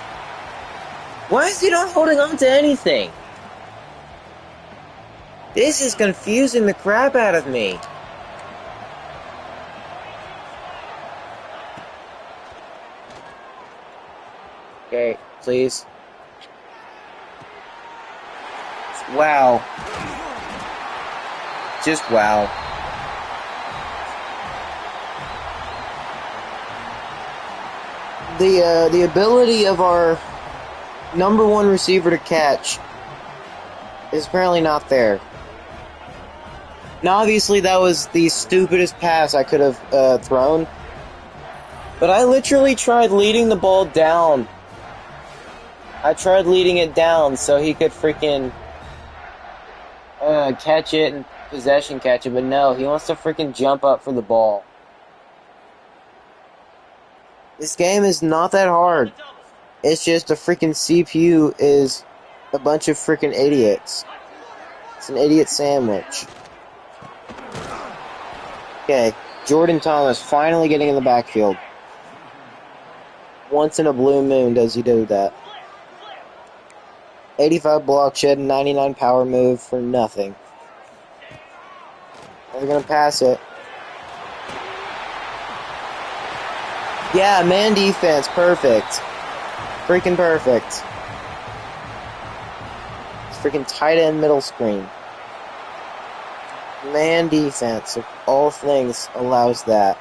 Why is he not holding on to anything? This is confusing the crap out of me. Okay, please. Wow. Just wow. The ability of our number one receiver to catch is apparently not there. Now, obviously, that was the stupidest pass I could have thrown. But I literally tried leading the ball down. I tried leading it down so he could freaking catch it and possession catch it, but no, he wants to freaking jump up for the ball. This game is not that hard. It's just the freaking CPU is a bunch of freaking idiots. It's an idiot sandwich. Okay, Jordan Thomas finally getting in the backfield. Once in a blue moon does he do that. 85 block shed, 99 power move for nothing. They're going to pass it. Yeah, man defense. Perfect. Freaking perfect. It's freaking tight end middle screen. Man defense, of all things, allows that.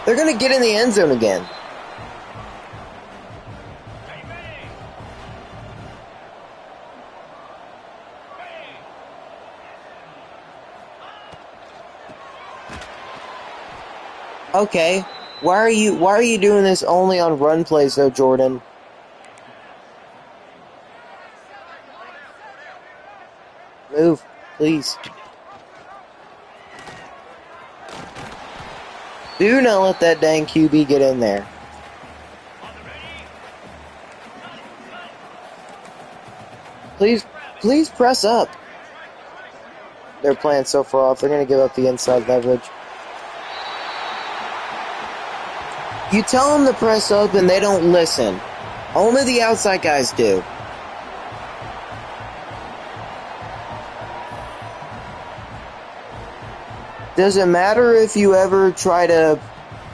They're going to get in the end zone again. Okay, why are you doing this only on run plays though, Jordan? Move, please. Do not let that dang QB get in there. Please press up. They're playing so far off, they're going to give up the inside leverage. You tell them to press up and they don't listen. Only the outside guys do. Does it matter if you ever try to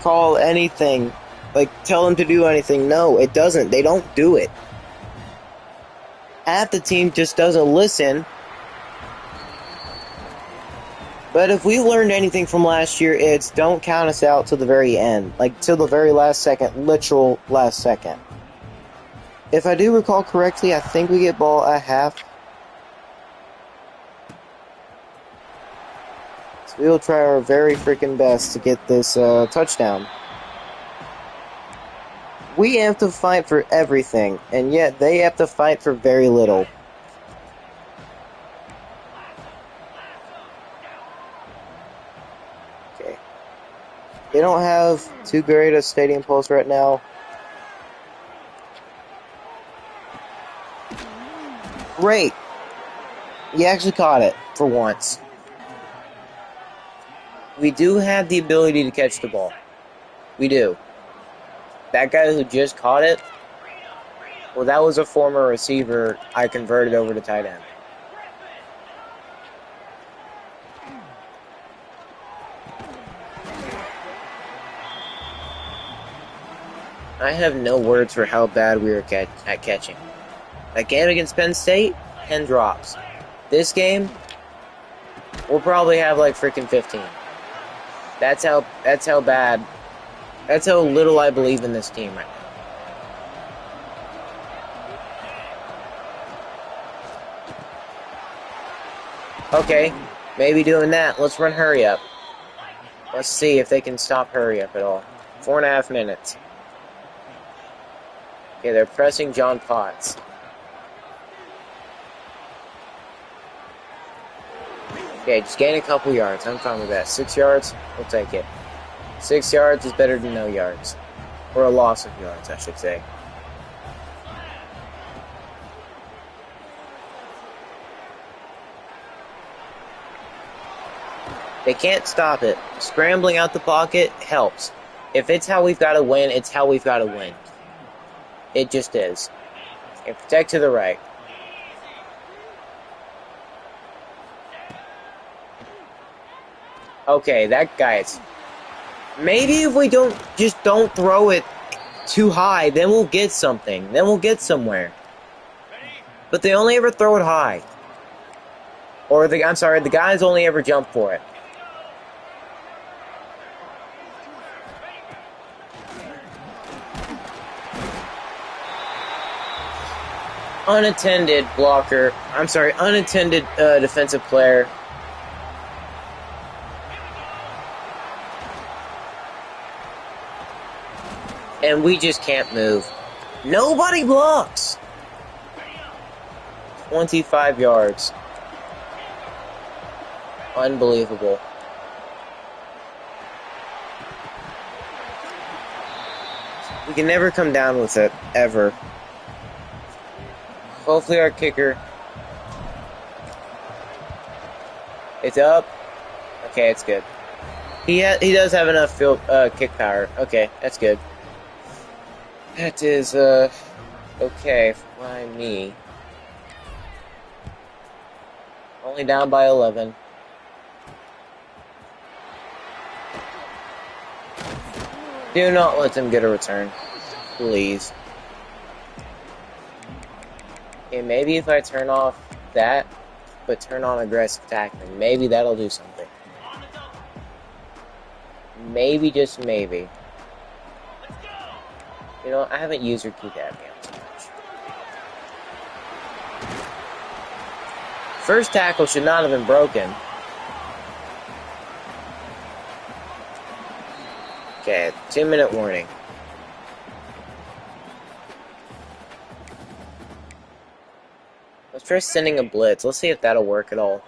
call anything, like tell them to do anything? No, it doesn't. They don't do it. Half the team just doesn't listen. But if we learned anything from last year, it's don't count us out to the very end. Like, till the very last second, literal last second. If I do recall correctly, I think we get ball at half. So we will try our very freaking best to get this touchdown. We have to fight for everything, and yet they have to fight for very little. Okay. They don't have too great a stadium pulse right now. Great. You actually caught it, for once. We do have the ability to catch the ball. We do. That guy who just caught it, well, that was a former receiver I converted over to tight end. I have no words for how bad we are at catching. That game against Penn State, 10 drops. This game, we'll probably have like freaking 15. That's how bad, that's how little I believe in this team right now. Okay, maybe doing that. Let's run hurry up. Let's see if they can stop hurry up at all. 4.5 minutes. Okay, they're pressing John Potts. Okay, just gain a couple yards. I'm fine with that. 6 yards, we'll take it. 6 yards is better than no yards. Or a loss of yards, I should say. They can't stop it. Scrambling out the pocket helps. If it's how we've got to win, it's how we've got to win. It just is. And protect to the right. Okay, that guy's... Maybe if we don't throw it too high, then we'll get something. Then we'll get somewhere. But they only ever throw it high. Or the guys only ever jump for it. Unattended defensive player. And we just can't move. Nobody blocks. 25 yards. Unbelievable. We can never come down with it, ever. Hopefully our kicker... It's up. Okay, it's good. He does have enough kick power. Okay, that's good. That is, okay, why me? Only down by 11. Do not let them get a return. Please. Okay, maybe if I turn off that, but turn on aggressive tackling, maybe that'll do something. Maybe, just maybe. You know, I haven't used Repeat that game too much. First tackle should not have been broken. Okay, 2-minute warning. Let's try sending a blitz. Let's see if that'll work at all.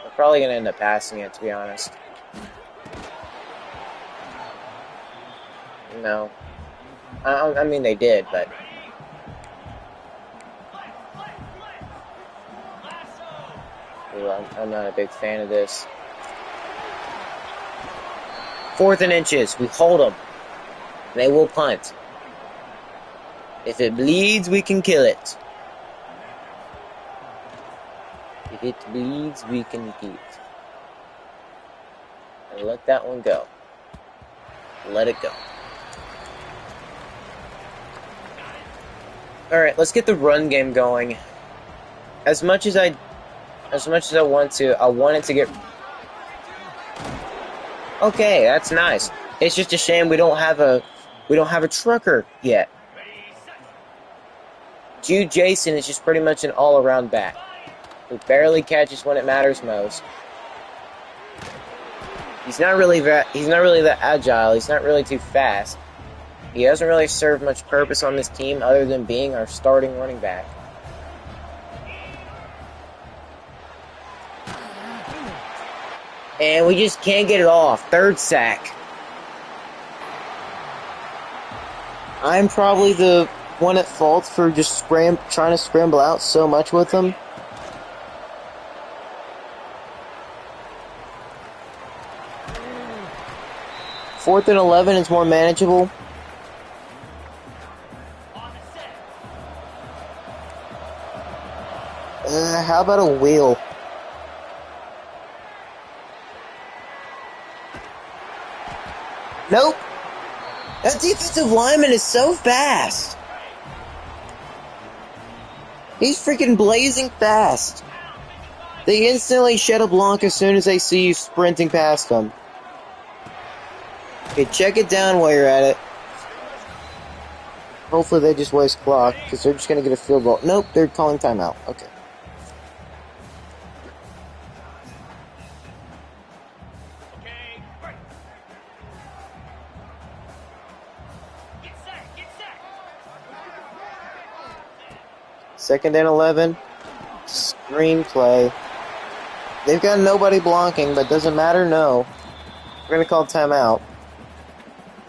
We're probably going to end up passing it, to be honest. No. I mean, they did, but... Ooh, I'm not a big fan of this. 4th and inches. We hold them. They will punt. If it bleeds, we can kill it. If it bleeds, we can kill it. And let that one go. Let it go. Alright, let's get the run game going. As much as I want to, I wanted to get... Okay, that's nice. It's just a shame we don't have a trucker yet. Jude Jason is just pretty much an all-around back who barely catches when it matters most. He's not really that agile. He's not really too fast. He doesn't really serve much purpose on this team other than being our starting running back. And we just can't get it off. 3rd sack. I'm probably the one at fault for just trying to scramble out so much with them. Fourth and 11 is more manageable. How about a wheel? Nope. That defensive lineman is so fast. He's freaking blazing fast. They instantly shed a block as soon as they see you sprinting past them. Okay, check it down while you're at it. Hopefully they just waste clock, because they're just going to get a field goal. Nope, they're calling timeout. Okay. Second and 11. Screenplay. They've got nobody blocking, but doesn't matter, no. We're going to call timeout.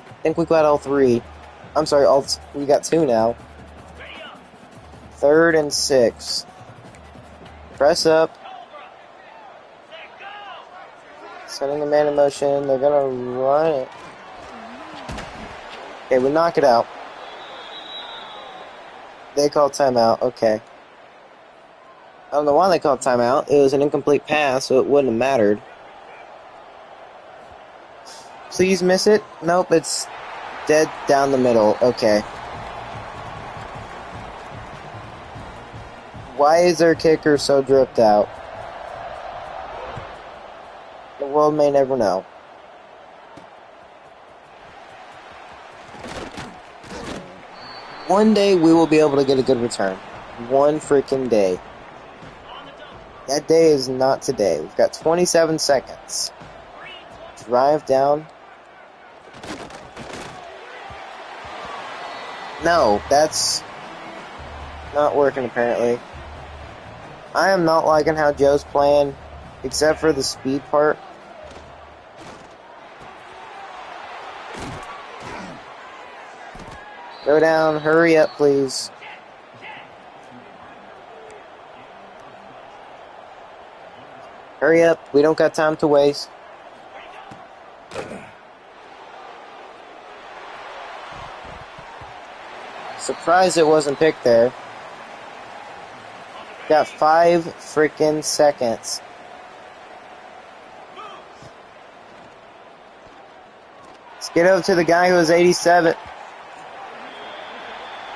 I think we got all 3. I'm sorry, we got 2 now. 3rd and 6. Press up. Setting the man in motion. They're going to run it. Okay, we knock it out. They called timeout. Okay. I don't know why they called timeout. It was an incomplete pass, so it wouldn't have mattered. Please miss it. Nope, it's dead down the middle. Okay. Why is their kicker so dripped out? The world may never know. One day we will be able to get a good return. One freaking day. That day is not today. We've got 27 seconds. Drive down. No, that's not working apparently. I am not liking how Joe's playing, except for the speed part. Go down, hurry up, please. Hurry up, we don't got time to waste. Surprised it wasn't picked there. Got 5 freaking seconds. Let's get over to the guy who was 87.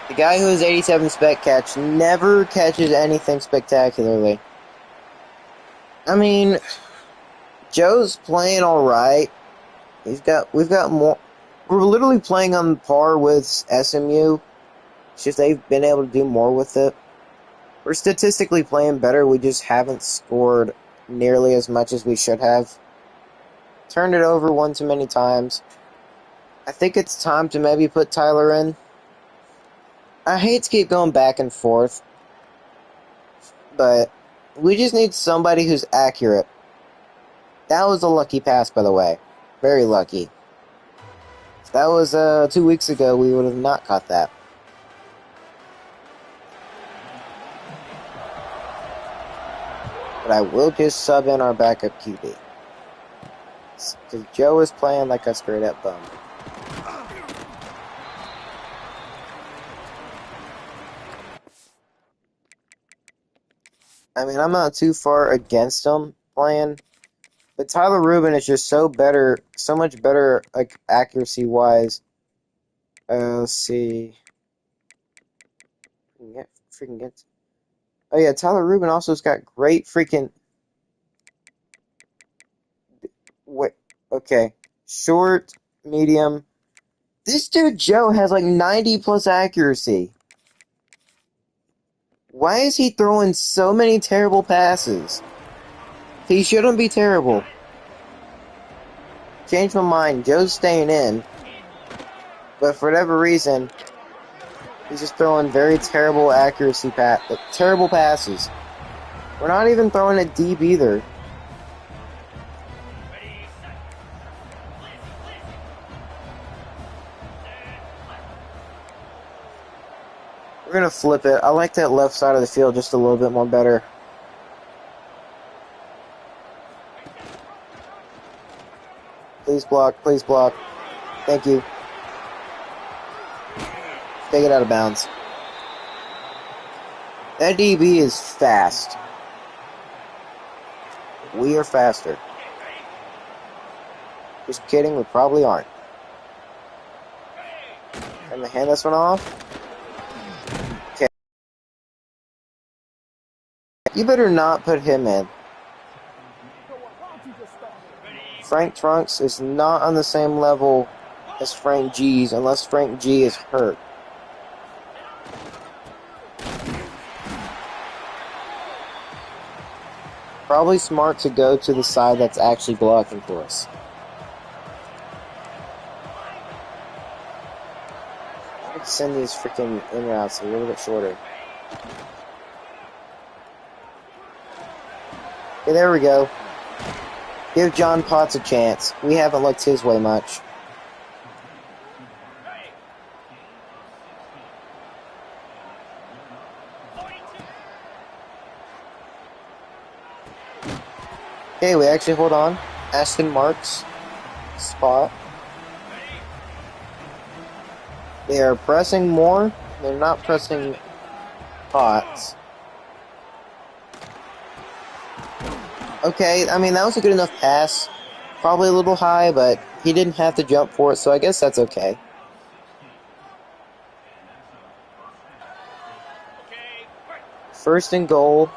The guy who was 87 spec catch never catches anything spectacularly. I mean, Joe's playing alright. We've got more. We're literally playing on par with SMU. It's just they've been able to do more with it. We're statistically playing better. We just haven't scored nearly as much as we should have. Turned it over one too many times. I think it's time to maybe put Tyler in. I hate to keep going back and forth, but we just need somebody who's accurate. That was a lucky pass, by the way. Very lucky. If that was 2 weeks ago, we would have not caught that. But I will just sub in our backup QB. Because Joe is playing like a straight up bum. I mean, I'm not too far against him playing. But Tyler Rubin is just so much better, like, accuracy-wise. Let's see. Freaking get. Oh yeah, Tyler Rubin also's got great freaking. Wait, okay. Short, medium. This dude Joe has like 90 plus accuracy. Why is he throwing so many terrible passes? He shouldn't be terrible. Changed my mind. Joe's staying in. But for whatever reason, he's just throwing very terrible terrible passes. We're not even throwing it deep either. We're gonna flip it. I like that left side of the field just a little bit more better. Please block, please block. Thank you. Take it out of bounds. That DB is fast. We are faster. Just kidding, we probably aren't. Can I hand this one off? Okay. You better not put him in. Frank Trunks is not on the same level as Frank G's unless Frank G is hurt. Probably smart to go to the side that's actually blocking for us. Let's send these freaking in routes a little bit shorter. Okay, there we go. Give John Potts a chance. We haven't looked his way much. Okay, we actually hold on. Ashton Marks. Spot. They are pressing more. They're not pressing Potts. Okay, I mean, that was a good enough pass. Probably a little high, but he didn't have to jump for it, so I guess that's okay. First and goal.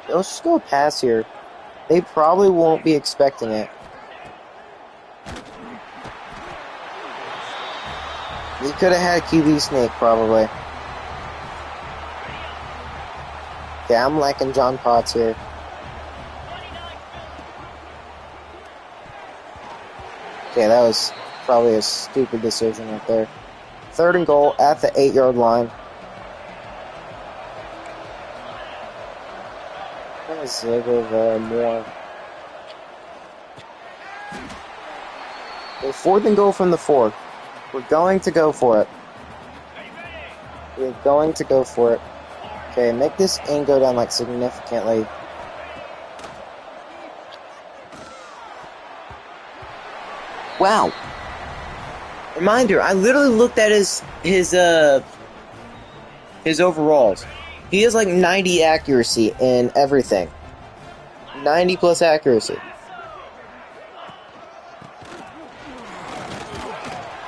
Let's just go pass here. They probably won't be expecting it. We could have had a QB sneak, probably. Okay, I'm liking John Potts here. Okay, that was probably a stupid decision right there. Third and goal at the 8-yard line. Ziggle more. Okay, fourth and goal from the 4. We're going to go for it. We're going to go for it. Okay, make this in go down like significantly. Wow. Reminder, I literally looked at his overalls. He has like 90 accuracy in everything. 90 plus accuracy.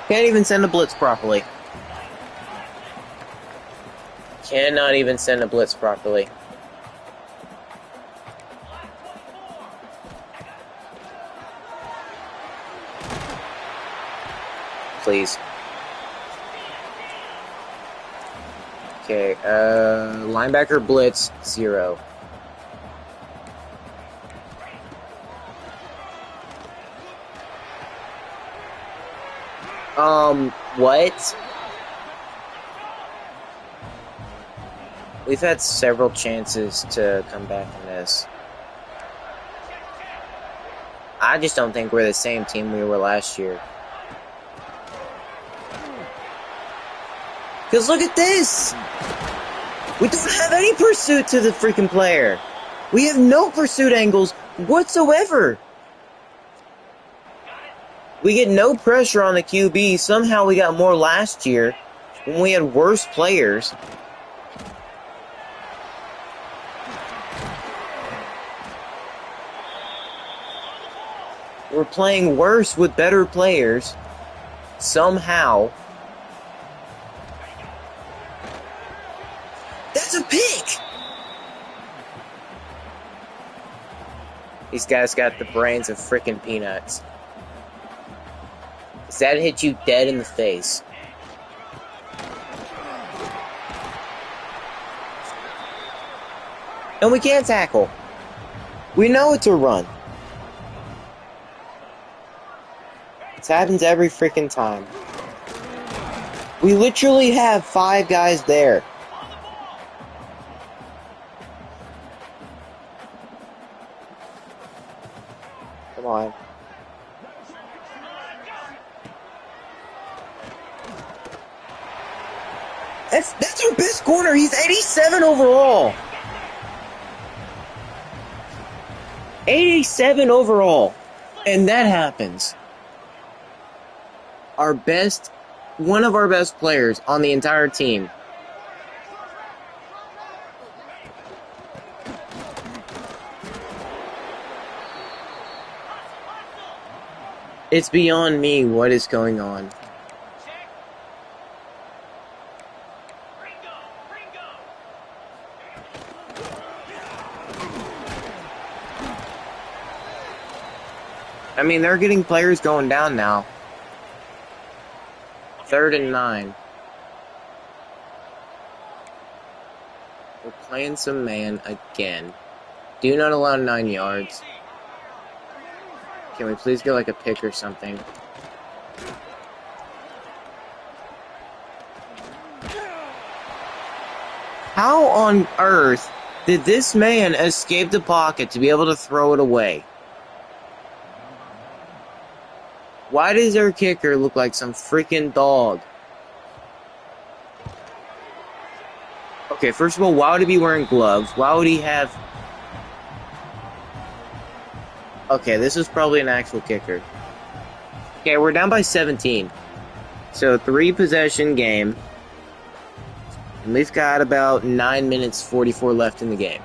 Can't even send a blitz properly. Cannot even send a blitz properly. Please. Okay, linebacker blitz, 0. What? We've had several chances to come back in this. I just don't think we're the same team we were last year. Because look at this! We don't have any pursuit to the freaking player. We have no pursuit angles whatsoever. We get no pressure on the QB. Somehow we got more last year when we had worse players. We're playing worse with better players. Somehow. That's a pick! These guys got the brains of frickin' peanuts. Does that hit you dead in the face? And we can't tackle. We know it's a run. This happens every freaking time. We literally have 5 guys there. Come on. That's our best corner. He's 87 overall. 87 overall. And that happens. One of our best players on the entire team. It's beyond me what is going on. I mean, they're getting players going down now. 3rd and 9. We're playing some man again. Do not allow 9 yards. Can we please get like a pick or something? How on earth did this man escape the pocket to be able to throw it away? Why does our kicker look like some freaking dog? Okay, first of all, why would he be wearing gloves? Why would he have... Okay, this is probably an actual kicker. Okay, we're down by 17. So, 3-possession game. And we've got about 9 minutes 44 left in the game.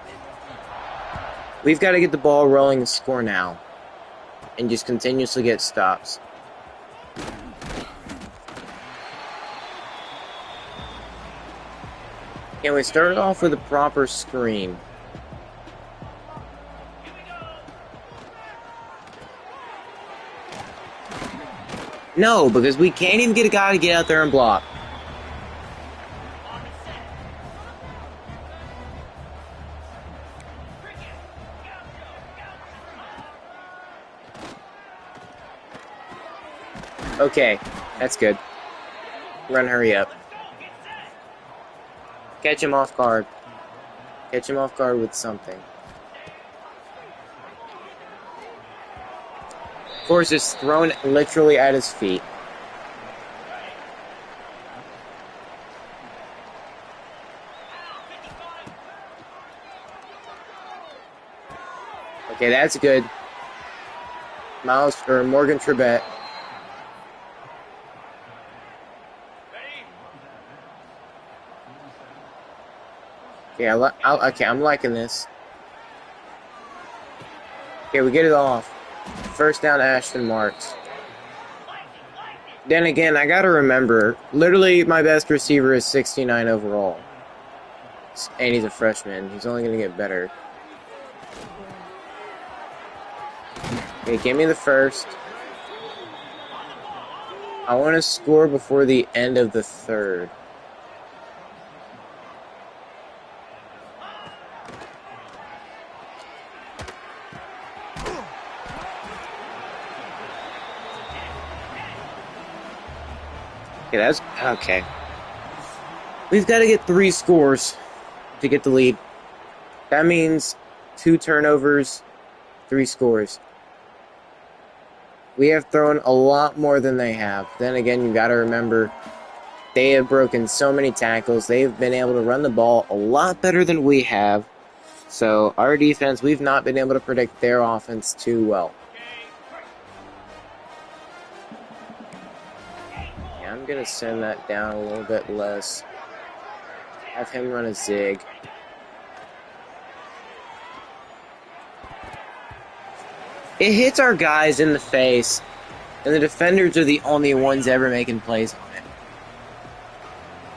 We've got to get the ball rolling and score now. And just continuously get stops. And we started off with a proper screen. No, because we can't even get a guy to get out there and block. Okay, that's good. Run, hurry up. Catch him off guard. Catch him off guard with something. Of course, it's thrown literally at his feet. Okay, that's good. Morgan Trebet. Yeah, okay, I'm liking this. Okay, we get it off. First down, Ashton Marks. Then again, I gotta remember, literally my best receiver is 69 overall. And he's a freshman. He's only gonna get better. Okay, give me the first. I want to score before the end of the third. Okay, that's okay. We've got to get 3 scores to get the lead. That means 2 turnovers, 3 scores. We have thrown a lot more than they have. Then again, you got to remember, they have broken so many tackles. They've been able to run the ball a lot better than we have. So our defense, we've not been able to predict their offense too well. Yeah, I'm going to send that down a little bit less. Have him run a zig. It hits our guys in the face, and the defenders are the only ones ever making plays on it.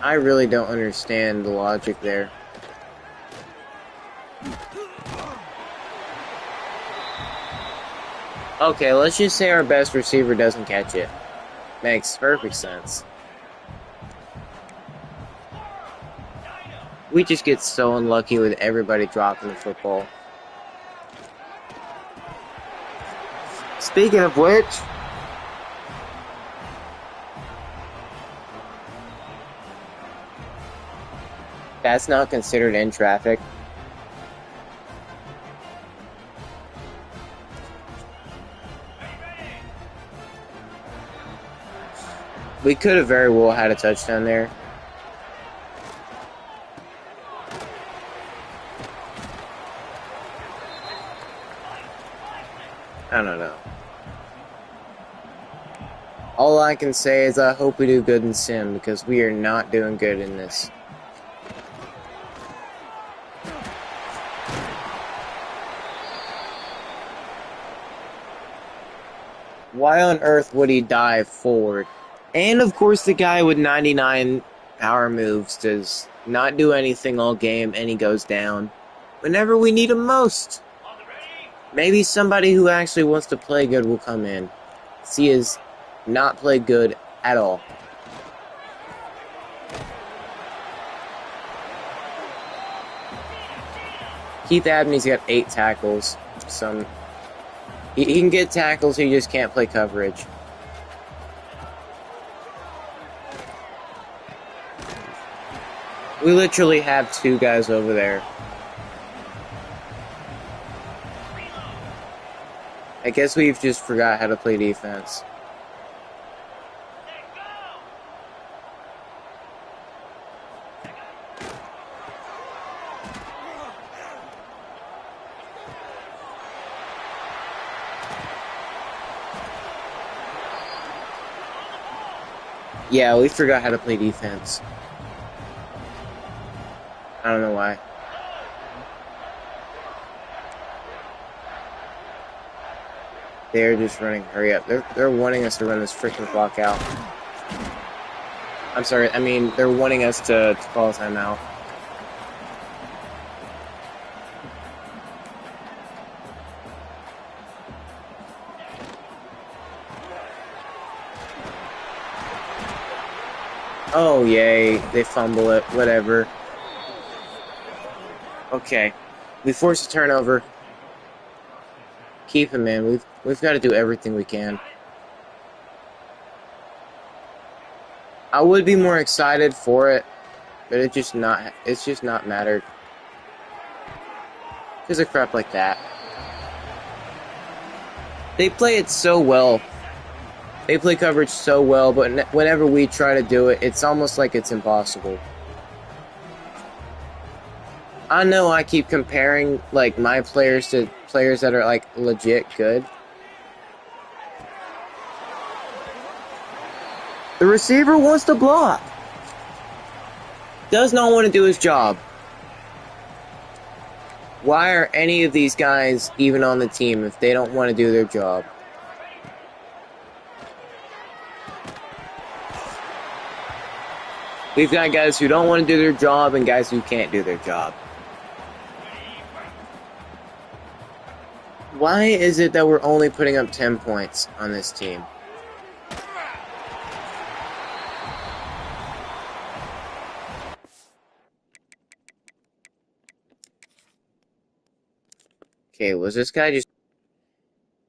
I really don't understand the logic there. Okay, let's just say our best receiver doesn't catch it. Makes perfect sense. We just get so unlucky with everybody dropping the football. Speaking of which, that's not considered in traffic. We could have very well had a touchdown there. I don't know. All I can say is I hope we do good in sim, because we are not doing good in this. Why on earth would he dive forward? And of course the guy with 99 power moves does not do anything all game, and he goes down whenever we need him most. Maybe somebody who actually wants to play good will come in. He has not played good at all. Keith Abney's got 8 tackles. He can get tackles, he just can't play coverage. We literally have 2 guys over there. I guess we've just forgot how to play defense. Yeah, we forgot how to play defense. I don't know why. They're just running. Hurry up. They're wanting us to run this freaking clock out. I'm sorry. I mean, they're wanting us to call a timeout. Oh, yay. They fumble it. Whatever. Okay. We force a turnover. Keep him in. We've got to do everything we can. I would be more excited for it, but it's just not mattered. Because of crap like that. They play it so well. They play coverage so well, but whenever we try to do it, it's almost like it's impossible. I know I keep comparing, like, my players to players that are, like, legit good. The receiver wants to block. Does not want to do his job. Why are any of these guys even on the team if they don't want to do their job? We've got guys who don't want to do their job and guys who can't do their job. Why is it that we're only putting up 10 points on this team? Okay, was this guy just...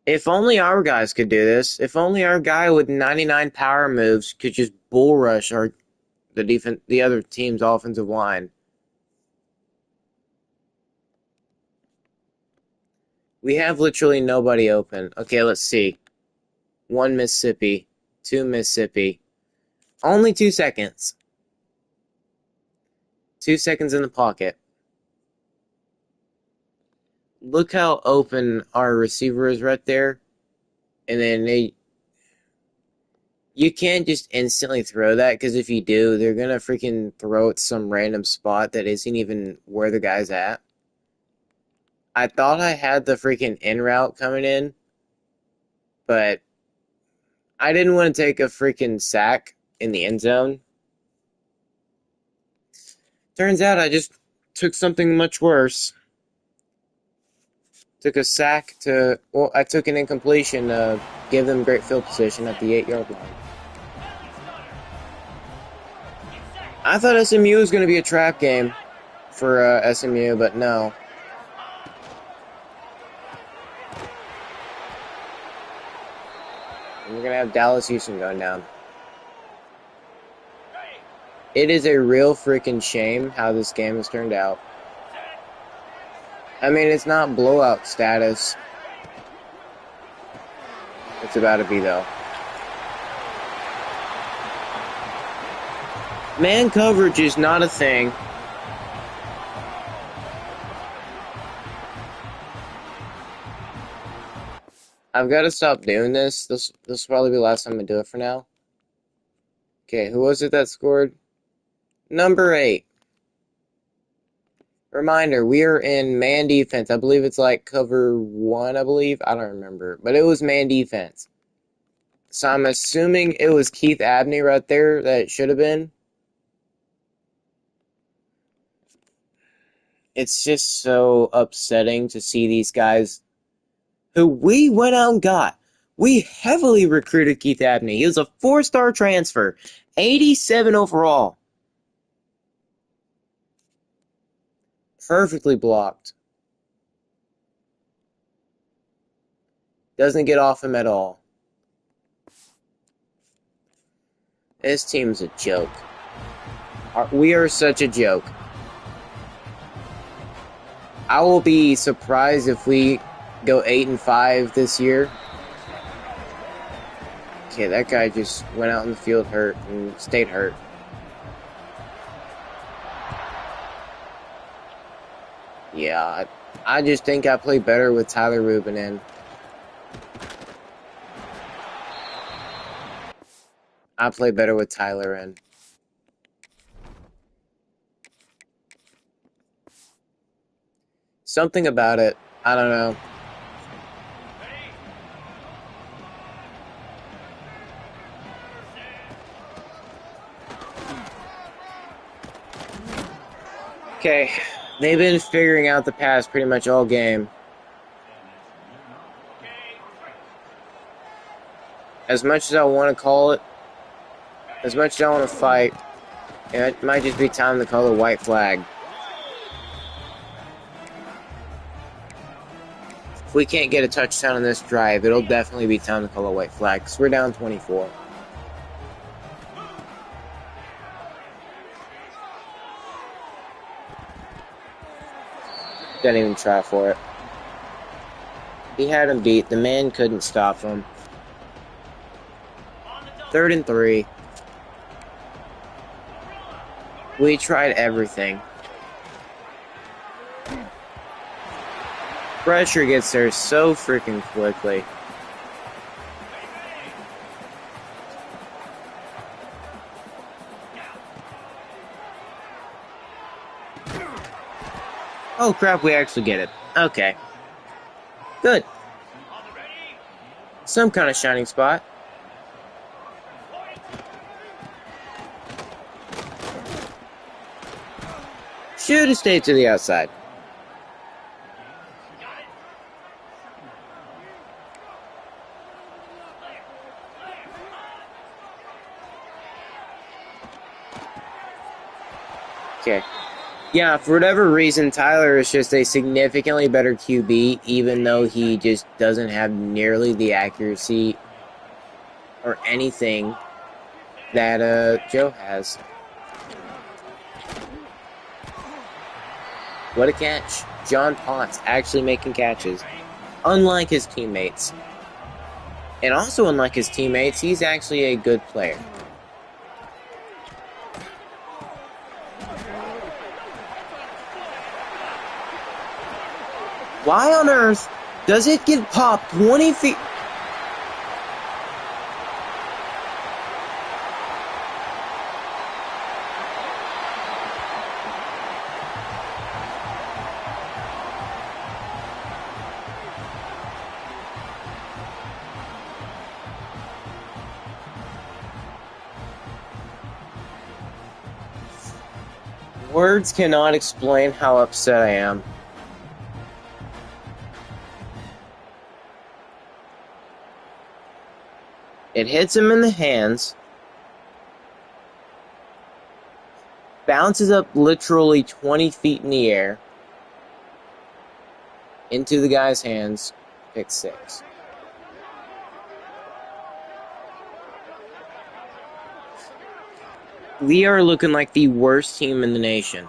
If only our guys could do this. If only our guy with 99 power moves could just bull rush the other team's offensive line. We have literally nobody open. Okay, let's see. 1 Mississippi. 2 Mississippi. Only 2 seconds. 2 seconds in the pocket. Look how open our receiver is right there. And then you can't just instantly throw that, because if you do, they're going to freaking throw it some random spot that isn't even where the guy's at. I thought I had the freaking in route coming in, but I didn't want to take a freaking sack in the end zone. Turns out I just took something much worse. Took a sack to... Well, I took an incompletion to give them great field position at the 8-yard line. I thought SMU was going to be a trap game for SMU, but no. And we're going to have Dallas Houston going down. It is a real freaking shame how this game has turned out. I mean, it's not blowout status. It's about to be, though. Man coverage is not a thing. I've got to stop doing this. This will probably be the last time I do it for now. Okay, who was it that scored? Number 8. Reminder, we are in man defense. I believe it's like cover 1, I believe. I don't remember. But it was man defense. So I'm assuming it was Keith Abney right there that it should have been. It's just so upsetting to see these guys who we went out and got. We heavily recruited Keith Abney. He was a 4-star transfer. 87 overall. Perfectly blocked. Doesn't get off him at all. This team's a joke. We are such a joke. I will be surprised if we go 8-5 this year. Okay, that guy just went out in the field hurt and stayed hurt. Yeah, I just think I play better with Tyler Rubin in. I play better with Tyler in. Something about it. I don't know. Okay, they've been figuring out the pass pretty much all game. As much as I want to call it, as much as I want to fight, it might just be time to call a white flag. If we can't get a touchdown on this drive, it'll definitely be time to call a white flag, because we're down 24. Didn't even try for it. He had him beat. The man couldn't stop him. 3rd and 3. We tried everything. Pressure gets there so freaking quickly. Oh crap, we actually get it. Okay. Good. Some kind of shining spot. Should have stayed to the outside. Okay. Yeah, for whatever reason, Tyler is just a significantly better QB, even though he just doesn't have nearly the accuracy or anything that Joe has. What a catch. John Potts actually making catches, unlike his teammates. And also unlike his teammates, he's actually a good player. Why on earth does it get popped 20 feet? Words cannot explain how upset I am. It hits him in the hands, bounces up literally 20 feet in the air, into the guy's hands, pick six. We are looking like the worst team in the nation.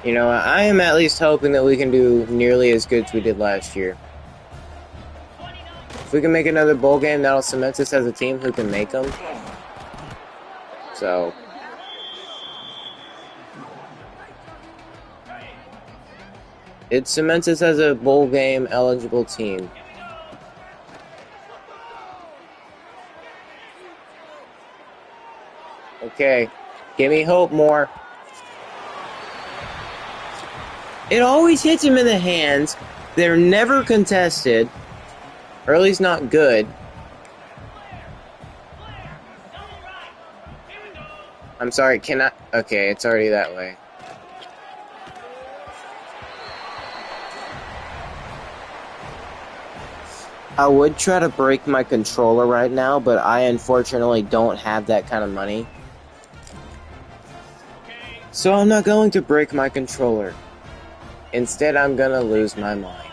You know, I am at least hoping that we can do nearly as good as we did last year. If we can make another bowl game, that'll cement us as a team who can make them. So, it cements us as a bowl game eligible team. Okay, give me hope more. It always hits him in the hands. They're never contested. Or at least not good. I'm sorry, can I? Okay, it's already that way. I would try to break my controller right now, but I unfortunately don't have that kind of money. So I'm not going to break my controller. Instead, I'm gonna lose my mind.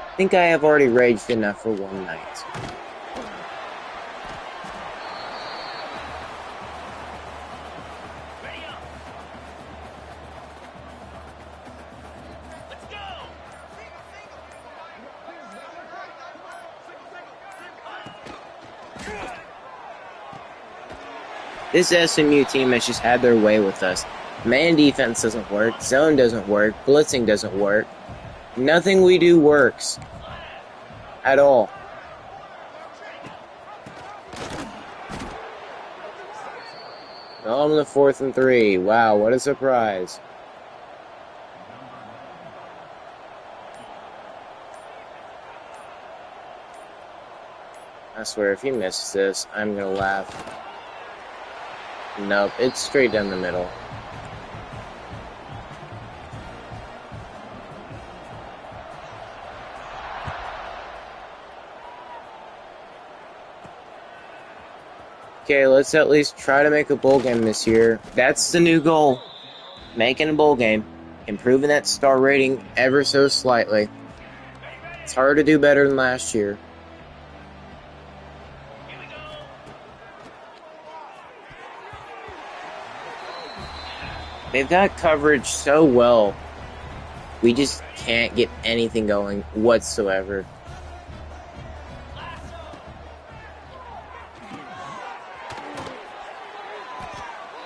I think I have already raged enough for one night. This SMU team has just had their way with us. Man defense doesn't work, zone doesn't work, blitzing doesn't work. Nothing we do works. At all. On the 4th and 3. Wow, what a surprise. I swear, if he misses this, I'm gonna laugh. Nope, it's straight down the middle. Okay, let's at least try to make a bowl game this year. That's the new goal. Making a bowl game. Improving that star rating ever so slightly. It's hard to do better than last year. They've got coverage so well. We just can't get anything going whatsoever.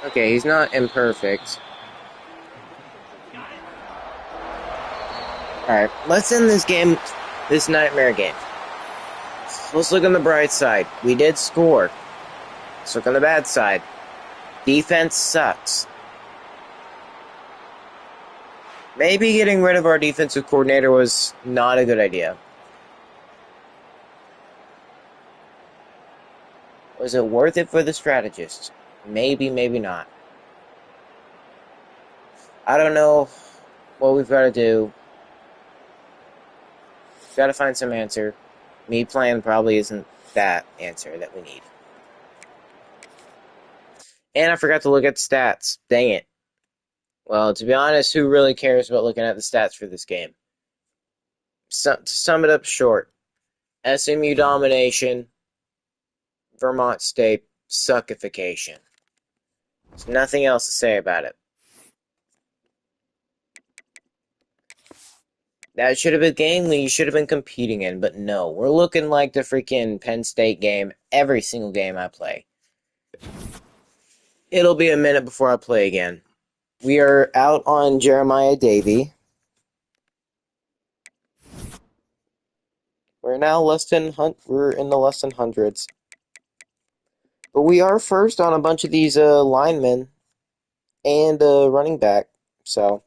Okay, he's not imperfect. Alright, let's end this game, this nightmare game. Let's look on the bright side. We did score. Let's look on the bad side. Defense sucks. Maybe getting rid of our defensive coordinator was not a good idea. Was it worth it for the strategist? Maybe, maybe not. I don't know what we've got to do. We've got to find some answer. Me playing probably isn't that answer that we need. And I forgot to look at stats. Dang it. Well, to be honest, who really cares about looking at the stats for this game? To sum it up short, SMU domination, Vermont State suckification. There's nothing else to say about it. That should have been a game that you should have been competing in, but no. We're looking like the freaking Penn State game every single game I play. It'll be a minute before I play again. We are out on Jeremiah Davy. We're in the less than hundreds. But we are first on a bunch of these linemen and running back. So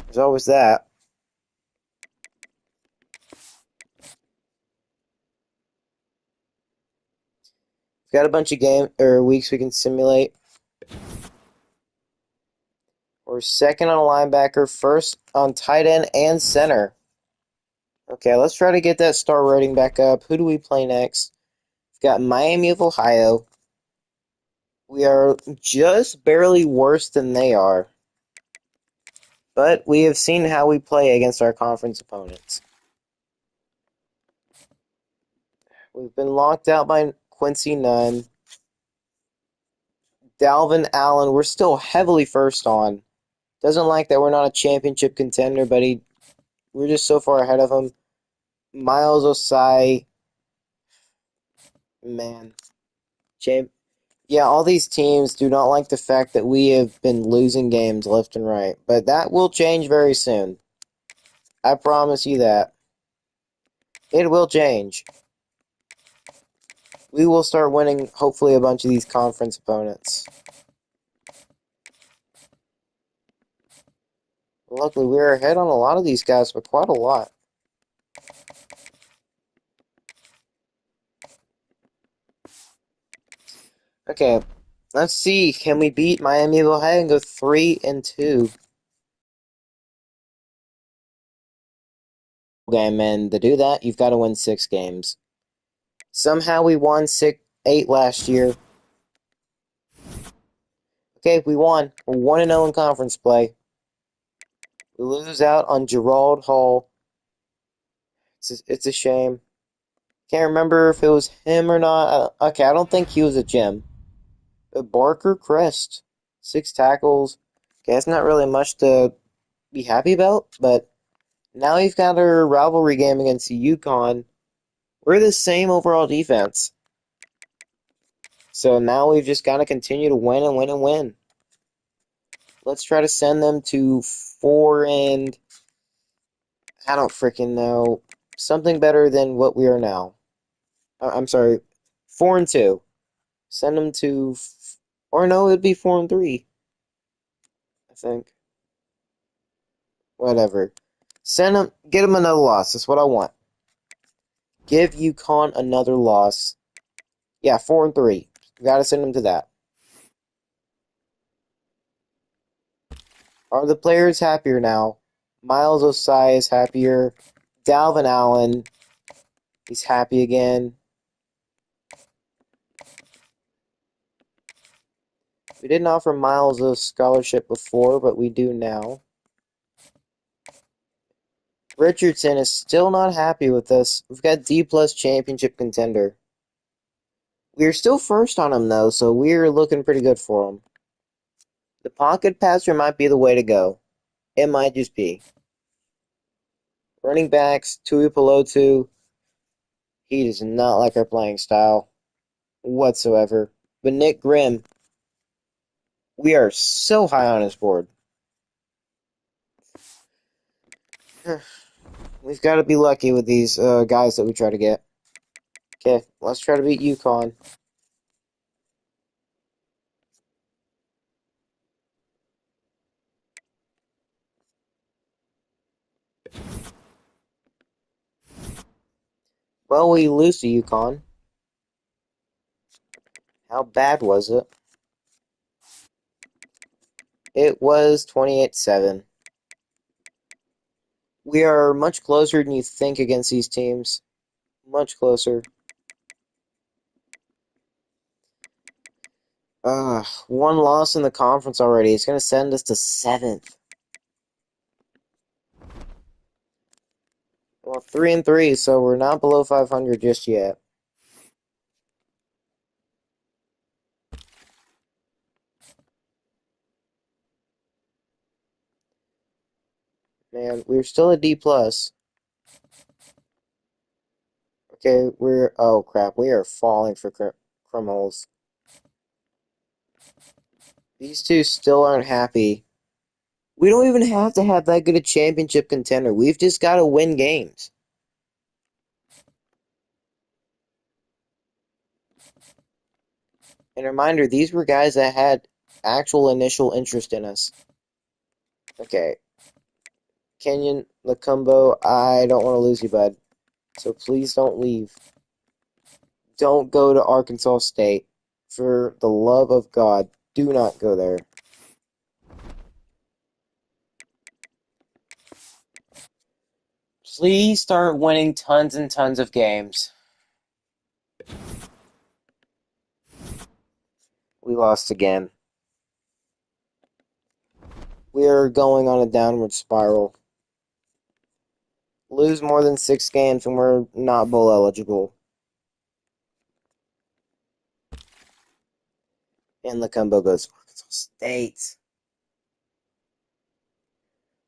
there's always that. We've got a bunch of weeks we can simulate. We're second on linebacker, first on tight end and center. Okay, let's try to get that star rating back up. Who do we play next? We've got Miami of Ohio. We are just barely worse than they are. But we have seen how we play against our conference opponents. We've been locked out by Quincy Nunn. Dalvin Allen, we're still heavily first on. Doesn't like that we're not a championship contender, but we're just so far ahead of him. Miles Osai, man. Yeah, all these teams do not like the fact that we have been losing games left and right. But that will change very soon. I promise you that. It will change. We will start winning, hopefully, a bunch of these conference opponents. Luckily, we're ahead on a lot of these guys, but quite a lot. Okay, let's see. Can we beat Miami of Ohio and go 3-2? Game, and to do that, you've got to win 6 games. Somehow we won 8 last year. Okay, we won. We're 1-0 in conference play. We lose out on Gerald Hall. It's a shame. Can't remember if it was him or not. Okay, I don't think he was a gem. But Barker Crest, 6 tackles. Okay, that's not really much to be happy about, but now you've got our rivalry game against UConn. We're the same overall defense. So now we've just got to continue to win and win and win. Let's try to send them to 4 and... I don't freaking know. Something better than what we are now. I'm sorry, 4-2. Send them to... Or no, it'd be 4-3. I think. Whatever. Send them... Get them another loss. That's what I want. Give UConn another loss. Yeah, 4-3. Gotta send them to that. Are the players happier now? Miles Osai is happier. Dalvin Allen, he's happy again. We didn't offer Miles a scholarship before, but we do now. Richardson is still not happy with us. We've got D plus championship contender. We're still first on him though, so we're looking pretty good for him. The pocket passer might be the way to go. It might just be. Running backs, Tui Pelotu. He does not like our playing style whatsoever. But Nick Grimm, we are so high on his board. We've got to be lucky with these guys that we try to get. Okay, let's try to beat UConn. Well, we lose to UConn. How bad was it? It was 28-7. We are much closer than you think against these teams. Much closer. One loss in the conference already. It's going to send us to 7th. Well, 3-3, so we're not below 500 just yet. Man, we're still a D plus. Okay, oh crap, we are falling for criminals. These two still aren't happy. We don't even have to have that good a championship contender. We've just got to win games. And a reminder, these were guys that had actual initial interest in us. Okay. Kenyon Lacumbo, I don't want to lose you, bud. So please don't leave. Don't go to Arkansas State. For the love of God, do not go there. Please start winning tons and tons of games. We lost again. We are going on a downward spiral. Lose more than 6 games and we're not bowl eligible. And Lacumbo goes to Arkansas State.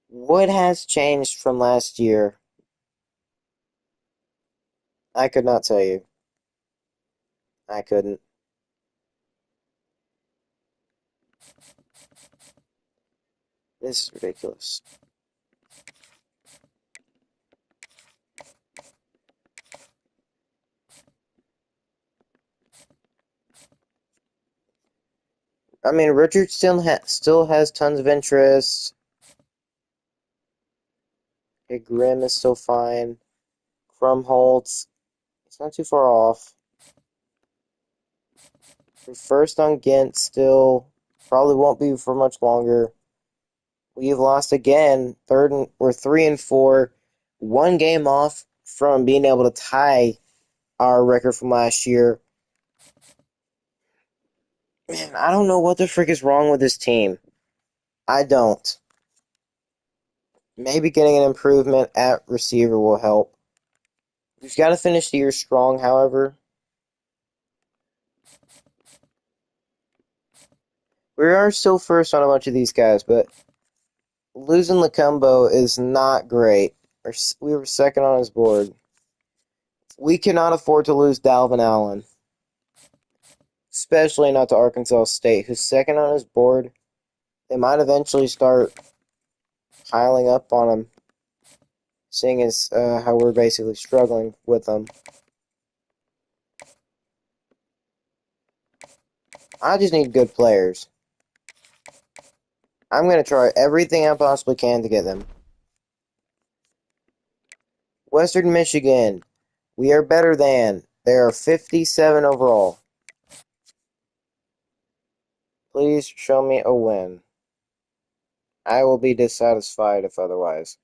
What has changed from last year? I could not tell you. I couldn't. This is ridiculous. I mean, Richard still has tons of interest. Okay, Grimm is still fine. Krumholtz, it's not too far off. We're first on Ghent still. Probably won't be for much longer. We've lost again. We're 3-4. One game off from being able to tie our record from last year. Man, I don't know what the frick is wrong with this team. I don't. Maybe getting an improvement at receiver will help. We've got to finish the year strong, however. We are still first on a bunch of these guys, but losing Lacumbo is not great. We were second on his board. We cannot afford to lose Dalvin Allen. Especially not to Arkansas State, who's second on his board. They might eventually start piling up on him, seeing as how we're basically struggling with them. I just need good players. I'm going to try everything I possibly can to get them. Western Michigan, we are better than. They are 57 overall. Please show me a win. I will be dissatisfied if otherwise.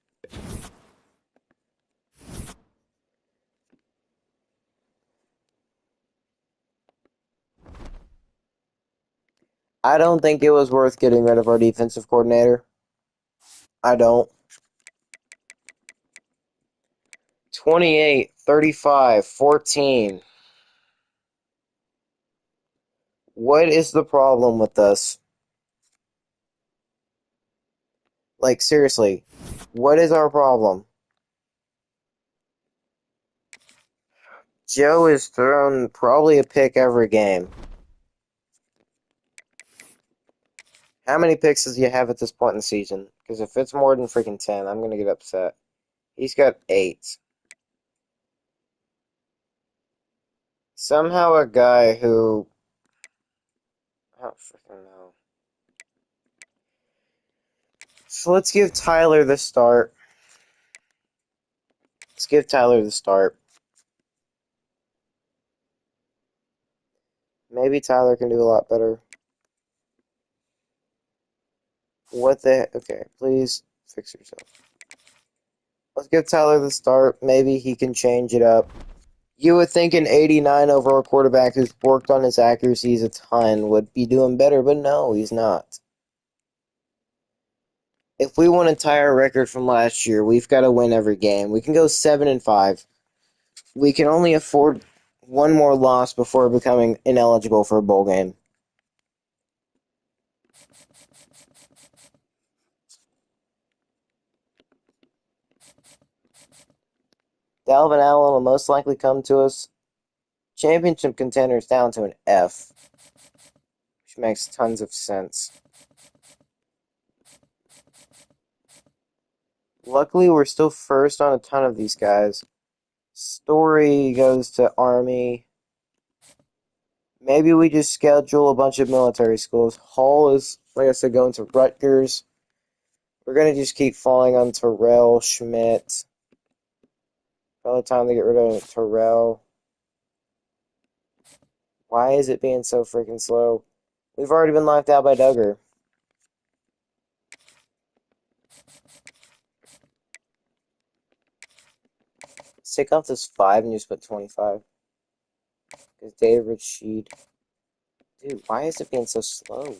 I don't think it was worth getting rid of our defensive coordinator. I don't. 28, 35, 14. What is the problem with this? Like, seriously, what is our problem? Joe has thrown probably a pick every game. How many picks does he have at this point in the season? Because if it's more than freaking 10, I'm going to get upset. He's got 8. Somehow a guy who... I don't freaking know. So let's give Tyler the start. Let's give Tyler the start. Maybe Tyler can do a lot better. What the heck? Okay, please fix yourself. Let's give Tyler the start. Maybe he can change it up. You would think an 89 overall quarterback who's worked on his accuracies a ton would be doing better, but no, he's not. If we want to tie our record from last year, we've got to win every game. We can go 7-5. We can only afford one more loss before becoming ineligible for a bowl game. Dalvin Allen will most likely come to us. Championship contenders down to an F, which makes tons of sense. Luckily, we're still first on a ton of these guys. Story goes to Army. Maybe we just schedule a bunch of military schools. Hall is, like I said, going to Rutgers. We're going to just keep falling on Terrell, Schmidt. Probably time to get rid of Terrell. Why is it being so freaking slow? We've already been locked out by Duggar. Let's take off this 5 and just put 25. Because David Rashid. Dude, why is it being so slow?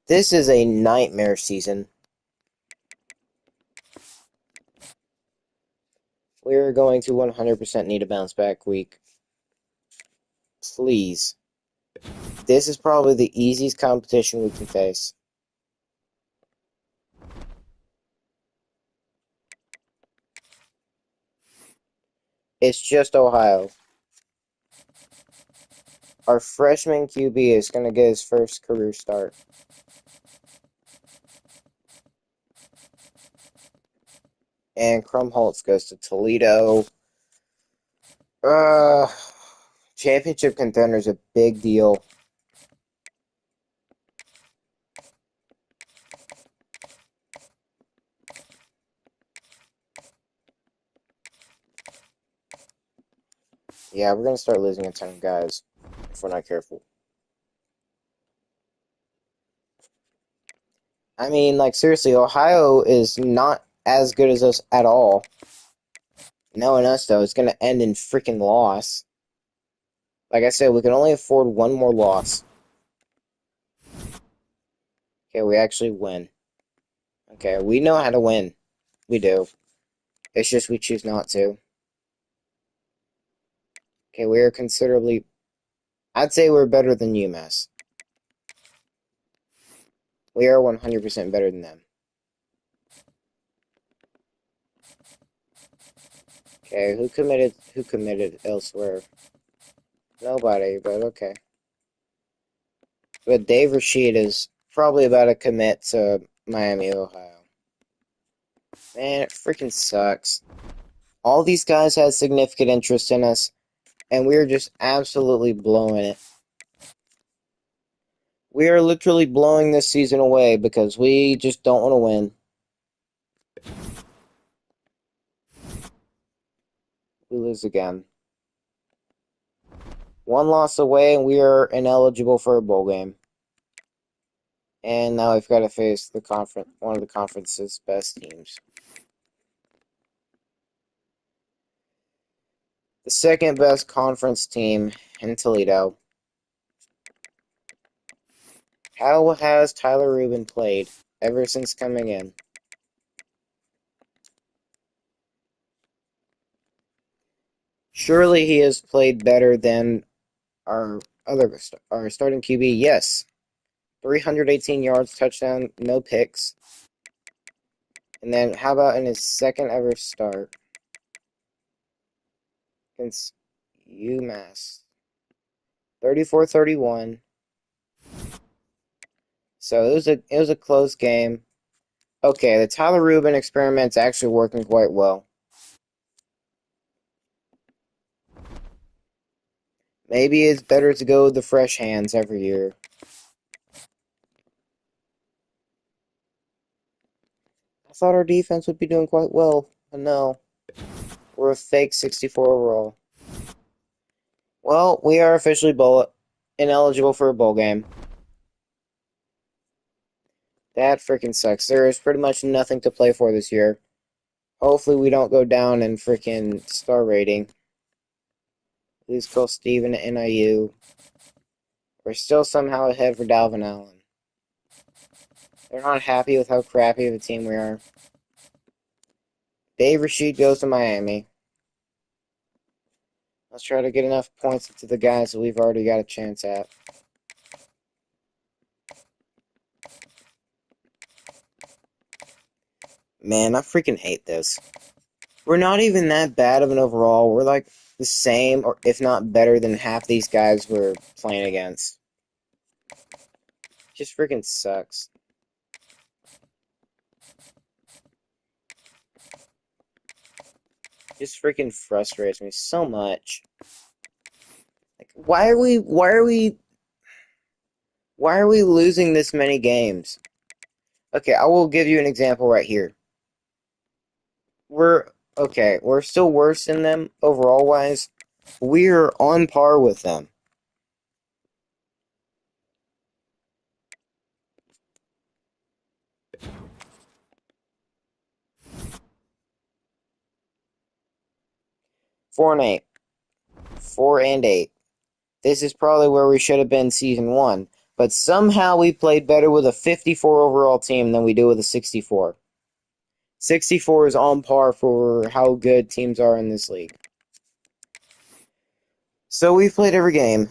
This is a nightmare season. We're going to 100% need a bounce back week. Please. This is probably the easiest competition we can face. It's just Ohio. Our freshman QB is going to get his first career start. And Krumholtz goes to Toledo. Championship contender is a big deal. Yeah, we're going to start losing a ton of guys if we're not careful. I mean, like, seriously, Ohio is not as good as us at all. Knowing us, though, it's going to end in freaking loss. Like I said, we can only afford one more loss. Okay, we actually win. Okay, we know how to win. We do. It's just we choose not to. Okay, we are considerably... I'd say we're better than UMass. We are 100% better than them. Okay, who committed elsewhere? Nobody, but okay. But Dave Rashid is probably about to commit to Miami, Ohio. Man, it freaking sucks. All these guys had significant interest in us, and we are just absolutely blowing it. We are literally blowing this season away because we just don't want to win. We lose again. One loss away, and we are ineligible for a bowl game. And now we've got to face one of the conference's best teams. The second best conference team in Toledo. How has Tyler Rubin played ever since coming in? Surely he has played better than our our starting QB. Yes, 318 yards, touchdown, no picks. And then how about in his second ever start against UMass? 34-31. So it was a close game. Okay, the Tyler Rubin experiment's actually working quite well. Maybe it's better to go with the fresh hands every year. I thought our defense would be doing quite well, but no. We're a fake 64 overall. Well, we are officially ineligible for a bowl game. That freaking sucks. There is pretty much nothing to play for this year. Hopefully we don't go down in freaking star rating. Lose Cole Steven at NIU. We're still somehow ahead for Dalvin Allen. They're not happy with how crappy of a team we are. Dave Rashid goes to Miami. Let's try to get enough points into the guys that we've already got a chance at. Man, I freaking hate this. We're not even that bad of an overall. We're like the same, or if not better than half these guys we're playing against. Just freaking sucks. Just freaking frustrates me so much. Like, why are we losing this many games? Okay, I will give you an example right here. We're still worse than them overall wise. We're on par with them. Four and eight. 4-8. This is probably where we should have been season one. But somehow we played better with a 54 overall team than we do with a 64. 64 is on par for how good teams are in this league. So we've played every game.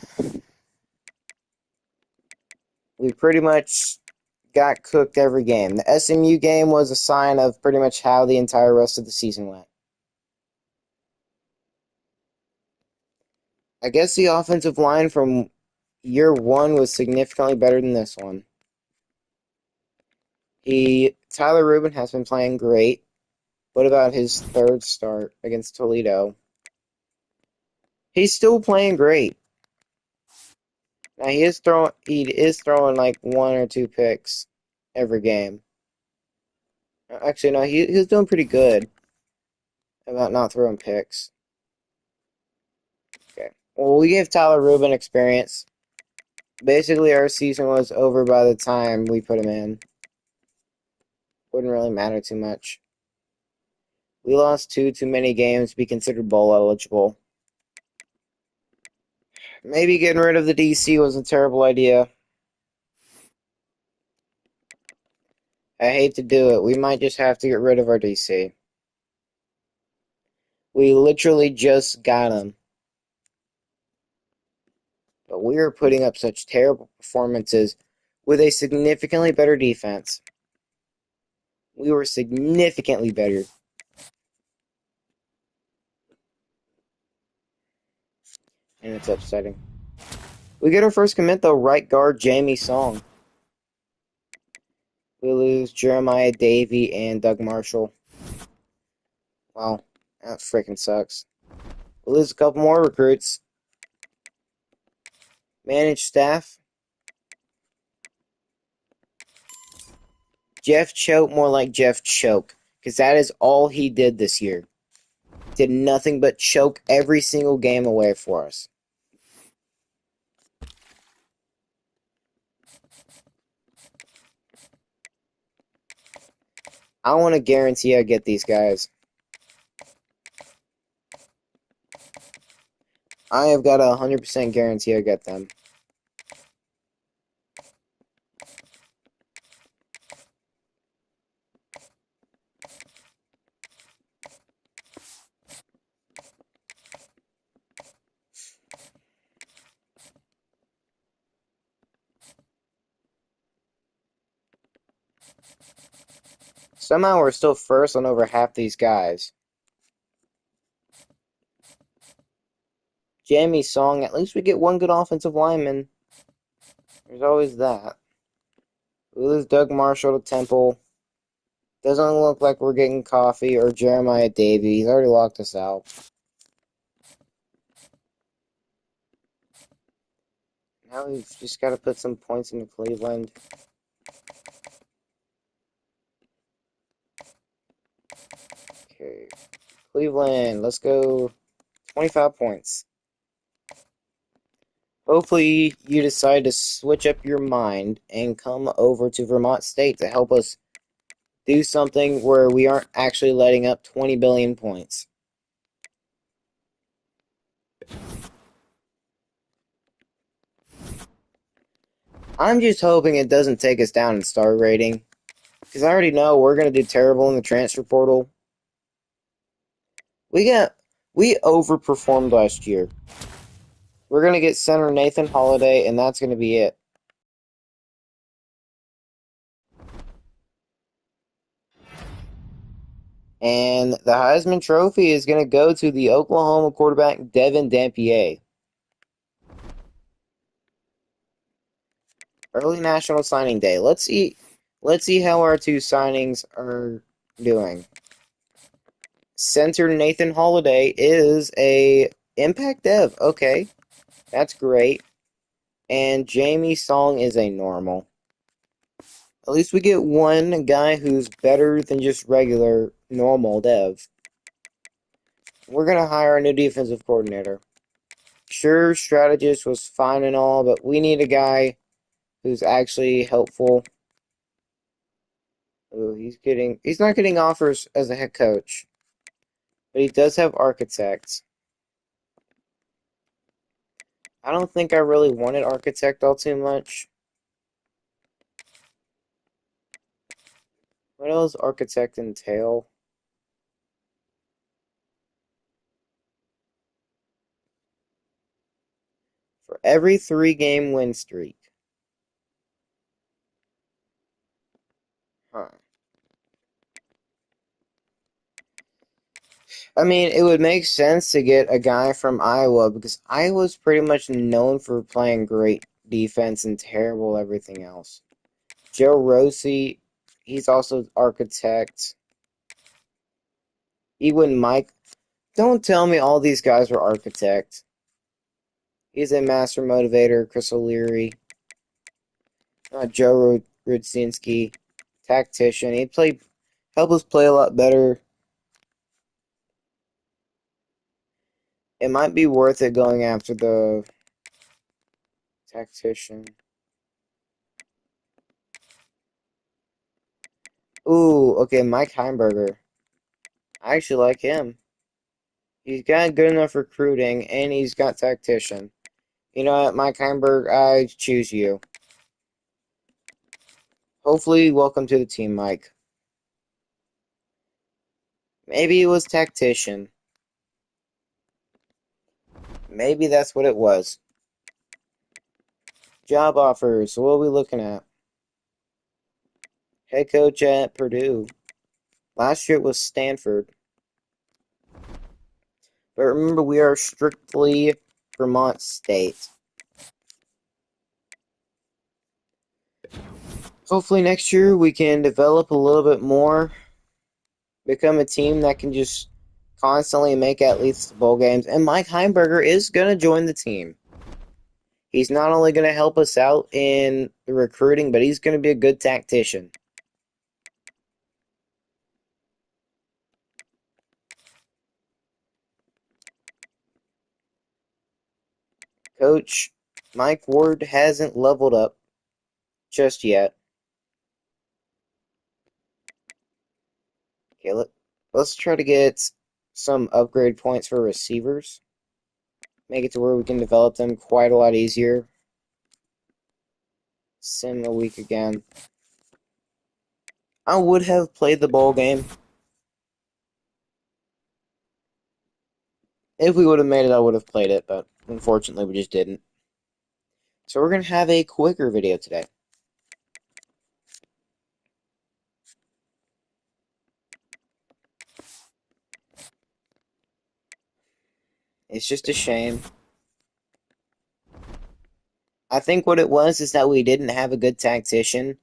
We pretty much got cooked every game. The SMU game was a sign of pretty much how the entire rest of the season went. I guess the offensive line from year one was significantly better than this one. Tyler Rubin has been playing great. What about his third start against Toledo? He's still playing great. Now he is throwing like one or two picks every game. Actually, no, he's doing pretty good about not throwing picks. Okay. Well, we gave Tyler Rubin experience. Basically, our season was over by the time we put him in. Wouldn't really matter too much. We lost too many games to be considered bowl eligible. Maybe getting rid of the DC was a terrible idea. I hate to do it. We might just have to get rid of our DC. We literally just got him. But we are putting up such terrible performances with a significantly better defense. We were significantly better. And it's upsetting. We get our first commit, though, right guard Jamie Song. We lose Jeremiah Davey and Doug Marshall. Wow, that freaking sucks. We lose a couple more recruits. Managed staff. Jeff Choate, more like Jeff Choke, because that is all he did this year. Did nothing but choke every single game away for us. I want to guarantee I get these guys. I have got a 100% guarantee I get them. Somehow we're still first on over half these guys. Jamie Song, at least we get one good offensive lineman. There's always that. We lose Doug Marshall to Temple. Doesn't look like we're getting Coffee or Jeremiah Davy. He's already locked us out. Now we've just got to put some points into Cleveland. Okay. Cleveland, let's go 25 points. Hopefully you decide to switch up your mind and come over to Vermont State to help us do something where we aren't actually letting up 20 billion points. I'm just hoping it doesn't take us down in star rating, because I already know we're going to do terrible in the transfer portal. We overperformed last year. We're going to get center Nathan Holiday, and that's going to be it. And the Heisman Trophy is going to go to the Oklahoma quarterback, Devin Dampier. Early National Signing Day. Let's see how our two signings are doing. Center Nathan Holiday is a impact dev. Okay, that's great. And Jamie Song is a normal. At least we get one guy who's better than just regular normal dev. We're going to hire a new defensive coordinator. Sure, strategist was fine and all, but we need a guy who's actually helpful. Ooh, he's not getting offers as a head coach, but he does have architects. I don't think I really wanted architect all too much. What else architect entail? For every 3-game win streak. Huh. I mean, it would make sense to get a guy from Iowa because Iowa's pretty much known for playing great defense and terrible everything else. Joe Rossi, he's also architect. Ewan Mike. Don't tell me all these guys were architect. He's a master motivator. Chris O'Leary. Joe Rudzinski. Tactician. Help us play a lot better. It might be worth it going after the tactician. Ooh, okay, Mike Heimberger. I actually like him. He's got good enough recruiting, and he's got tactician. You know what, Mike Heimberg, I choose you. Hopefully, welcome to the team, Mike. Maybe it was tactician. Maybe that's what it was. Job offers. What are we looking at? Head coach at Purdue. Last year it was Stanford. But remember, we are strictly Vermont State. Hopefully next year we can develop a little bit more. Become a team that can just constantly make at least bowl games. And Mike Heimberger is going to join the team. He's not only going to help us out in the recruiting, but he's going to be a good tactician. Coach Mike Ward hasn't leveled up just yet. Okay, let's try to get some upgrade points for receivers. Make it to where we can develop them quite a lot easier. Sim a week again. I would have played the bowl game. If we would have made it, I would have played it, but unfortunately we just didn't. So we're going to have a quicker video today. It's just a shame. I think what it was is that we didn't have a good tactician,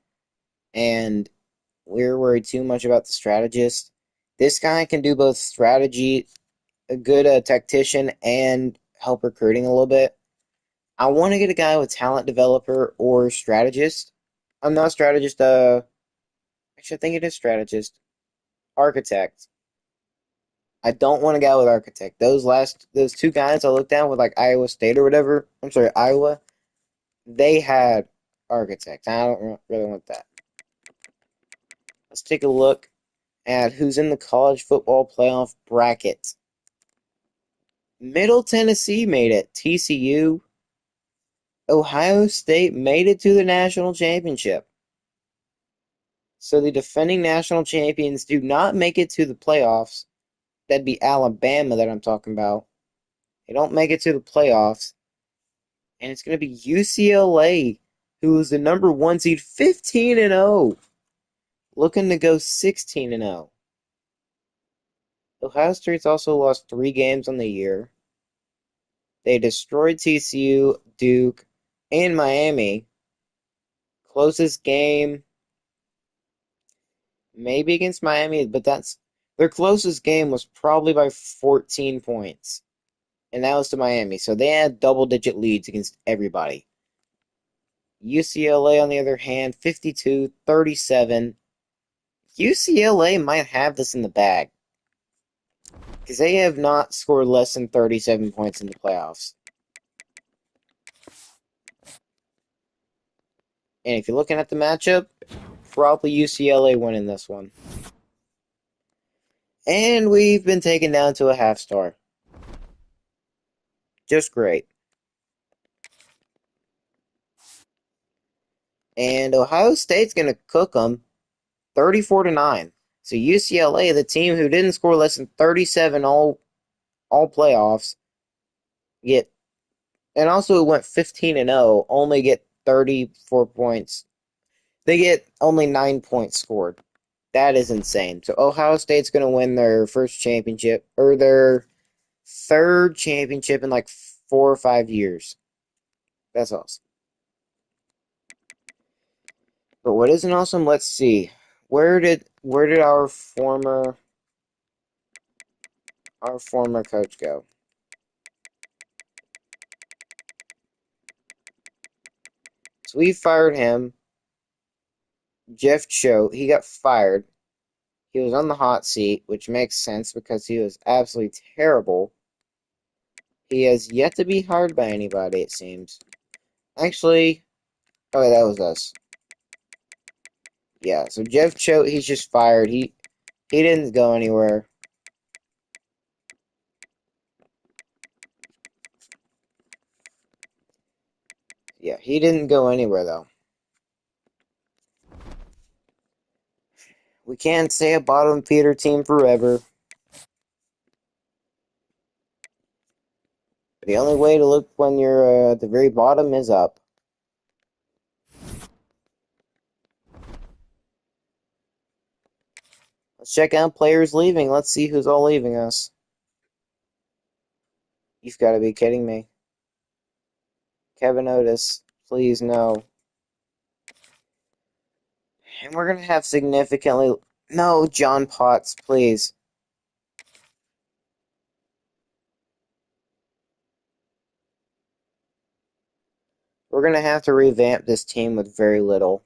and we were worried too much about the strategist. This guy can do both strategy, a good tactician, and help recruiting a little bit. I want to get a guy with talent developer or strategist. I'm not strategist. Actually, I think it is strategist. Architect. I don't want a guy with architect. Those two guys I looked at with like Iowa State or whatever. I'm sorry, Iowa. They had architect. I don't really want that. Let's take a look at who's in the college football playoff bracket. Middle Tennessee made it. TCU, Ohio State made it to the national championship. So the defending national champions do not make it to the playoffs. That'd be Alabama that I'm talking about. They don't make it to the playoffs. And it's going to be UCLA, who is the number one seed, 15-0, looking to go 16-0. Ohio State's also lost 3 games on the year. They destroyed TCU, Duke, and Miami. Closest game, maybe against Miami, but that's their closest game was probably by 14 points. And that was to Miami. So they had double-digit leads against everybody. UCLA, on the other hand, 52-37. UCLA might have this in the bag because they have not scored less than 37 points in the playoffs. And if you're looking at the matchup, probably UCLA winning this one. And we've been taken down to a half star. Just great. And Ohio State's going to cook them 34-9. So UCLA, the team who didn't score less than 37 all playoffs, get and also went 15-0, only get 34 points. They get only 9 points scored. That is insane. So Ohio State's going to win their first championship or their third championship in like 4 or 5 years. That's awesome. But what isn't awesome? Let's see. Where did our former coach go? So we fired him. Jeff Cho, he got fired. He was on the hot seat, which makes sense because he was absolutely terrible. He has yet to be hired by anybody, it seems. Actually, oh, that was us. Yeah, so Jeff Choate, he's just fired. He didn't go anywhere. Yeah, he didn't go anywhere though. We can't stay a bottom feeder team forever. The only way to look when you're at the very bottom is up. Let's check out players leaving. Let's see who's all leaving us. You've got to be kidding me. Kevin Otis, please no. And we're going to have significantly... No, John Potts, please. We're going to have to revamp this team with very little.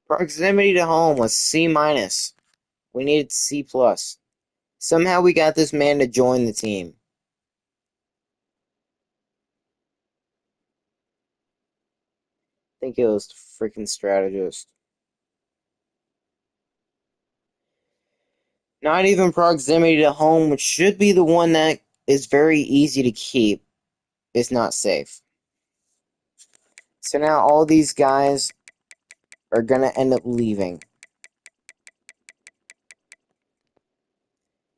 Proximity to home was C-. We needed C+. Somehow we got this man to join the team. I think it was freaking strategist. Not even proximity to home, which should be the one that is very easy to keep, is not safe. So now all these guys are going to end up leaving.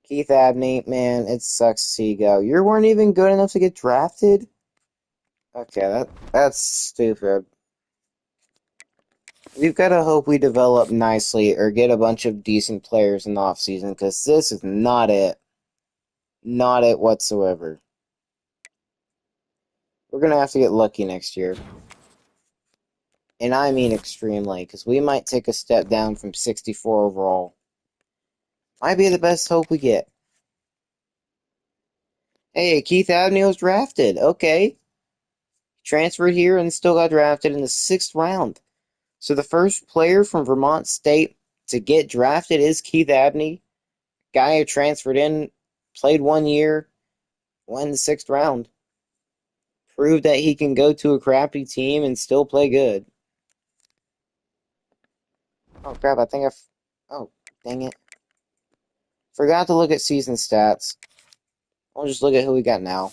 Keith Abney, man, it sucks to see you go. You weren't even good enough to get drafted? Okay, that's stupid. We've got to hope we develop nicely or get a bunch of decent players in the offseason because this is not it. Not it whatsoever. We're going to have to get lucky next year. And I mean extremely, because we might take a step down from 64 overall. Might be the best hope we get. Hey, Keith Avenue was drafted. Okay. Transferred here and still got drafted in the 6th round. So the first player from Vermont State to get drafted is Keith Abney. Guy who transferred in, played 1 year, won the 6th round. Proved that he can go to a crappy team and still play good. Oh crap, I think oh, dang it. Forgot to look at season stats. I'll just look at who we got now.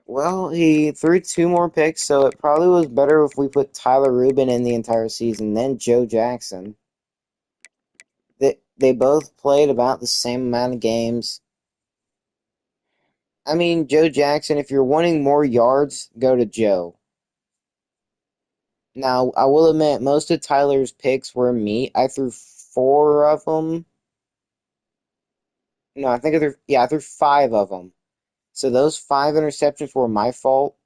Well, he threw 2 more picks, so it probably was better if we put Tyler Rubin in the entire season, then Joe Jackson. They both played about the same amount of games. I mean, Joe Jackson, if you're wanting more yards, go to Joe. Now, I will admit, most of Tyler's picks were me. I threw 4 of them. No, I threw 5 of them. So those 5 interceptions were my fault.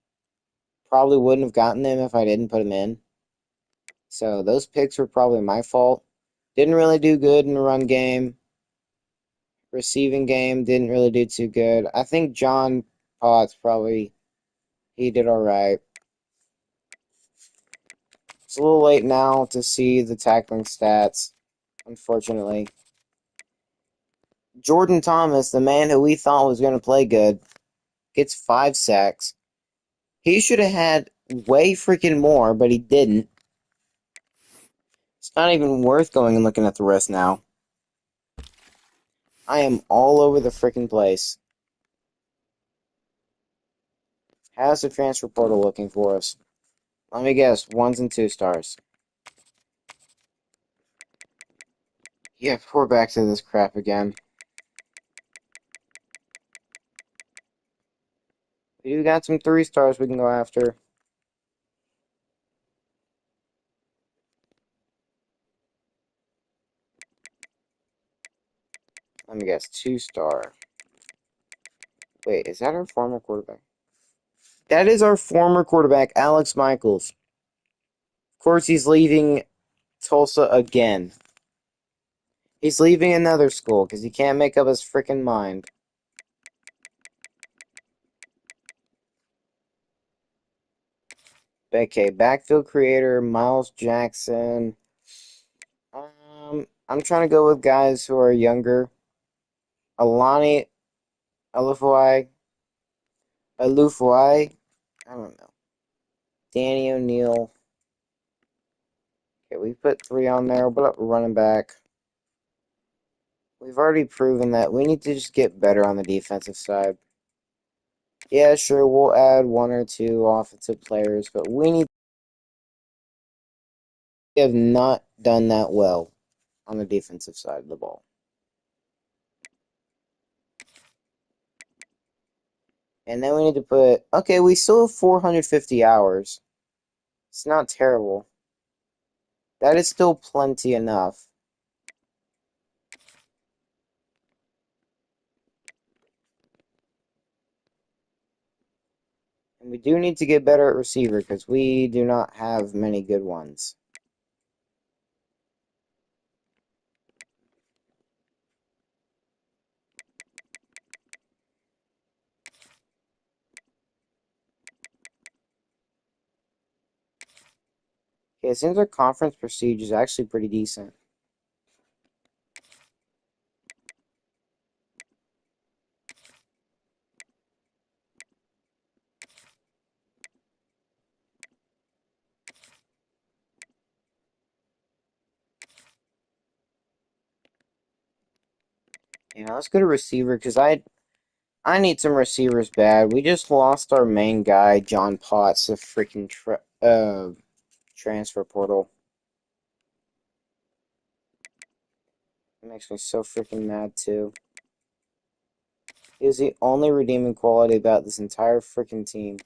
Probably wouldn't have gotten them if I didn't put them in. So those picks were probably my fault. Didn't really do good in the run game. Receiving game didn't really do too good. I think John Potts he did all right. It's a little late now to see the tackling stats, unfortunately. Jordan Thomas, the man who we thought was going to play good, gets 5 sacks. He should have had way freaking more, but he didn't. It's not even worth going and looking at the rest now. I am all over the freaking place. How's the transfer portal looking for us? Let me guess, 1s and 2 stars. Yep, we're back to this crap again. We do got some 3 stars we can go after. Let me guess, 2 star. Wait, is that our former quarterback? That is our former quarterback, Alex Michaels. Of course, he's leaving Tulsa again. He's leaving another school because he can't make up his freaking mind. Okay, backfield creator, Miles Jackson. I'm trying to go with guys who are younger. Alani Alufuai. Alufuai. I don't know. Danny O'Neal. Okay, we put 3 on there. What up, running back? We've already proven that we need to just get better on the defensive side. Yeah, sure, we'll add 1 or 2 offensive players, but we have not done that well on the defensive side of the ball. And then we need to put, okay, we still have 450 hours. It's not terrible. That is still plenty enough. And we do need to get better at receiver because we do not have many good ones. Okay, it seems our conference prestige is actually pretty decent. Yeah, let's go to receiver because I need some receivers bad. We just lost our main guy, John Potts, the freaking transfer portal. It makes me so freaking mad too. He is the only redeeming quality about this entire freaking team.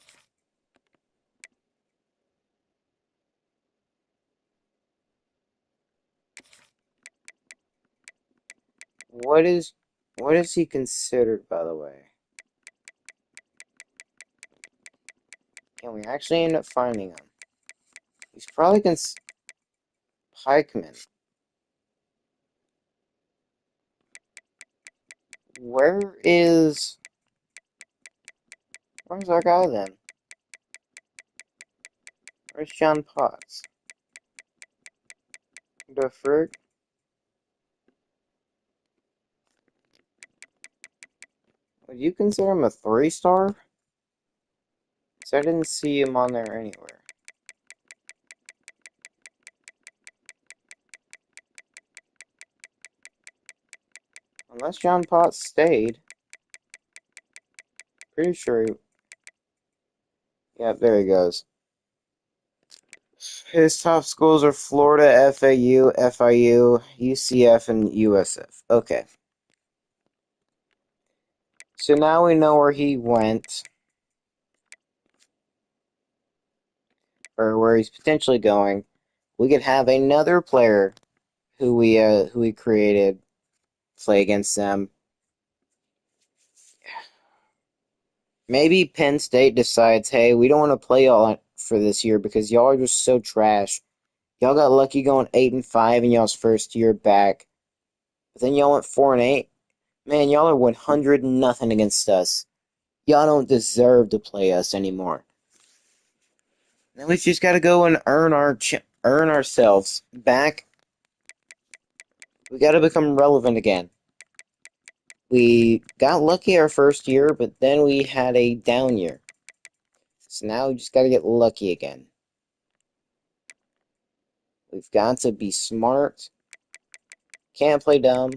What is what is he considered, by the way? Can we actually end up finding him? He's probably Pikeman. Where is where's our guy then? Where's John Potts? The frig? Would you consider him a 3-star? Because I didn't see him on there anywhere. Unless John Potts stayed. Pretty sure he... Yeah, there he goes. His top schools are Florida, FAU, FIU, UCF, and USF. Okay. So now we know where he went. Or where he's potentially going. We could have another player who we created play against them. Maybe Penn State decides, hey, we don't want to play y'all for this year because y'all are just so trash. Y'all got lucky going 8-5 in y'all's first year back. But then y'all went 4-8. Man, y'all are 100-0 against us. Y'all don't deserve to play us anymore. Then we just got to go and earn ourselves back. We got to become relevant again. We got lucky our first year, but then we had a down year. So now we just got to get lucky again. We've got to be smart. Can't play dumb.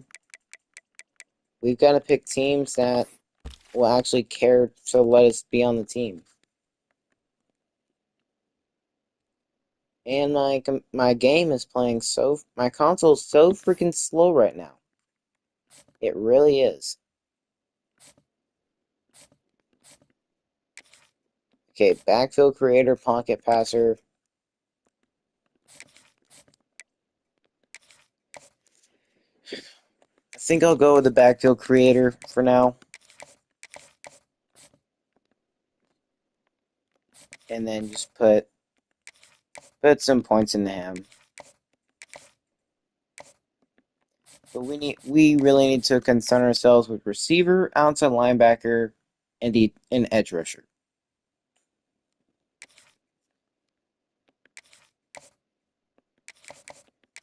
We've got to pick teams that will actually care to let us be on the team. And my game is playing my console is so freaking slow right now. It really is. Okay, backfield creator, pocket passer. I think I'll go with the backfield creator for now. And then just put some points into him. But we really need to concern ourselves with receiver, outside linebacker, and an edge rusher.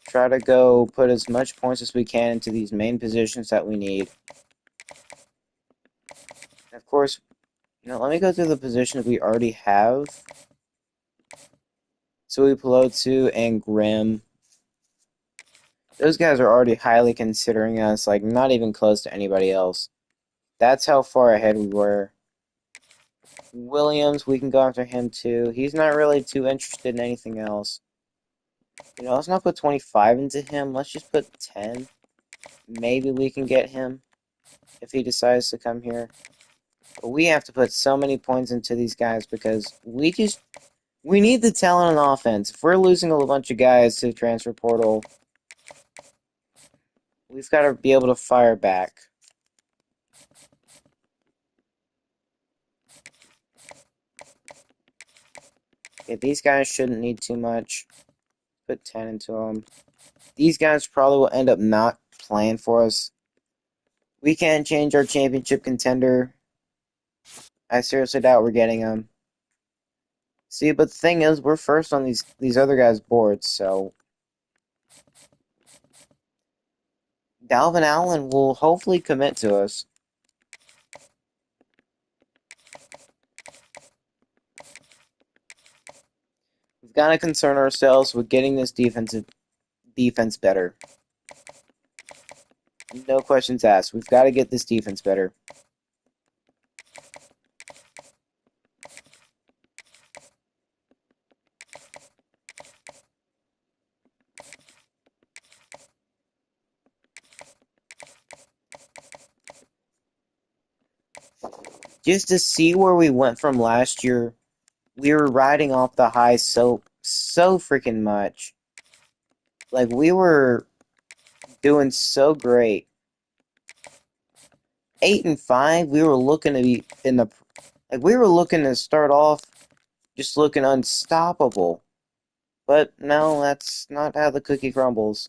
Try to go put as much points as we can into these main positions that we need. And of course, let me go through the positions we already have. Tuipulotu and Grimm. Those guys are already highly considering us, like not even close to anybody else. That's how far ahead we were. Williams, we can go after him too. He's not really too interested in anything else. Let's not put 25 into him. Let's just put 10. Maybe we can get him if he decides to come here. But we have to put so many points into these guys because we need the talent on offense. If we're losing a bunch of guys to the transfer portal, we've got to be able to fire back. Okay, these guys shouldn't need too much. Put 10 into them. These guys probably will end up not playing for us. We can't change our championship contender. I seriously doubt we're getting them. See, but the thing is, we're first on these other guys' boards, so Dalvin Allen will hopefully commit to us. We've got to concern ourselves with getting this defense better. No questions asked. We've got to get this defense better. Just to see where we went from last year, we were riding off the high so freaking much. Like, we were doing so great. 8-5, we were looking to be in the we were looking to start off just looking unstoppable. But no, that's not how the cookie crumbles.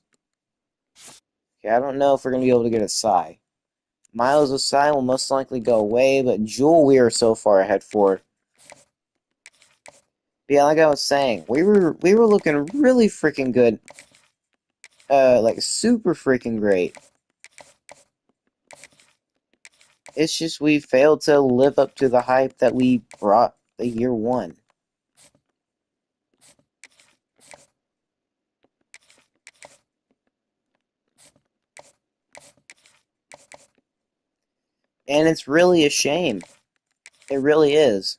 Okay, I don't know if we're gonna be able to get a Psy. Miles of Psy will most likely go away, but Jewel we are so far ahead for. But yeah, like I was saying, we were looking really freaking good. Like super freaking great. It's just we failed to live up to the hype that we brought the year one. And it's really a shame. It really is.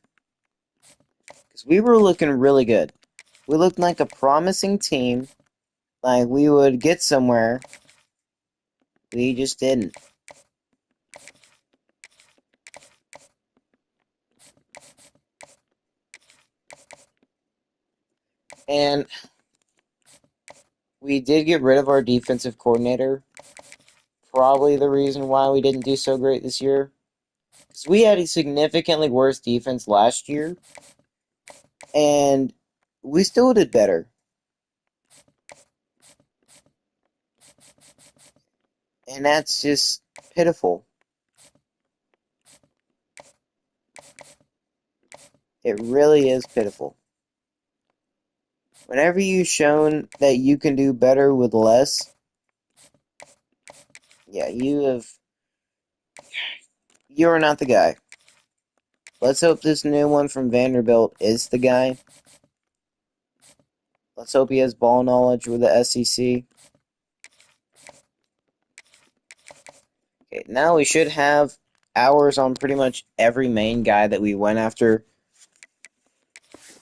Because we were looking really good. We looked like a promising team. Like we would get somewhere. We just didn't. And we did get rid of our defensive coordinator. Probably the reason why we didn't do so great this year. Because we had a significantly worse defense last year. And we still did better. And that's just pitiful. It really is pitiful. Whenever you've shown that you can do better with less, yeah, you're not the guy. Let's hope this new one from Vanderbilt is the guy. Let's hope he has ball knowledge with the SEC. Okay, now we should have hours on pretty much every main guy that we went after.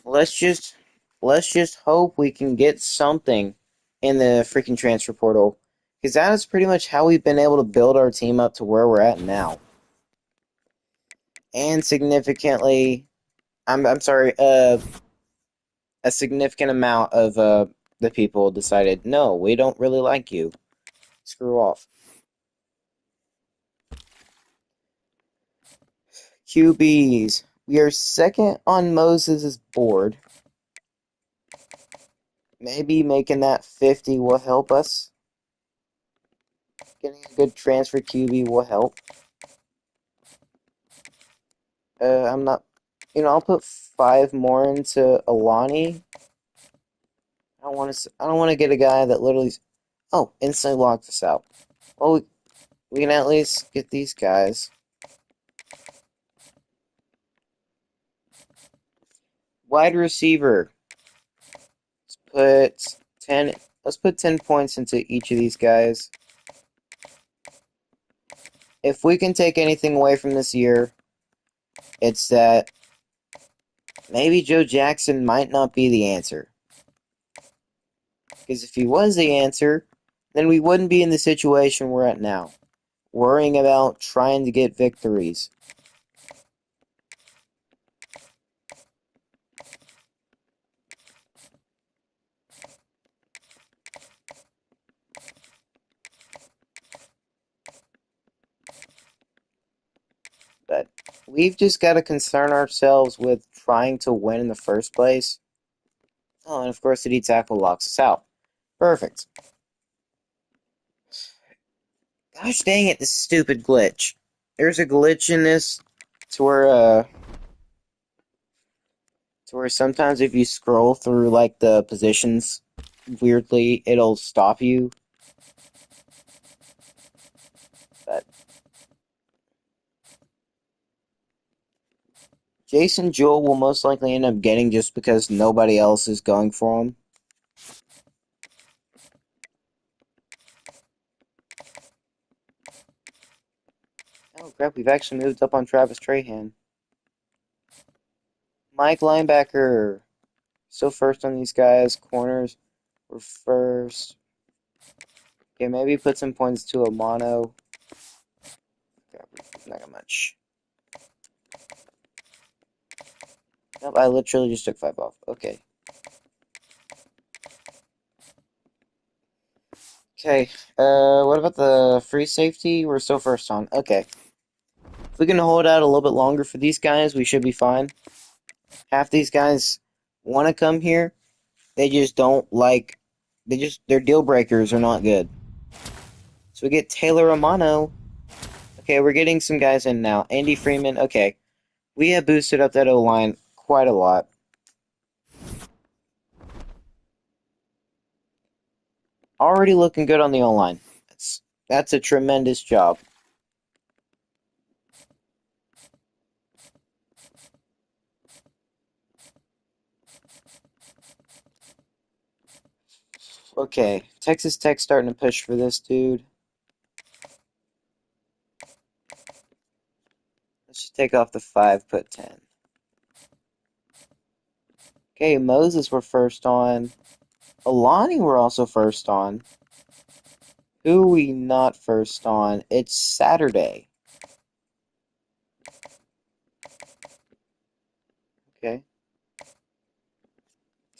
Let's just let's just hope we can get something in the freaking transfer portal. Because that is pretty much how we've been able to build our team up to where we're at now. And significantly I'm sorry, a significant amount of the people decided, no, we don't really like you. Screw off. QBs. We are second on Moses' board. Maybe making that 50 will help us. Getting a good transfer QB will help. I'm not. I'll put 5 more into Alani. I don't want to. I don't want to get a guy that literally. Oh, instantly locked us out. Well, we can at least get these guys. Wide receiver. Put 10. Let's put 10 points into each of these guys. If we can take anything away from this year, it's that maybe Joe Jackson might not be the answer. Because if he was the answer, then we wouldn't be in the situation we're at now, worrying about trying to get victories. But we've just got to concern ourselves with trying to win in the first place. Oh, and of course the D tackle locks us out. Perfect. Gosh dang it, this stupid glitch. There's a glitch in this to where sometimes if you scroll through like the positions weirdly, it'll stop you. But Jason Jewell will most likely end up getting just because nobody else is going for him. Oh crap, we've actually moved up on Travis Trahan. Mike linebacker. Still first on these guys. Corners, we're first. Okay, maybe put some points to a mono. Not got much. Nope, I literally just took 5 off. Okay. Okay, what about the free safety? We're still first on. Okay. If we can hold out a little bit longer for these guys, we should be fine. Half these guys want to come here. They just don't like. Their deal breakers are not good. So we get Taylor Romano. Okay, we're getting some guys in now. Andy Freeman. Okay, we have boosted up that O-line quite a lot. Already looking good on the O-line. That's a tremendous job. Okay, Texas Tech starting to push for this dude. Let's just take off the 5, put 10. Okay, Moses we're first on. Alani we're also first on. Who are we not first on? It's Saturday. Okay.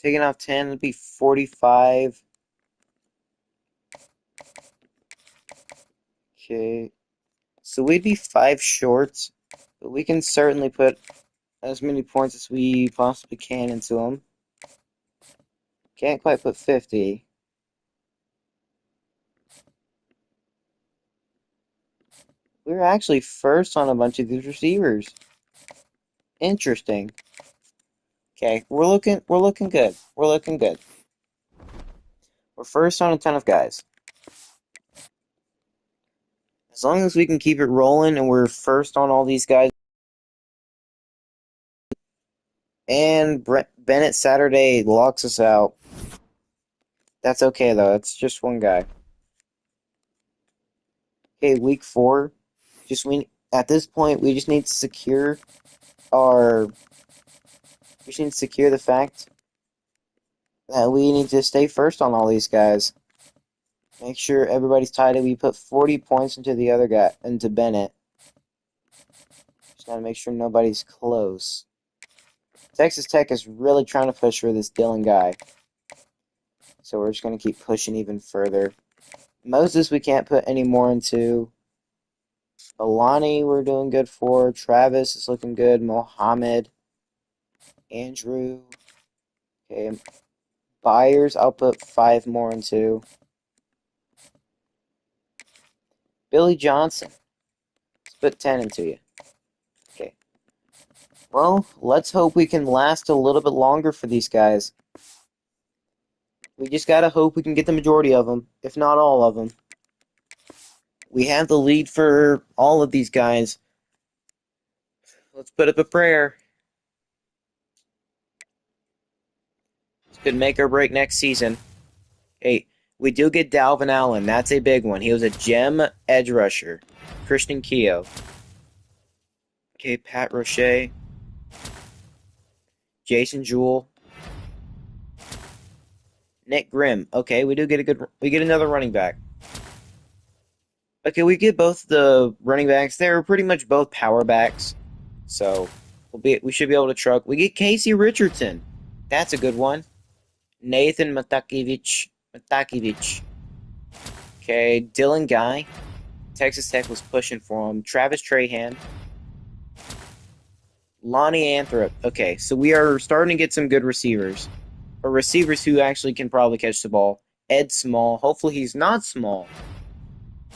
Taking off 10 would be 45. Okay. So we'd be 5 short, but we can certainly put as many points as we possibly can into them. Can't quite put 50. We're actually first on a bunch of these receivers. Interesting. Okay, we're looking good. We're looking good. We're first on a ton of guys. As long as we can keep it rolling and we're first on all these guys. And Bennett Saturday locks us out. That's okay though. It's just one guy. Okay, week 4. At this point we just need to secure our we just need to secure the fact that we need to stay first on all these guys. Make sure everybody's tied. We put 40 points into the other guy, into Bennett. Just gotta make sure nobody's close. Texas Tech is really trying to push for this Dillon guy. So we're just gonna keep pushing even further. Moses we can't put any more into. Alani we're doing good for. Travis is looking good. Mohammed. Andrew. Okay. Byers, I'll put 5 more into. Billy Johnson. Let's put 10 into you. Okay. Well, let's hope we can last a little bit longer for these guys. We just gotta hope we can get the majority of them, if not all of them. We have the lead for all of these guys. Let's put up a prayer. This could make or break next season. Hey, we do get Dalvin Allen. That's a big one. He was a gem edge rusher. Christian Keogh. Okay, Pat Roche. Jason Jewell. Nick Grimm. Okay, we get another running back. Okay, we get both the running backs. They're pretty much both power backs. So we should be able to truck. We get Casey Richardson. That's a good one. Nathan Matakevich. Okay, Dylan Guy. Texas Tech was pushing for him. Travis Trahan. Lonnie Anthrop. Okay, so we are starting to get some good receivers. Or receivers who actually can probably catch the ball. Ed Small. Hopefully he's not small.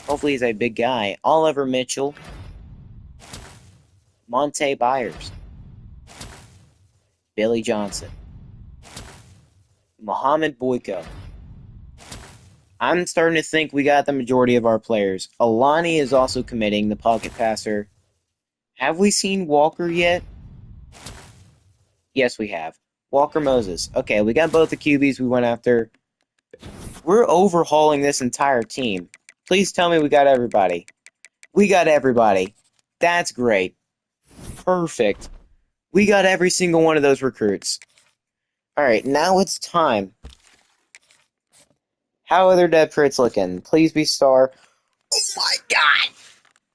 Hopefully he's a big guy. Oliver Mitchell. Monte Byers. Billy Johnson. Mohamed Boyko. I'm starting to think we got the majority of our players. Alani is also committing, the pocket passer. Have we seen Walker yet? Yes, we have. Walker Moses. Okay, we got both the QBs we went after. We're overhauling this entire team. Please tell me we got everybody. We got everybody. That's great. Perfect. We got every single one of those recruits. Alright, now it's time. How are their depth traits looking? Please be star. Oh my god!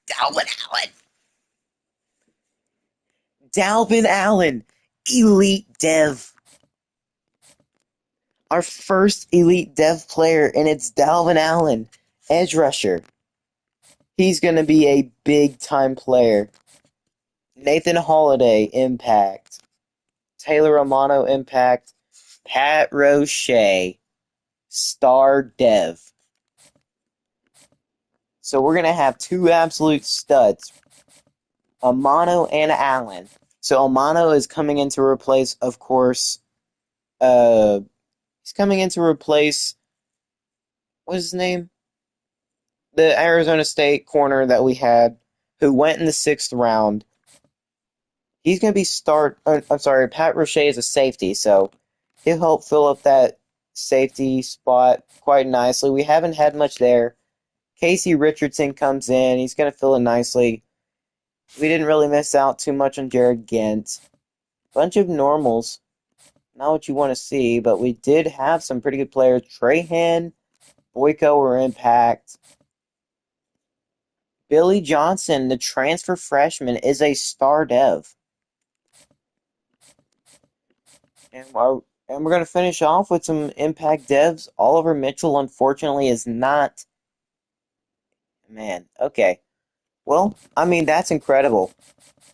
Dalvin Allen! Dalvin Allen! Elite Dev. Our first elite dev player, and it's Dalvin Allen, edge rusher. He's going to be a big-time player. Nathan Holiday, impact. Taylor Romano, impact. Pat Roche, star dev. So we're going to have two absolute studs, Amano and Allen. So Amano is coming in to replace, of course, he's coming in to replace, what's his name? The Arizona State corner that we had, who went in the 6th round. He's going to be I'm sorry, Pat Roche is a safety, so he'll help fill up that safety spot quite nicely. We haven't had much there. Casey Richardson comes in. He's going to fill in nicely. We didn't really miss out too much on Jared Gint. Bunch of normals. Not what you want to see, but we did have some pretty good players. Trahan, Boyko were impact. Billy Johnson, the transfer freshman, is a star dev. And we're going to finish off with some impact devs. Oliver Mitchell, unfortunately, is not. Man, okay. Well, I mean, that's incredible.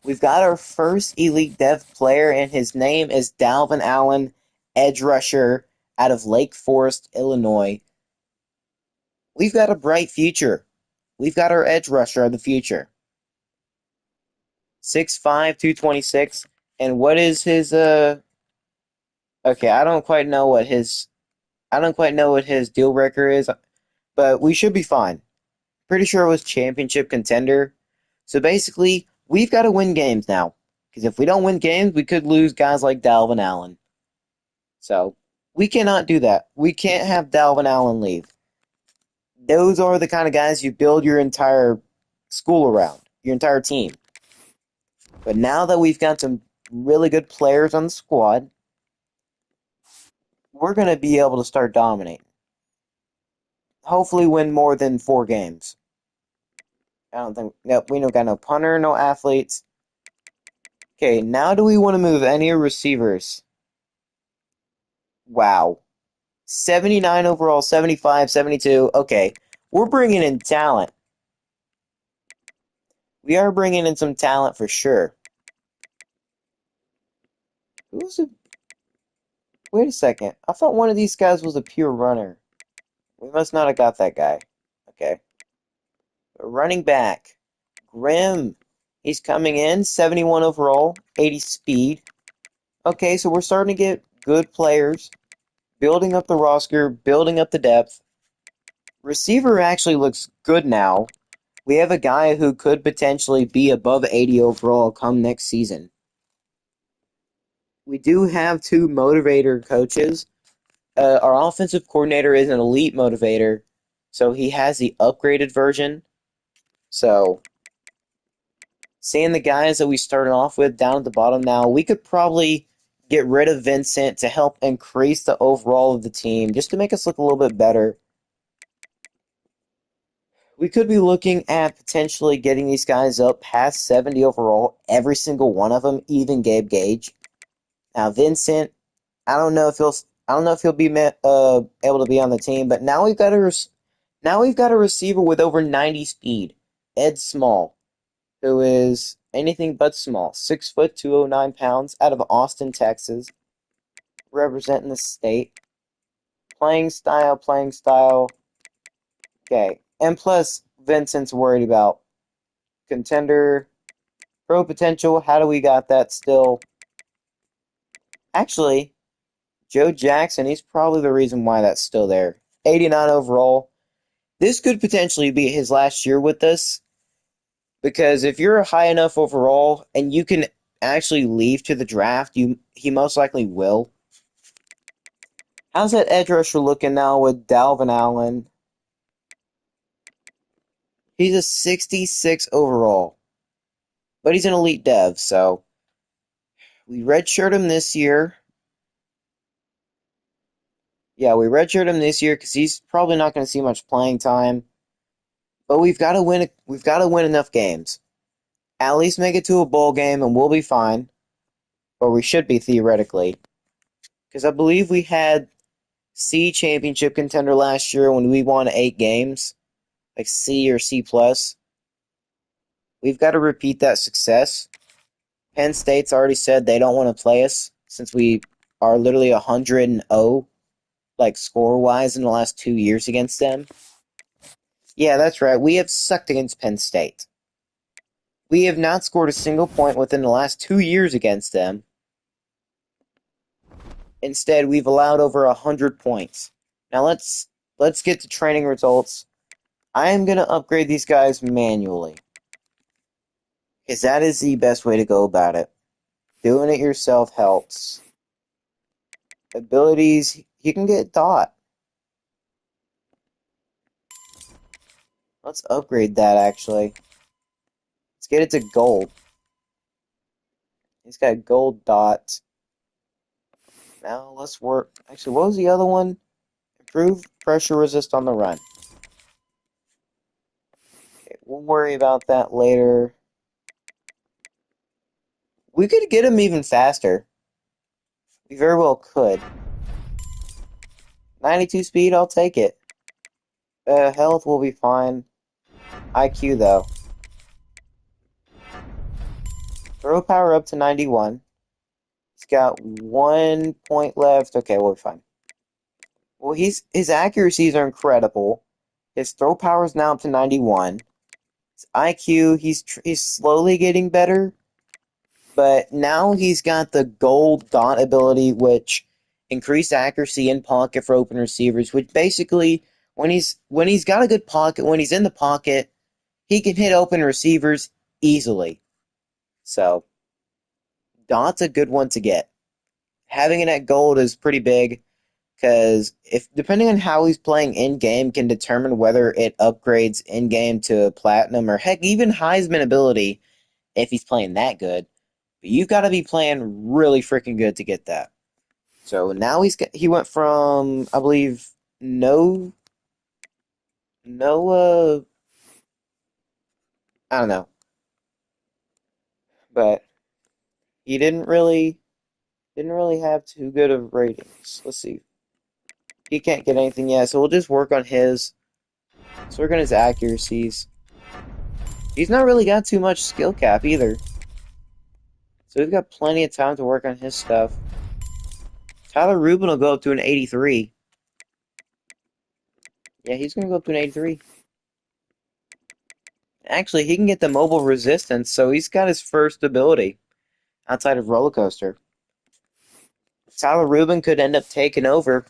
We've got our first elite dev player, and his name is Dalvin Allen, edge rusher out of Lake Forest, Illinois. We've got a bright future. We've got our edge rusher of the future. 6'5", 226. And what is his okay, I don't quite know what his deal breaker is, but we should be fine. Pretty sure it was championship contender. So basically, we've got to win games now. Because if we don't win games, we could lose guys like Dalvin Allen. So we cannot do that. We can't have Dalvin Allen leave. Those are the kind of guys you build your entire school around, your entire team. But now that we've got some really good players on the squad, we're going to be able to start dominating. Hopefully win more than 4 games. I don't think... Nope, we don't got no punter, no athletes. Okay, now do we want to move any receivers? Wow. 79 overall, 75, 72. Okay, we're bringing in talent. We are bringing in some talent for sure. Who's a... Wait a second. I thought one of these guys was a pure runner. We must not have got that guy. Okay. Running back. Grimm. He's coming in. 71 overall. 80 speed. Okay, so we're starting to get good players. Building up the roster. Building up the depth. Receiver actually looks good now. We have a guy who could potentially be above 80 overall come next season. We do have 2 motivator coaches. Our offensive coordinator is an elite motivator, so he has the upgraded version. So, seeing the guys that we started off with down at the bottom now, we could probably get rid of Vincent to help increase the overall of the team, just to make us look a little bit better. We could be looking at potentially getting these guys up past 70 overall, every single one of them, even Gabe Gage. Now, Vincent, I don't know if he'll be able to be on the team, but now we've got a receiver with over 90 speed, Ed Small, who is anything but small, 6', 209 pounds, out of Austin, Texas, representing the state. Playing style. Okay, and plus Vincent's worried about contender, pro potential. How do we got that still? Actually, Joe Jackson, he's probably the reason why that's still there. 89 overall. This could potentially be his last year with us, because if you're high enough overall and you can actually leave to the draft, he most likely will. How's that edge rusher looking now with Dalvin Allen? He's a 66 overall, but he's an elite dev, so we redshirt him this year. Yeah, we redshirt him this year because he's probably not going to see much playing time. But we've got to win. We've got to win enough games. At least make it to a bowl game, and we'll be fine. Or we should be theoretically, because I believe we had C championship contender last year when we won 8 games, like C or C plus. We've got to repeat that success. Penn State's already said they don't want to play us since we are literally 100-0, like score-wise, in the last 2 years against them. Yeah, that's right. We have sucked against Penn State. We have not scored a single point within the last 2 years against them. Instead, we've allowed over 100 points. Now let's get to training results. I am gonna upgrade these guys manually, because that is the best way to go about it. Doing it yourself helps. Abilities, you can get dot. Let's upgrade that actually. Let's get it to gold. He's got gold dot. Now let's work. Actually, what was the other one? Improve pressure resist on the run. Okay, we'll worry about that later. We could get him even faster. We very well could. 92 speed, I'll take it. Health will be fine. IQ, though. Throw power up to 91. He's got 1 point left. Okay, we'll be fine. Well, his accuracies are incredible. His throw power is now up to 91. His IQ, he's slowly getting better. But now he's got the gold dot ability, which increased accuracy in pocket for open receivers, which basically when he's got a good pocket, when he's in the pocket, he can hit open receivers easily. So dot's a good one to get. Having it at gold is pretty big because if depending on how he's playing in game can determine whether it upgrades in game to platinum or heck even Heisman ability if he's playing that good. But you've got to be playing really freaking good to get that. So now he went from I believe no I don't know, but he didn't really have too good of ratings. Let's see. He can't get anything yet, so we'll just work on his. Let's work on his accuracies. He's not really got too much skill cap either. So we've got plenty of time to work on his stuff. Tyler Rubin will go up to an 83. Yeah, he's going to go up to an 83. Actually, he can get the mobile resistance, so he's got his first ability outside of roller coaster. Tyler Rubin could end up taking over.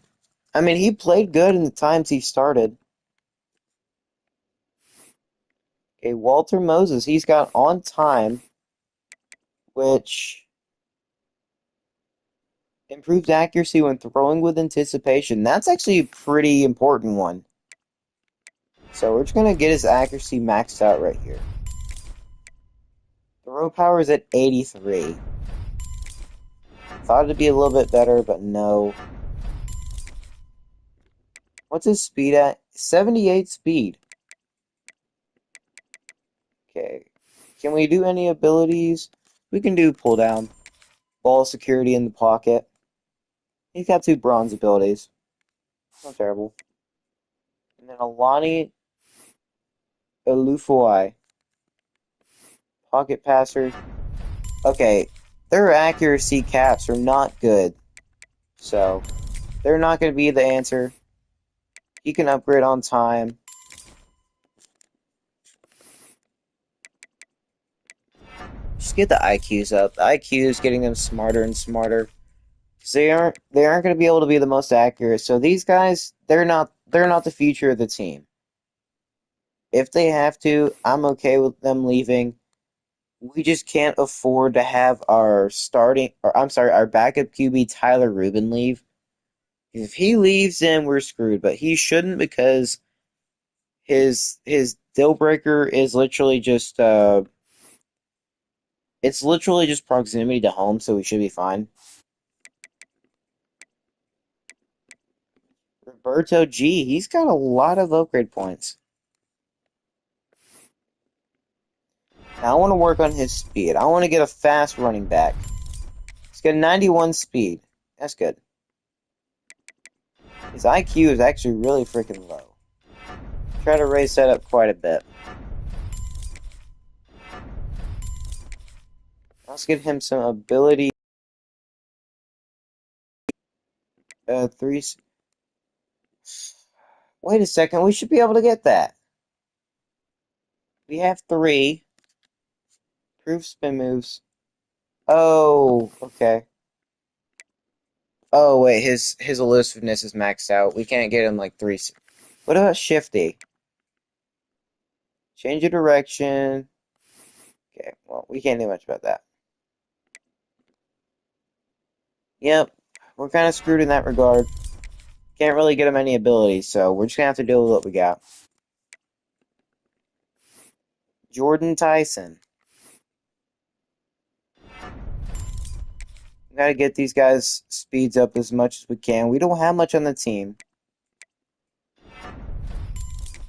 I mean, he played good in the times he started. Okay, Walter Moses, he's got on time, which improved accuracy when throwing with anticipation. That's actually a pretty important one. So we're just going to get his accuracy maxed out right here. Throw power is at 83. Thought it'd be a little bit better, but no. What's his speed at? 78 speed. Okay. Can we do any abilities? We can do pull down. Ball security in the pocket. He's got 2 bronze abilities. Not terrible. And then Alani Elufuai. Pocket passer. Okay. Their accuracy caps are not good. So, they're not going to be the answer. He can upgrade on time. Just get the IQs up. The IQ is getting them smarter and smarter. Because they aren't going to be able to be the most accurate. So these guys, they're not the future of the team. If they have to, I'm okay with them leaving. We just can't afford to have our our backup QB Tyler Rubin leave. If he leaves, then we're screwed. But he shouldn't because his deal breaker is literally just it's literally just proximity to home, so we should be fine. Roberto G, he's got a lot of upgrade points. Now I want to work on his speed. I want to get a fast running back. He's got 91 speed. That's good. His IQ is actually really freaking low. Try to raise that up quite a bit. Let's get him some ability. Three. Wait a second. We should be able to get that. We have three. Proof spin moves. Oh, okay. Oh wait, his elusiveness is maxed out. We can't get him like three. What about Shifty? Change your direction. Okay, well, we can't do much about that. Yep, we're kind of screwed in that regard. Can't really get him any abilities, so we're just gonna have to deal with what we got. Jordan Tyson. We gotta get these guys' speeds up as much as we can. We don't have much on the team.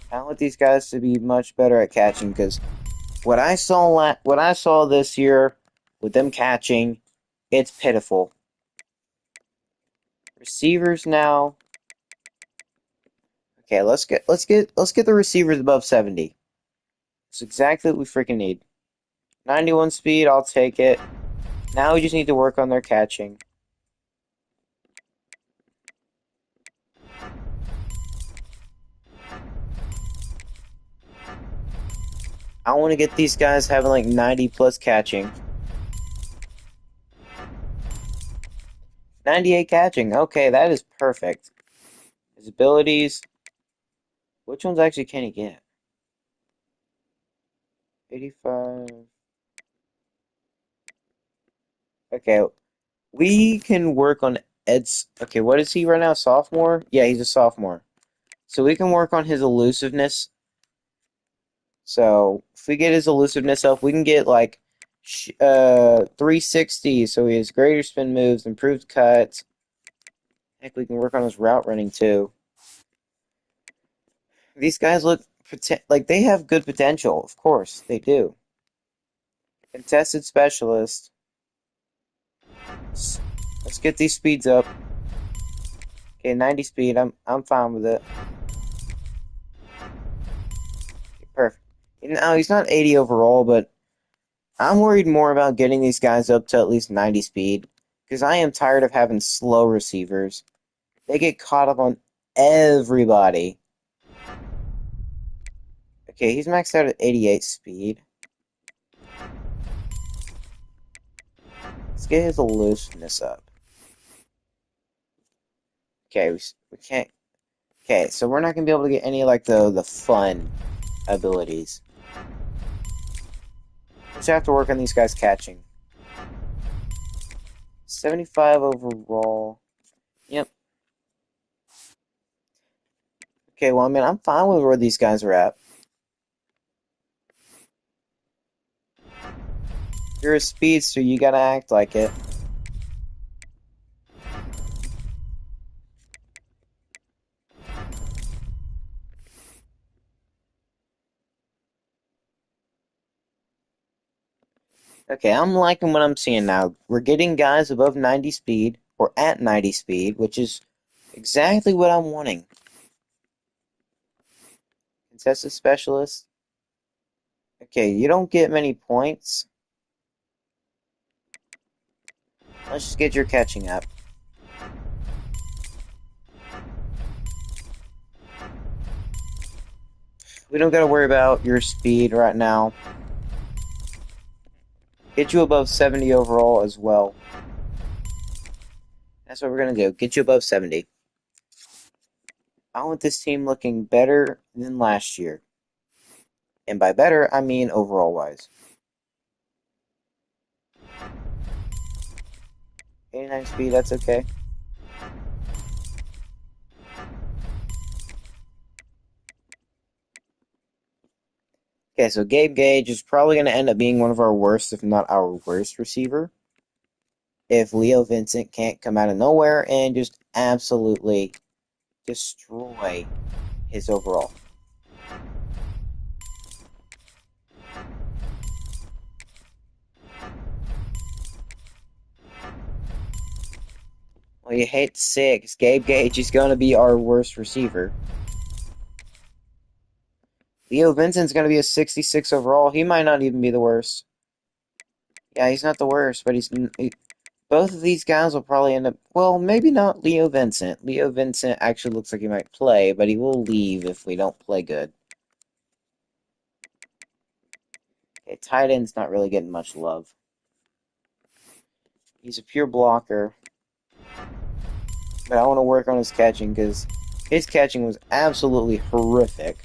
I want these guys to be much better at catching because what I saw this year with them catching, it's pitiful. Receivers now. Okay, let's get the receivers above 70. It's exactly what we freaking need. 91 speed, I'll take it. Now we just need to work on their catching. I want to get these guys having like 90 plus catching. 98 catching. Okay, that is perfect. His abilities. Which ones actually can he get? 85. Okay, we can work on Ed's. Okay, what is he right now? Sophomore? Yeah, he's a sophomore. So we can work on his elusiveness. So if we get his elusiveness up, we can get like 360. So he has greater spin moves, improved cuts. Heck, we can work on his route running too. These guys look like they have good potential. Of course, they do. Contested specialist. Let's get these speeds up. Okay, 90 speed. I'm fine with it. Okay, perfect. Now he's not 80 overall, but I'm worried more about getting these guys up to at least 90 speed because I am tired of having slow receivers. They get caught up on everybody. Okay, he's maxed out at 88 speed. Let's get his elusiveness up. Okay, we can't. Okay, so we're not gonna be able to get any like the fun abilities. Just have to work on these guys catching. 75 overall. Yep. Okay, well, I mean, I'm fine with where these guys are at. You're a speedster, you gotta act like it. Okay, I'm liking what I'm seeing now. We're getting guys above 90 speed, or at 90 speed, which is exactly what I'm wanting. Contested specialist. Okay, you don't get many points. Let's just get your catching up. We don't gotta worry about your speed right now. Get you above 70 overall as well. That's what we're gonna do. Get you above 70. I want this team looking better than last year. And by better, I mean overall wise. 89 speed, that's okay. Okay, so Gabe Gage is probably going to end up being one of our worst, if not our worst receiver. If Leo Vincent can't come out of nowhere and just absolutely destroy his overall. Well, you hate 6. Gabe Gage is going to be our worst receiver. Leo Vincent's going to be a 66 overall. He might not even be the worst. Yeah, he's not the worst, but both of these guys will probably end up. Well, maybe not Leo Vincent. Leo Vincent actually looks like he might play, but he will leave if we don't play good. Okay, tight end's not really getting much love. He's a pure blocker, but I want to work on his catching because his catching was absolutely horrific.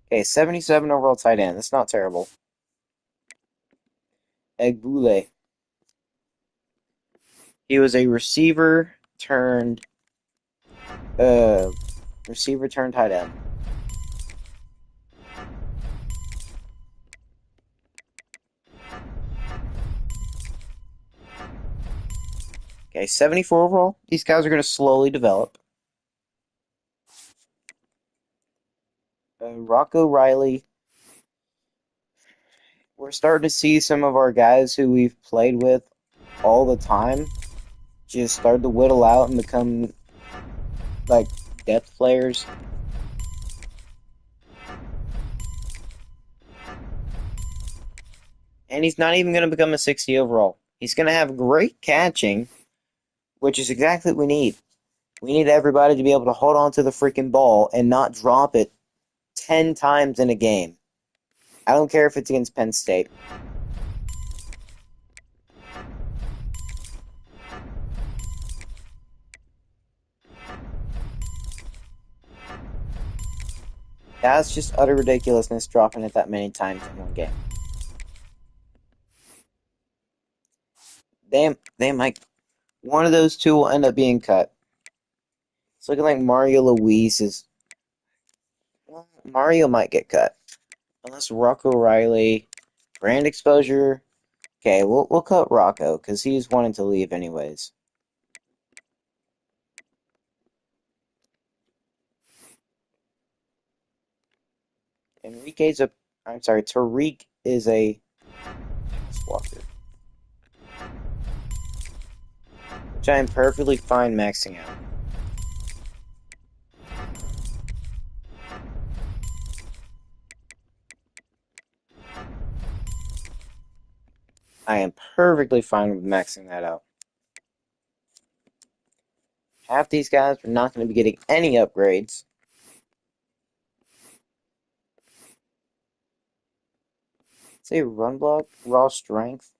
Okay, 77 overall tight end. That's not terrible. Egbule. He was a uh, receiver turned tight end. Okay, 74 overall. These guys are going to slowly develop. Rocco Riley. We're starting to see some of our guys who we've played with all the time just start to whittle out and become like depth players. And he's not even going to become a 60 overall. He's going to have great catching, which is exactly what we need. We need everybody to be able to hold on to the freaking ball and not drop it 10 times in a game. I don't care if it's against Penn State. That's just utter ridiculousness dropping it that many times in one game. They might. One of those two will end up being cut. It's looking like Mario Luis is. Well, Mario might get cut. Unless Rocco Riley. Brand exposure. Okay, we'll cut Rocco because he's wanting to leave anyways. Enrique's a. I'm sorry, Tariq is a pass blocker, which I am perfectly fine maxing out. I am perfectly fine with maxing that out. Half these guys are not going to be getting any upgrades. Say run block, raw strength.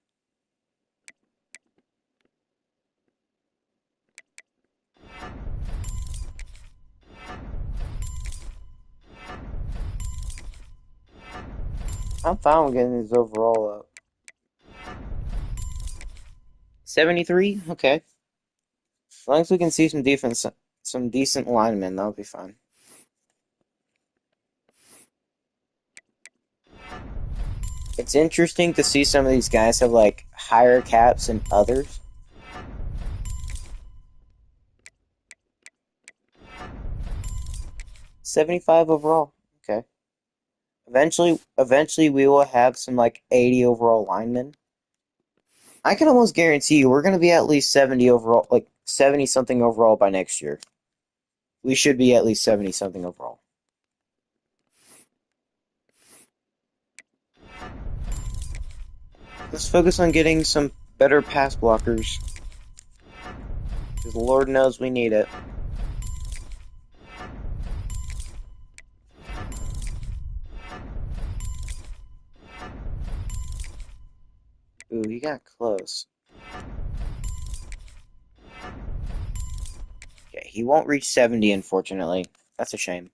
I'm fine with getting his overall up. 73? Okay. As long as we can see some defense, some decent linemen, that'll be fine. It's interesting to see some of these guys have like higher caps than others. $75 overall. Okay. Eventually we will have some like 80 overall linemen. I can almost guarantee you we're going to be at least 70 overall, like 70 something overall by next year. We should be at least 70 something overall. Let's focus on getting some better pass blockers. Because Lord knows we need it. Ooh, he got close. Okay, he won't reach 70, unfortunately. That's a shame.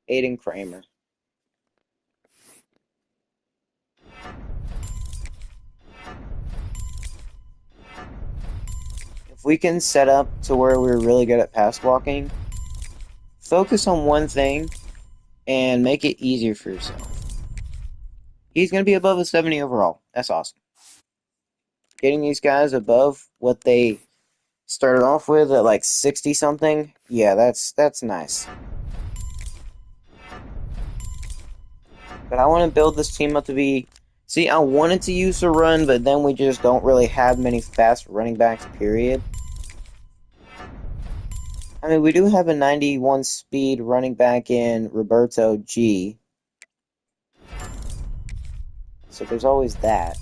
Aiden Kramer. If we can set up to where we're really good at pass blocking, focus on one thing and make it easier for yourself. He's going to be above a 70 overall. That's awesome. Getting these guys above what they started off with at like 60 something, yeah, that's nice. But I want to build this team up to be. See, I wanted to use the run, but then we just don't really have many fast running backs, period. I mean, we do have a 91 speed running back in Roberto G, so there's always that.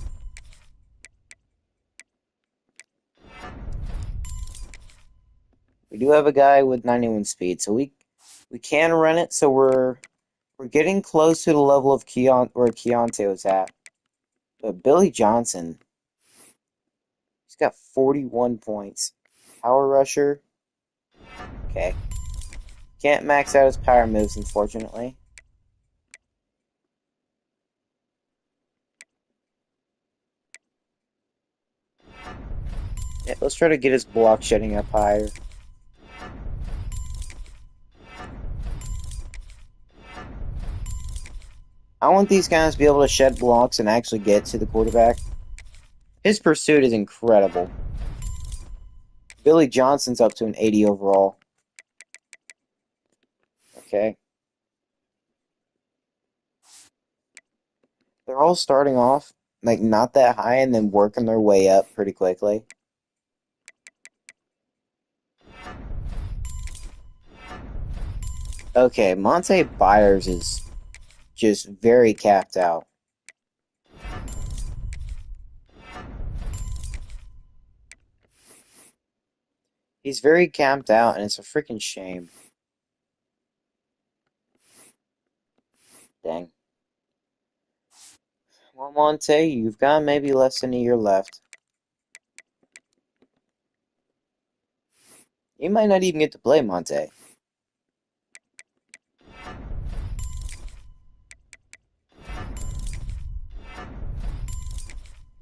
We do have a guy with 91 speed, so we can run it. So we're getting close to the level of where Keontae was at. But Billy Johnson, he's got 41 points. Power rusher, okay. Can't max out his power moves, unfortunately. Yeah, let's try to get his block shedding up higher. I want these guys to be able to shed blocks and actually get to the quarterback. His pursuit is incredible. Billy Johnson's up to an 80 overall. Okay. They're all starting off like not that high and then working their way up pretty quickly. Okay, Monte Byers is just very capped out. He's very capped out, and it's a freaking shame. Dang. Well, Monte, you've got maybe less than a year left. You might not even get to play Monte.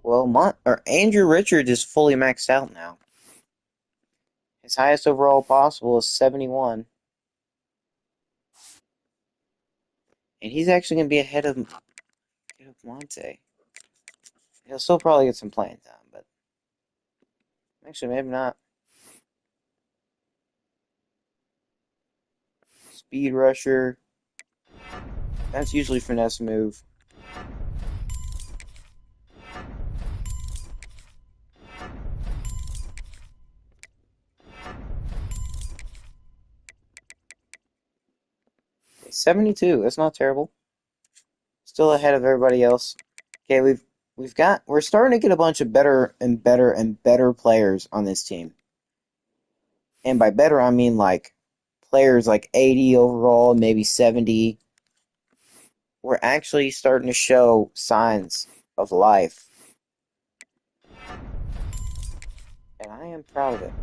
Well, Andrew Richards is fully maxed out now. His highest overall possible is 71. And he's actually going to be ahead of Monte. He'll still probably get some playing time, but actually, maybe not. Speed rusher. That's usually finesse move. Okay, 72. That's not terrible. Still ahead of everybody else. Okay, we're starting to get a bunch of better and better and better players on this team. And by better, I mean like players like 80 overall, maybe 70. We're actually starting to show signs of life. And I am proud of it.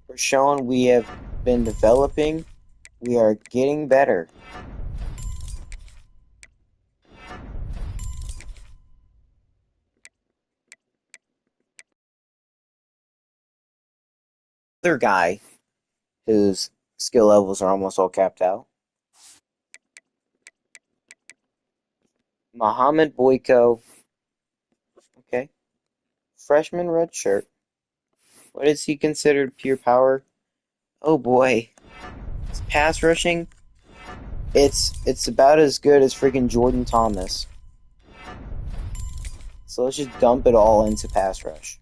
We're showing we have been developing. We are getting better. Other guy whose skill levels are almost all capped out. Muhammad Boyko. Okay. Freshman red shirt. What is he considered pure power? Oh boy. His pass rushing. It's about as good as freaking Jordan Thomas. So let's just dump it all into pass rush.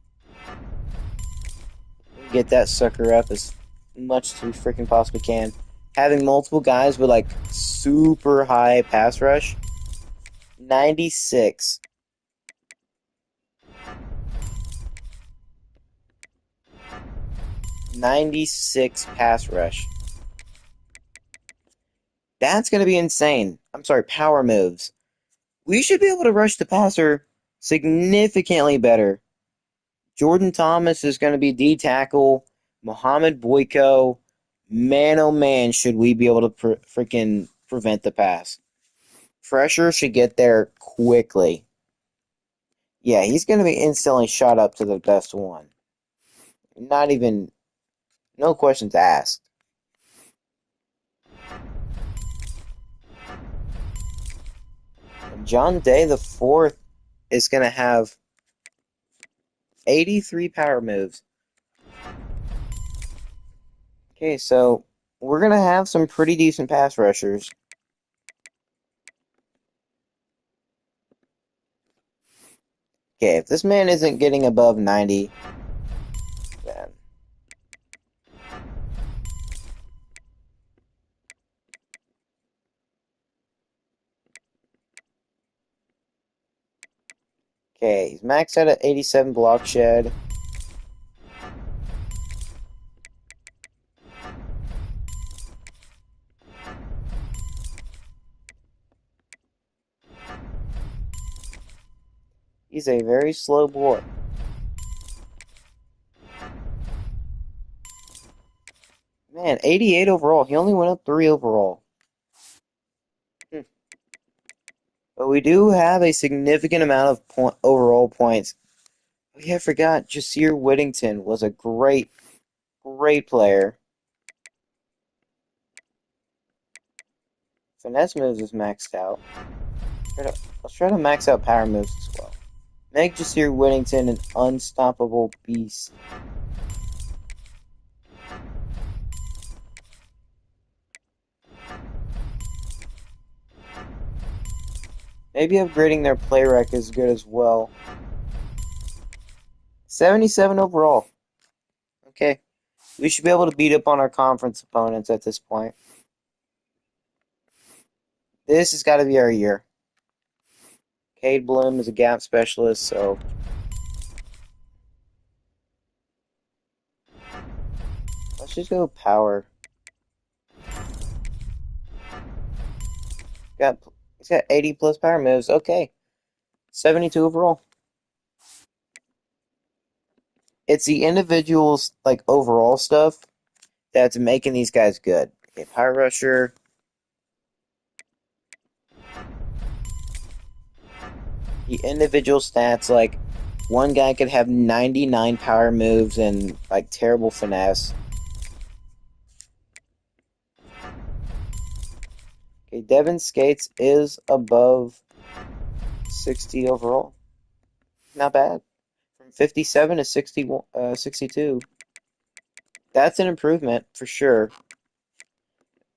Get that sucker up as much as we freaking possibly can. Having multiple guys with like super high pass rush. 96. 96 pass rush. That's going to be insane. I'm sorry, power moves. We should be able to rush the passer significantly better. Jordan Thomas is going to be D tackle. Mohamed Boyko, man oh man, should we be able to freaking prevent the pass. Pressure should get there quickly. Yeah, he's going to be instantly shot up to the best one. Not even, no questions asked. And John Day the fourth is going to have 83 power moves. Okay, so we're going to have some pretty decent pass rushers. Okay, if this man isn't getting above 90, then Okay, he's maxed out at 87 block shed. He's a very slow boy. Man, 88 overall. He only went up 3 overall. Hmm. But we do have a significant amount of overall points. Oh, yeah, I forgot. Jasir Whittington was a great player. Finesse moves is maxed out. Let's try to max out power moves as well. Make Jasir Whittington an unstoppable beast. Maybe upgrading their play rec is good as well. 77 overall. Okay. We should be able to beat up on our conference opponents at this point. This has got to be our year. Cade Bloom is a gap specialist, so let's just go power. Got He's got 80 plus power moves. Okay. 72 overall. It's the individuals like overall stuff that's making these guys good. Okay, Power Rusher. The individual stats, like one guy could have 99 power moves and like terrible finesse. Okay, Devin Skates is above 60 overall. Not bad. From 57 to 62. That's an improvement for sure.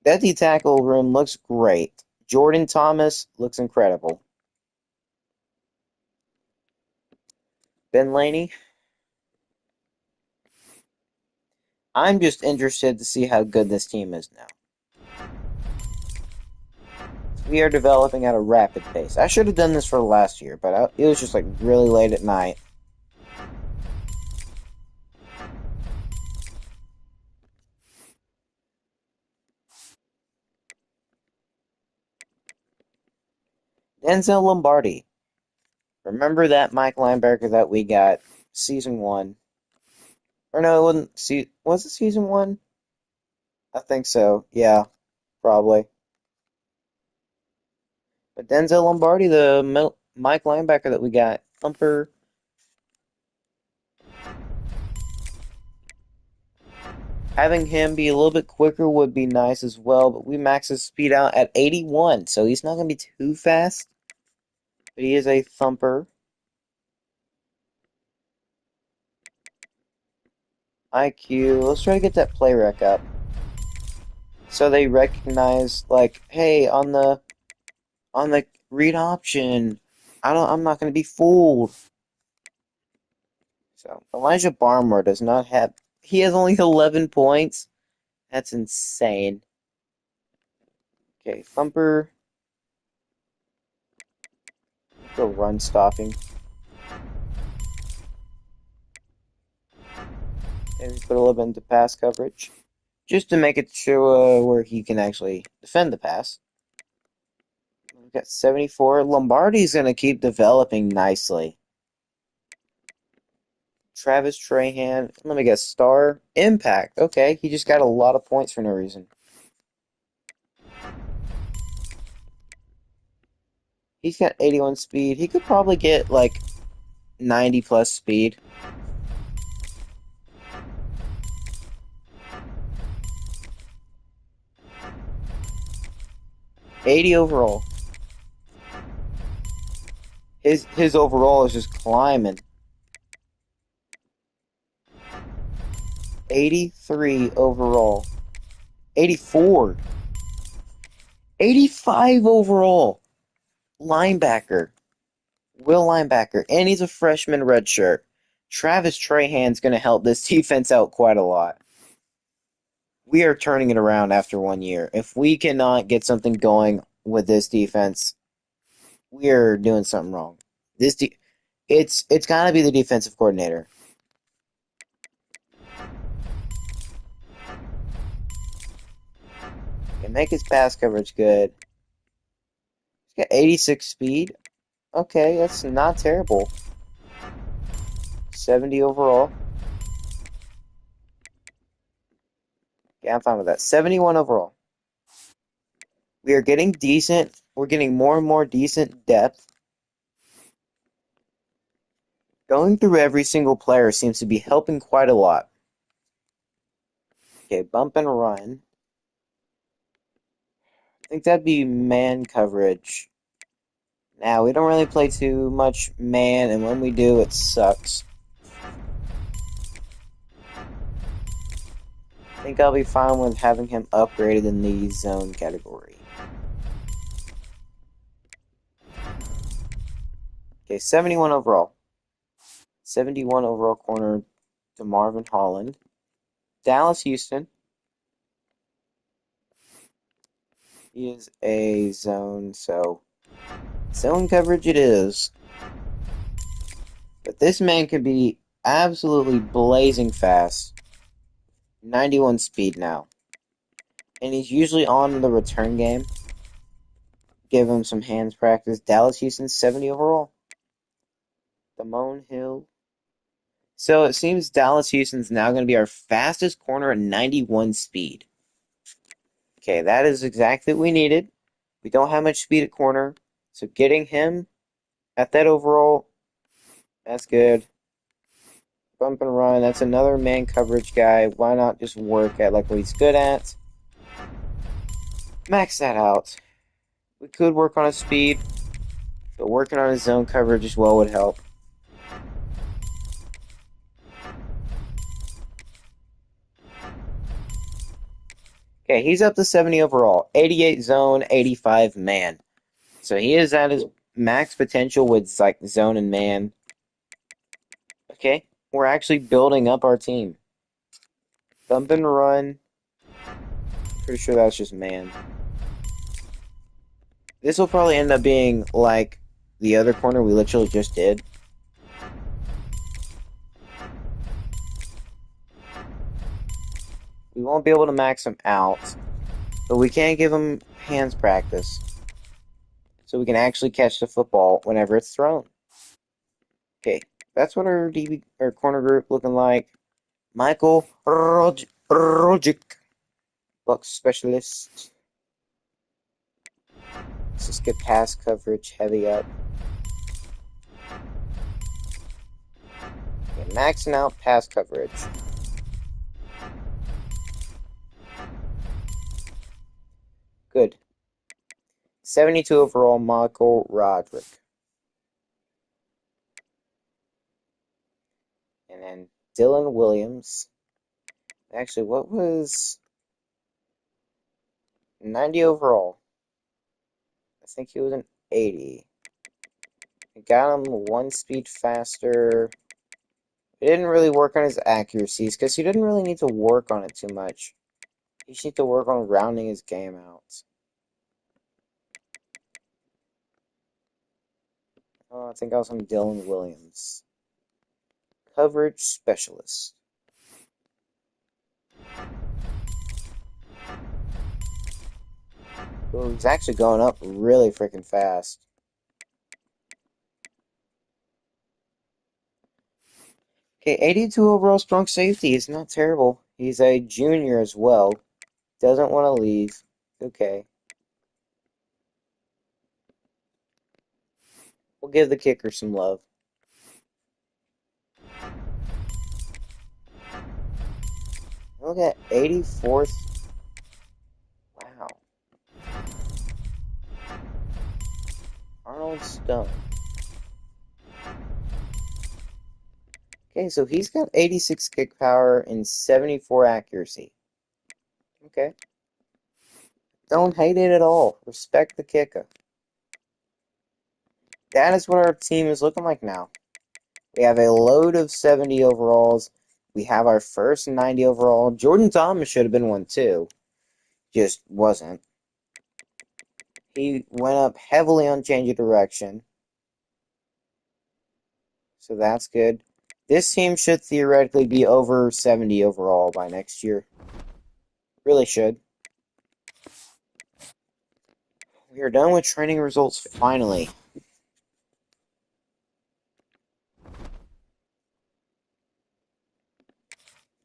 That D tackle room looks great. Jordan Thomas looks incredible. Ben Laney, I'm just interested to see how good this team is now. We are developing at a rapid pace. I should have done this for last year, but it was just like really late at night. Denzel Lombardi. Remember that Mike linebacker that we got season one? Or no, it wasn't. Was it season one? I think so. Yeah, probably. But Denzel Lombardi, the Mike linebacker that we got, thumper. Having him be a little bit quicker would be nice as well, but we max his speed out at 81, so he's not going to be too fast. But he is a thumper. IQ. Let's try to get that play rec up. So they recognize, like, hey, on the read option, I'm not going to be fooled. So Elijah Barmore does not have. He has only 11 points. That's insane. Okay, thumper. Go run stopping. Maybe put a little bit into pass coverage. Just to make it show where he can actually defend the pass. We've got 74. Lombardi's going to keep developing nicely. Travis Trahan. Let me guess. Star. Impact. Okay, he just got a lot of points for no reason. He's got 81 speed. He could probably get like 90 plus speed. 80 overall. His overall is just climbing. 83 overall. 84. 85 overall. Linebacker. Will linebacker. And he's a freshman redshirt. Travis Trahan's going to help this defense out quite a lot. We are turning it around after 1 year. If we cannot get something going with this defense, we are doing something wrong. This It's gotta be the defensive coordinator. Can make his pass coverage good. He's got 86 speed. Okay, that's not terrible. 70 overall. Yeah, I'm fine with that. 71 overall. We are getting decent. We're getting more and more decent depth. Going through every single player seems to be helping quite a lot. Okay, bump and run. I think that'd be man coverage. Now, we don't really play too much man, and when we do, it sucks. I think I'll be fine with having him upgraded in the zone category. Okay, 71 overall. 71 overall corner to Marvin Holland. Dallas Houston. He is a zone, so zone coverage it is. But this man can be absolutely blazing fast. 91 speed now. And he's usually on the return game. Give him some hands practice. Dallas Houston 70 overall. Damone Hill. So it seems Dallas Houston's now going to be our fastest corner at 91 speed. Okay, that is exactly what we needed. We don't have much speed at corner. So getting him at that overall, that's good. Bump and run, that's another man coverage guy. Why not just work at like what he's good at? Max that out. We could work on his speed, but working on his zone coverage as well would help. Okay, he's up to 70 overall. 88 zone, 85 man. So he is at his max potential with like zone and man. Okay, we're actually building up our team. Bump and run. Pretty sure that's just man. This will probably end up being like the other corner we literally just did. We won't be able to max him out, but we can give him hands practice so we can actually catch the football whenever it's thrown. Okay, that's what our DB or corner group looking like. Michael Rogic, Bucks specialist. Let's just get pass coverage heavy up. Okay, maxing out pass coverage. Good. 72 overall, Michael Roderick. And then Dylan Williams. Actually, what was 90 overall? I think he was an 80. I got him one speed faster. He didn't really work on his accuracies because he didn't really need to work on it too much. He just need to work on rounding his game out. Oh, I think I was on Dylan Williams. Coverage specialist. Oh, he's actually going up really freaking fast. Okay, 82 overall strong safety is not terrible. He's a junior as well. Doesn't want to leave. Okay. We'll give the kicker some love. Look at 84th. Wow. Arnold Stone. Okay, so he's got 86 kick power and 74 accuracy. Okay. Don't hate it at all. Respect the kicker. That is what our team is looking like now. We have a load of 70 overalls. We have our first 90 overall. Jordan Thomas should have been one too. Just wasn't. He went up heavily on change of direction. so that's good. This team should theoretically be over 70 overall by next year. Really should. We are done with training results finally.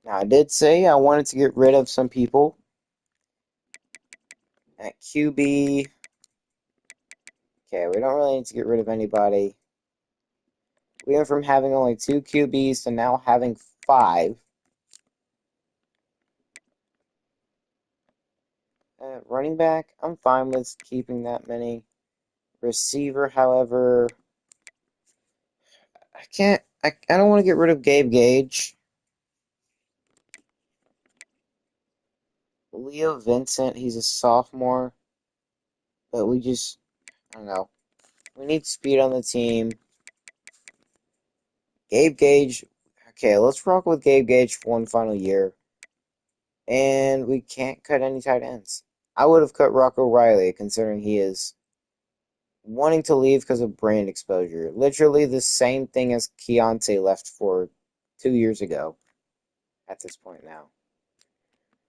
Now, I did say I wanted to get rid of some people at QB. Okay, we don't really need to get rid of anybody. We went from having only 2 QBs to now having 5. Running back, I'm fine with keeping that many. Receiver, however, I don't want to get rid of Gabe Gage. Leo Vincent, he's a sophomore, but I don't know. We need speed on the team. Gabe Gage, okay, let's rock with Gabe Gage for one final year. And we can't cut any tight ends. I would have cut Rocco Riley, considering he is wanting to leave because of brand exposure. Literally the same thing as Keontae left for 2 years ago at this point now.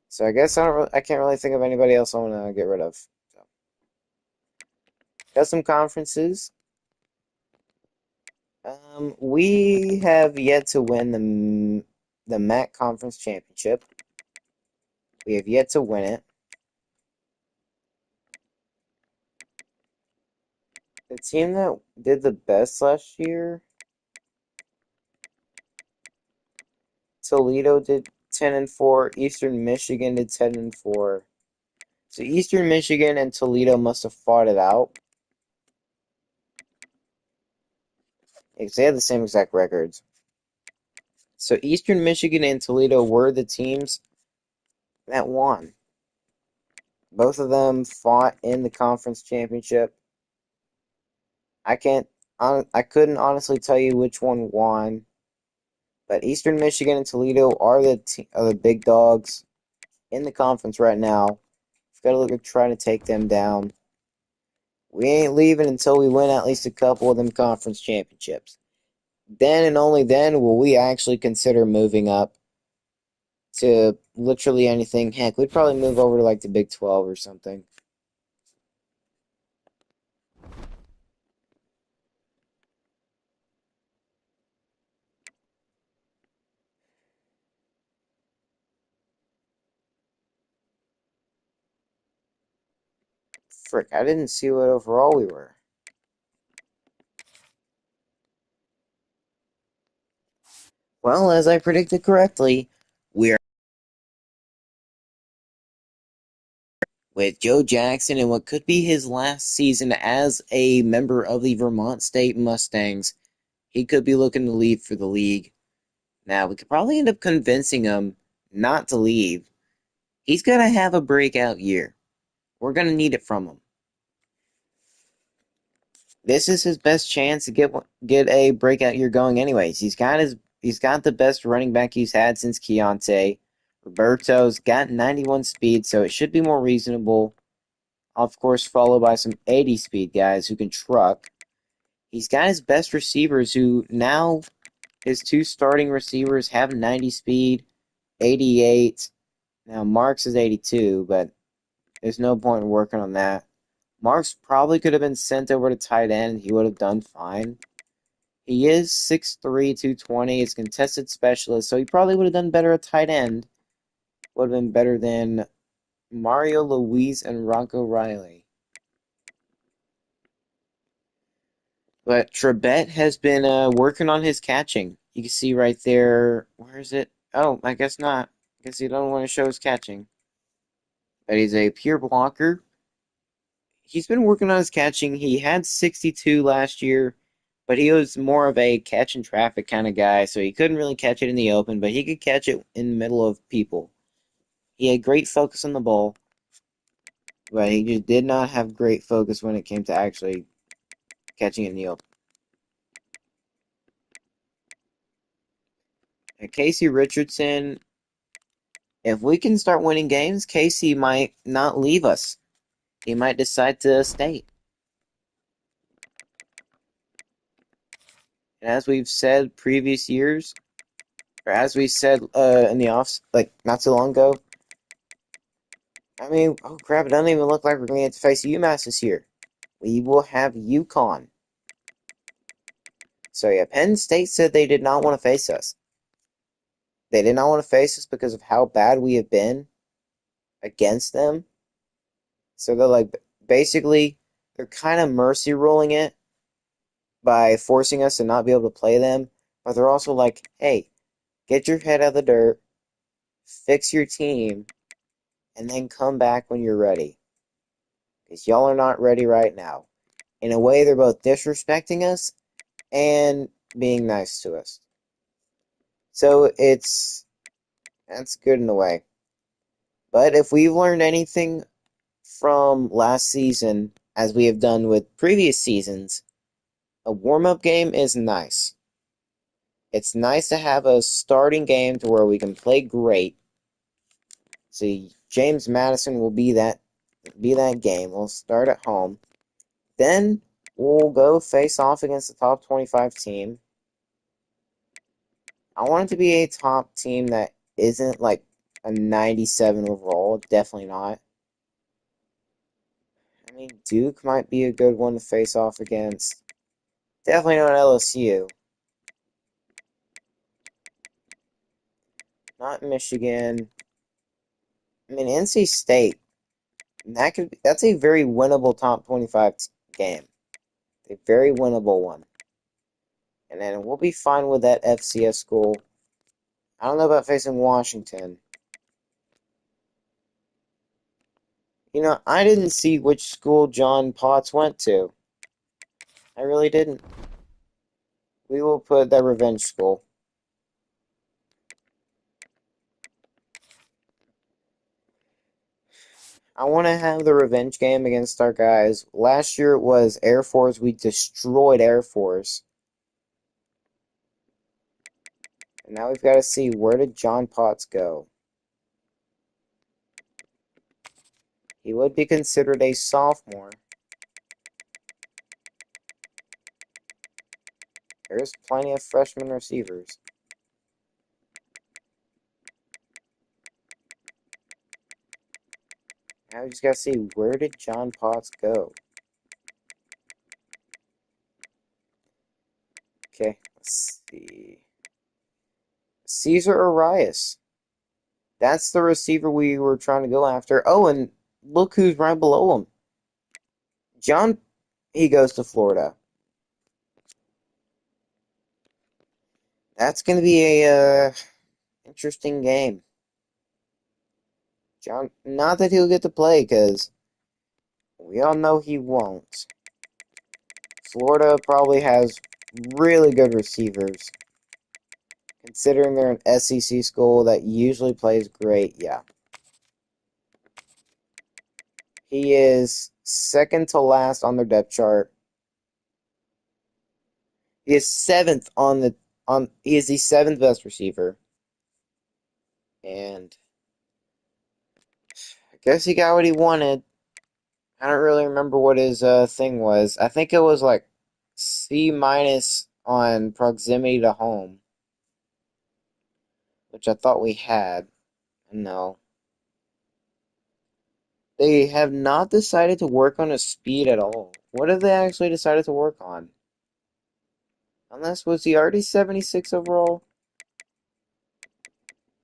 So I guess I can't really think of anybody else I want to get rid of. So, got some conferences. We have yet to win the MAC Conference Championship. We have yet to win it. The team that did the best last year, Toledo did 10-4. Eastern Michigan did 10-4. So Eastern Michigan and Toledo must have fought it out. Because they had the same exact records. So Eastern Michigan and Toledo were the teams that won. Both of them fought in the conference championship. I couldn't honestly tell you which one won, but Eastern Michigan and Toledo are the big dogs in the conference right now. We've got to look at trying to take them down. We ain't leaving until we win at least a couple of them conference championships. Then and only then will we actually consider moving up to literally anything. Heck, we'd probably move over to like the Big 12 or something. Frick, I didn't see what overall we were. Well, as I predicted correctly, we're with Joe Jackson in what could be his last season as a member of the Vermont State Mustangs. He could be looking to leave for the league. Now, we could probably end up convincing him not to leave. He's going to have a breakout year. We're going to need it from him. This is his best chance to get a breakout year going anyways. He's got the best running back he's had since Keontae. Roberto's got 91 speed, so it should be more reasonable. Of course, followed by some 80 speed guys who can truck. He's got his best receivers who now his 2 starting receivers have 90 speed, 88. Now Marks is 82, but there's no point in working on that. Marks probably could have been sent over to tight end. He would have done fine. He is 6'3", 220. He's contested specialist, so he probably would have done better at tight end. Would have been better than Mario Louise and Rocco Riley. But Trebet has been working on his catching. You can see right there. Where is it? Oh, I guess not. I guess he don't want to show his catching. But he's a pure blocker. He's been working on his catching. He had 62 last year, but he was more of a catch and traffic kind of guy, so he couldn't really catch it in the open, but he could catch it in the middle of people. He had great focus on the ball, but he just did not have great focus when it came to actually catching it in the open. And Casey Richardson, if we can start winning games, Casey might not leave us. He might decide to stay. And as we've said previous years, or as we said in the offs, like not so long ago, I mean, oh crap, it doesn't even look like we're going to have to face UMass this year. We will have UConn. So yeah, Penn State said they did not want to face us. They did not want to face us because of how bad we have been against them. So they're like, basically, they're kind of mercy ruling it by forcing us to not be able to play them. But they're also like, hey, get your head out of the dirt, fix your team, and then come back when you're ready. Because y'all are not ready right now. In a way, they're both disrespecting us and being nice to us. So that's good in a way. But if we've learned anything from last season, as we have done with previous seasons, a warm-up game is nice. It's nice to have a starting game to where we can play great. See, James Madison will be that game. We'll start at home. Then we'll go face off against the top 25 team. I want it to be a top team that isn't like a 97 overall. Definitely not. I mean, Duke might be a good one to face off against. Definitely not LSU. Not Michigan. I mean, NC State. That's a very winnable top 25 game. A very winnable one. And then we'll be fine with that FCS school. I don't know about facing Washington. You know, I didn't see which school John Potts went to. I really didn't. We will put that revenge school. I want to have the revenge game against our guys. Last year it was Air Force. We destroyed Air Force. And now we've got to see, where did John Potts go? He would be considered a sophomore. There's plenty of freshman receivers. Now we just got to see, where did John Potts go? Okay, let's see. Caesar Arias. That's the receiver we were trying to go after. Oh, and look who's right below him. John, he goes to Florida. That's going to be a interesting game. John, not that he'll get to play, because we all know he won't. Florida probably has really good receivers. Considering they're an SEC school that usually plays great, yeah. He is second to last on their depth chart. He is seventh he is the seventh best receiver. And I guess he got what he wanted. I don't really remember what his thing was. I think it was like C minus on proximity to home, which I thought we had. No. They have not decided to work on his speed at all. What have they actually decided to work on? Unless, was he already 76 overall?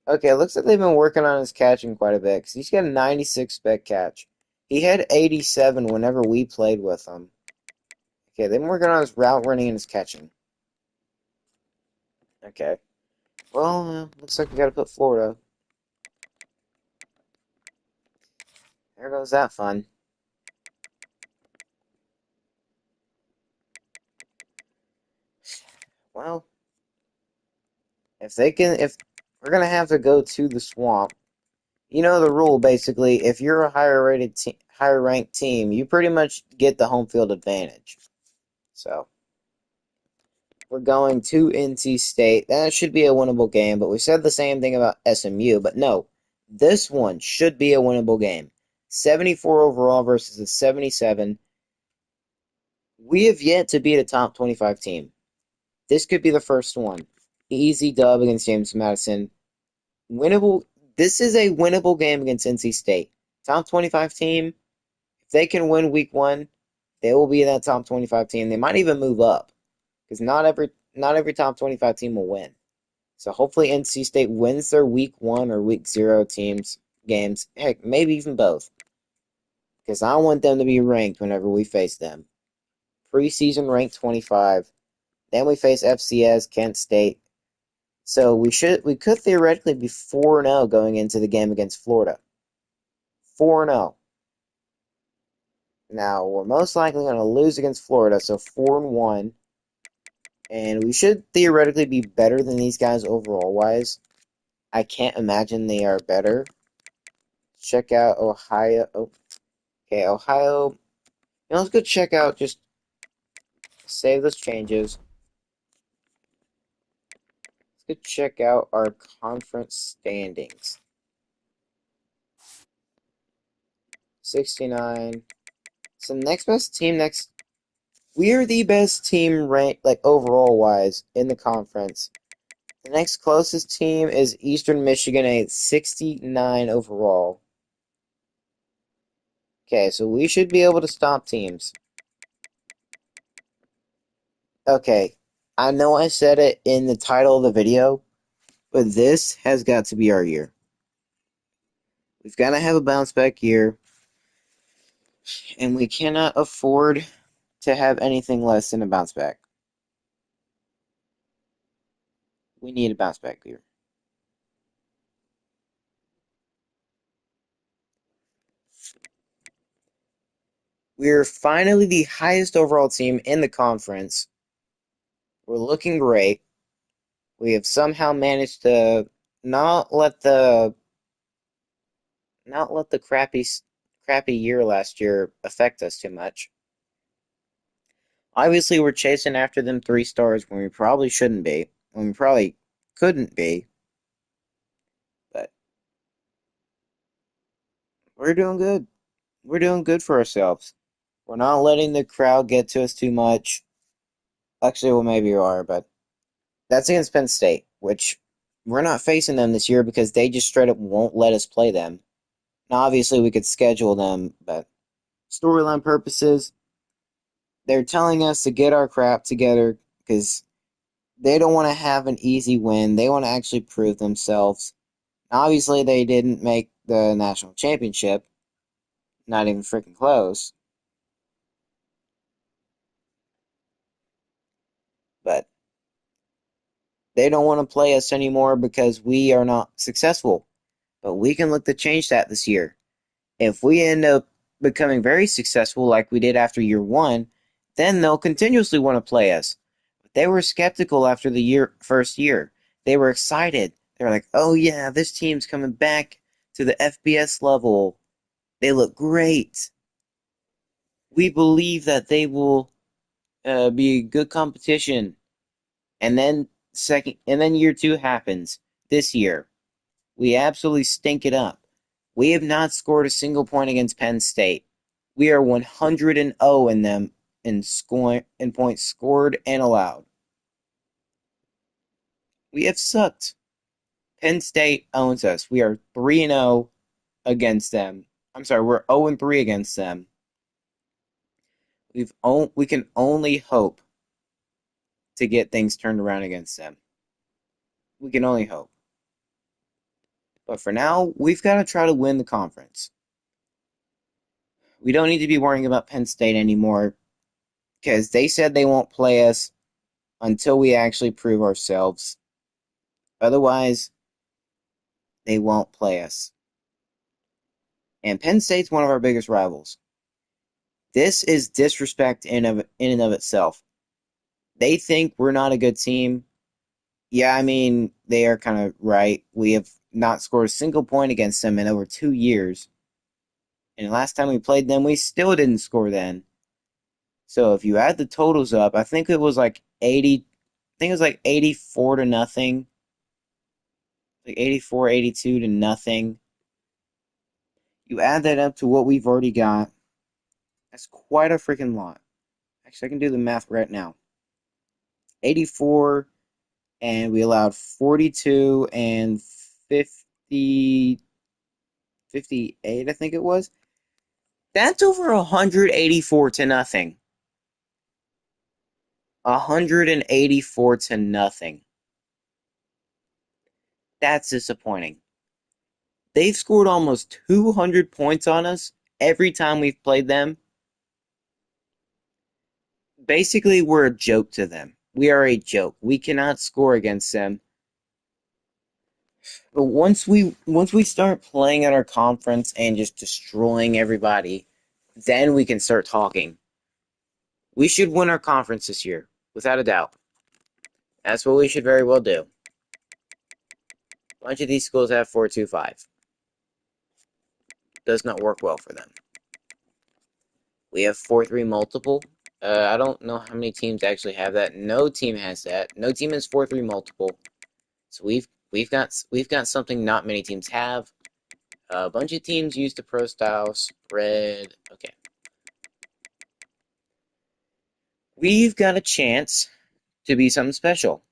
Okay, it looks like they've been working on his catching quite a bit, because he's got a 96 spec catch. He had 87 whenever we played with him. Okay, they've been working on his route running and his catching. Okay. Well, looks like we gotta put Florida. There goes that fun. Well, if we're gonna have to go to the swamp, you know the rule basically. If you're a higher ranked team, you pretty much get the home field advantage. So we're going to NC State. That should be a winnable game. But we said the same thing about SMU. But no, this one should be a winnable game. 74 overall versus a 77. We have yet to beat a top 25 team. This could be the first one. Easy dub against James Madison. Winnable. This is a winnable game against NC State. Top 25 team. If they can win week one, they will be that top 25 team. They might even move up because not every top 25 team will win. So hopefully NC State wins their week one or week zero teams games. Heck, maybe even both. Because I want them to be ranked whenever we face them. Preseason ranked 25. Then we face FCS, Kent State. So we could theoretically be 4-0 going into the game against Florida. 4-0. Now we're most likely going to lose against Florida, so 4-1. And we should theoretically be better than these guys overall wise. I can't imagine they are better. Check out Ohio. Oh, okay, Ohio. Let's go check out. Just save those changes. Let's go check out our conference standings. 69. So next best team next. We are the best team ranked like overall wise in the conference. The next closest team is Eastern Michigan at 69 overall. Okay, so we should be able to stop teams. Okay, I know I said it in the title of the video, but this has got to be our year. We've got to have a bounce back year, and we cannot afford to have anything less than a bounce back. We need a bounce back year. We're finally the highest overall team in the conference. We're looking great. We have somehow managed to not let the not let the crappy year last year affect us too much. Obviously, we're chasing after them 3 stars when we probably shouldn't be, when we probably couldn't be, but we're doing good. We're doing good for ourselves. We're not letting the crowd get to us too much. Actually, well, maybe we are, but that's against Penn State, which we're not facing them this year because they just straight up won't let us play them. Now, obviously, we could schedule them, but storyline purposes, they're telling us to get our crap together because they don't want to have an easy win. They want to actually prove themselves. Now, obviously, they didn't make the national championship, not even freaking close, but they don't want to play us anymore because we are not successful. But we can look to change that this year. If we end up becoming very successful like we did after year one, then they'll continuously want to play us. They were skeptical after the first year. They were excited. They were like, "Oh yeah, this team's coming back to the FBS level. They look great. We believe that they will be good competition." And then year two happens this year. We absolutely stink it up. We have not scored a single point against Penn State. We are 100-0 in them in points scored and allowed. We have sucked. Penn State owns us. We are 3-0 against them. I'm sorry, we're 0-3 against them. We can only hope to get things turned around against them. We can only hope. But for now, we've got to try to win the conference. We don't need to be worrying about Penn State anymore because they said they won't play us until we actually prove ourselves. Otherwise, they won't play us. And Penn State's one of our biggest rivals. This is disrespect in and of itself. They think we're not a good team. Yeah, I mean, they are kind of right. We have not scored a single point against them in over 2 years. And last time we played them, we still didn't score then. So if you add the totals up, I think it was like 80, I think it was like 84 to nothing. Like 84, 82 to nothing. You add that up to what we've already got. That's quite a freaking lot. Actually, I can do the math right now. 84, and we allowed 42 and 50, 58, I think it was. That's over 184 to nothing. 184 to nothing. That's disappointing. They've scored almost 200 points on us every time we've played them. Basically, we're a joke to them. We are a joke. We cannot score against them. But once we start playing at our conference and just destroying everybody, then we can start talking. We should win our conference this year, without a doubt. That's what we should very well do. A bunch of these schools have 4.25. Does not work well for them. We have 4.3 multiple. I don't know how many teams actually have that. No team has that. No team has 4.3 multiple. So we've got something not many teams have. A bunch of teams use the pro style spread. Okay. We've got a chance to be something special.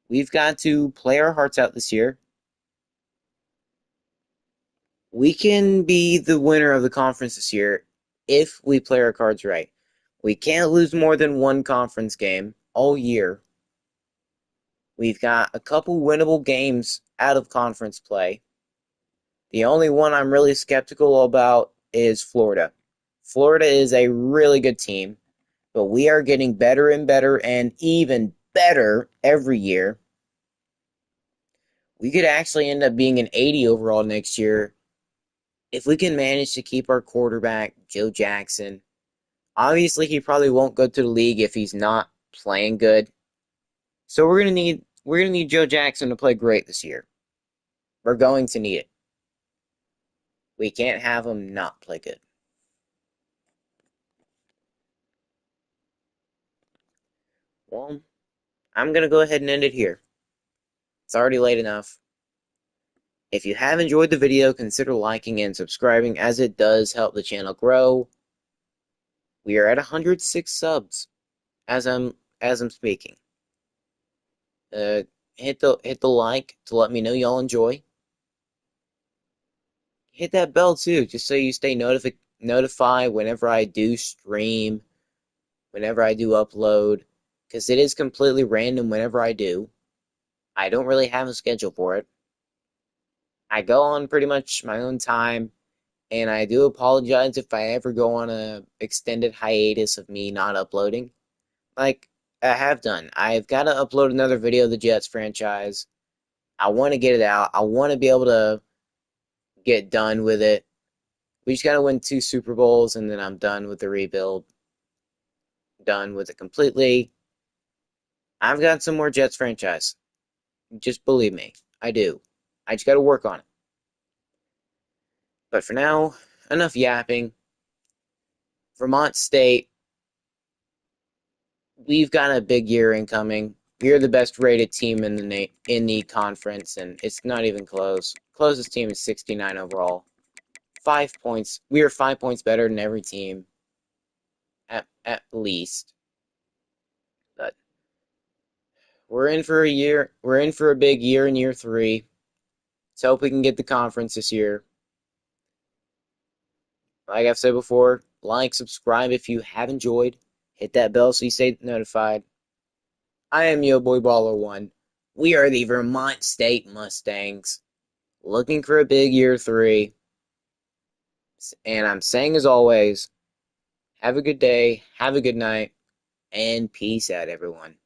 We've got to play our hearts out this year. We can be the winner of the conference this year if we play our cards right. We can't lose more than one conference game all year. We've got a couple winnable games out of conference play. The only one I'm really skeptical about is Florida. Florida is a really good team, but we are getting better and better and even better every year. We could actually end up being an 80 overall next year if we can manage to keep our quarterback, Joe Jackson. Obviously, he probably won't go to the league if he's not playing good. So we're gonna need Joe Jackson to play great this year. We're going to need it. We can't have him not play good. Well, I'm gonna go ahead and end it here. It's already late enough. If you have enjoyed the video, consider liking and subscribing as it does help the channel grow. We are at 106 subs as I'm speaking. Uh, hit the like to let me know y'all enjoy. Hit that bell too, just so you stay notified whenever I do stream, whenever I do upload, because it is completely random whenever I do. I don't really have a schedule for it. I go on pretty much my own time, and I do apologize if I ever go on a extended hiatus of me not uploading. Like I have done. I've got to upload another video of the Jets franchise. I want to get it out. I want to be able to get done with it. We just got to win 2 Super Bowls, and then I'm done with the rebuild. Done with it completely. I've got some more Jets franchise. Just believe me. I do. I just got to work on it. But for now, enough yapping. Vermont State, we've got a big year incoming. We're the best rated team in the conference, and it's not even close. Closest team is 69 overall. 5 points. We are 5 points better than every team, at least. But we're in for a year. We're in for a big year in year 3. Let's hope we can get the conference this year. Like I've said before, like, subscribe if you have enjoyed. Hit that bell so you stay notified. I am Yo Boy Baller 1. We are the Vermont State Mustangs, looking for a big year 3. And I'm saying, as always, have a good day, have a good night, and peace out, everyone.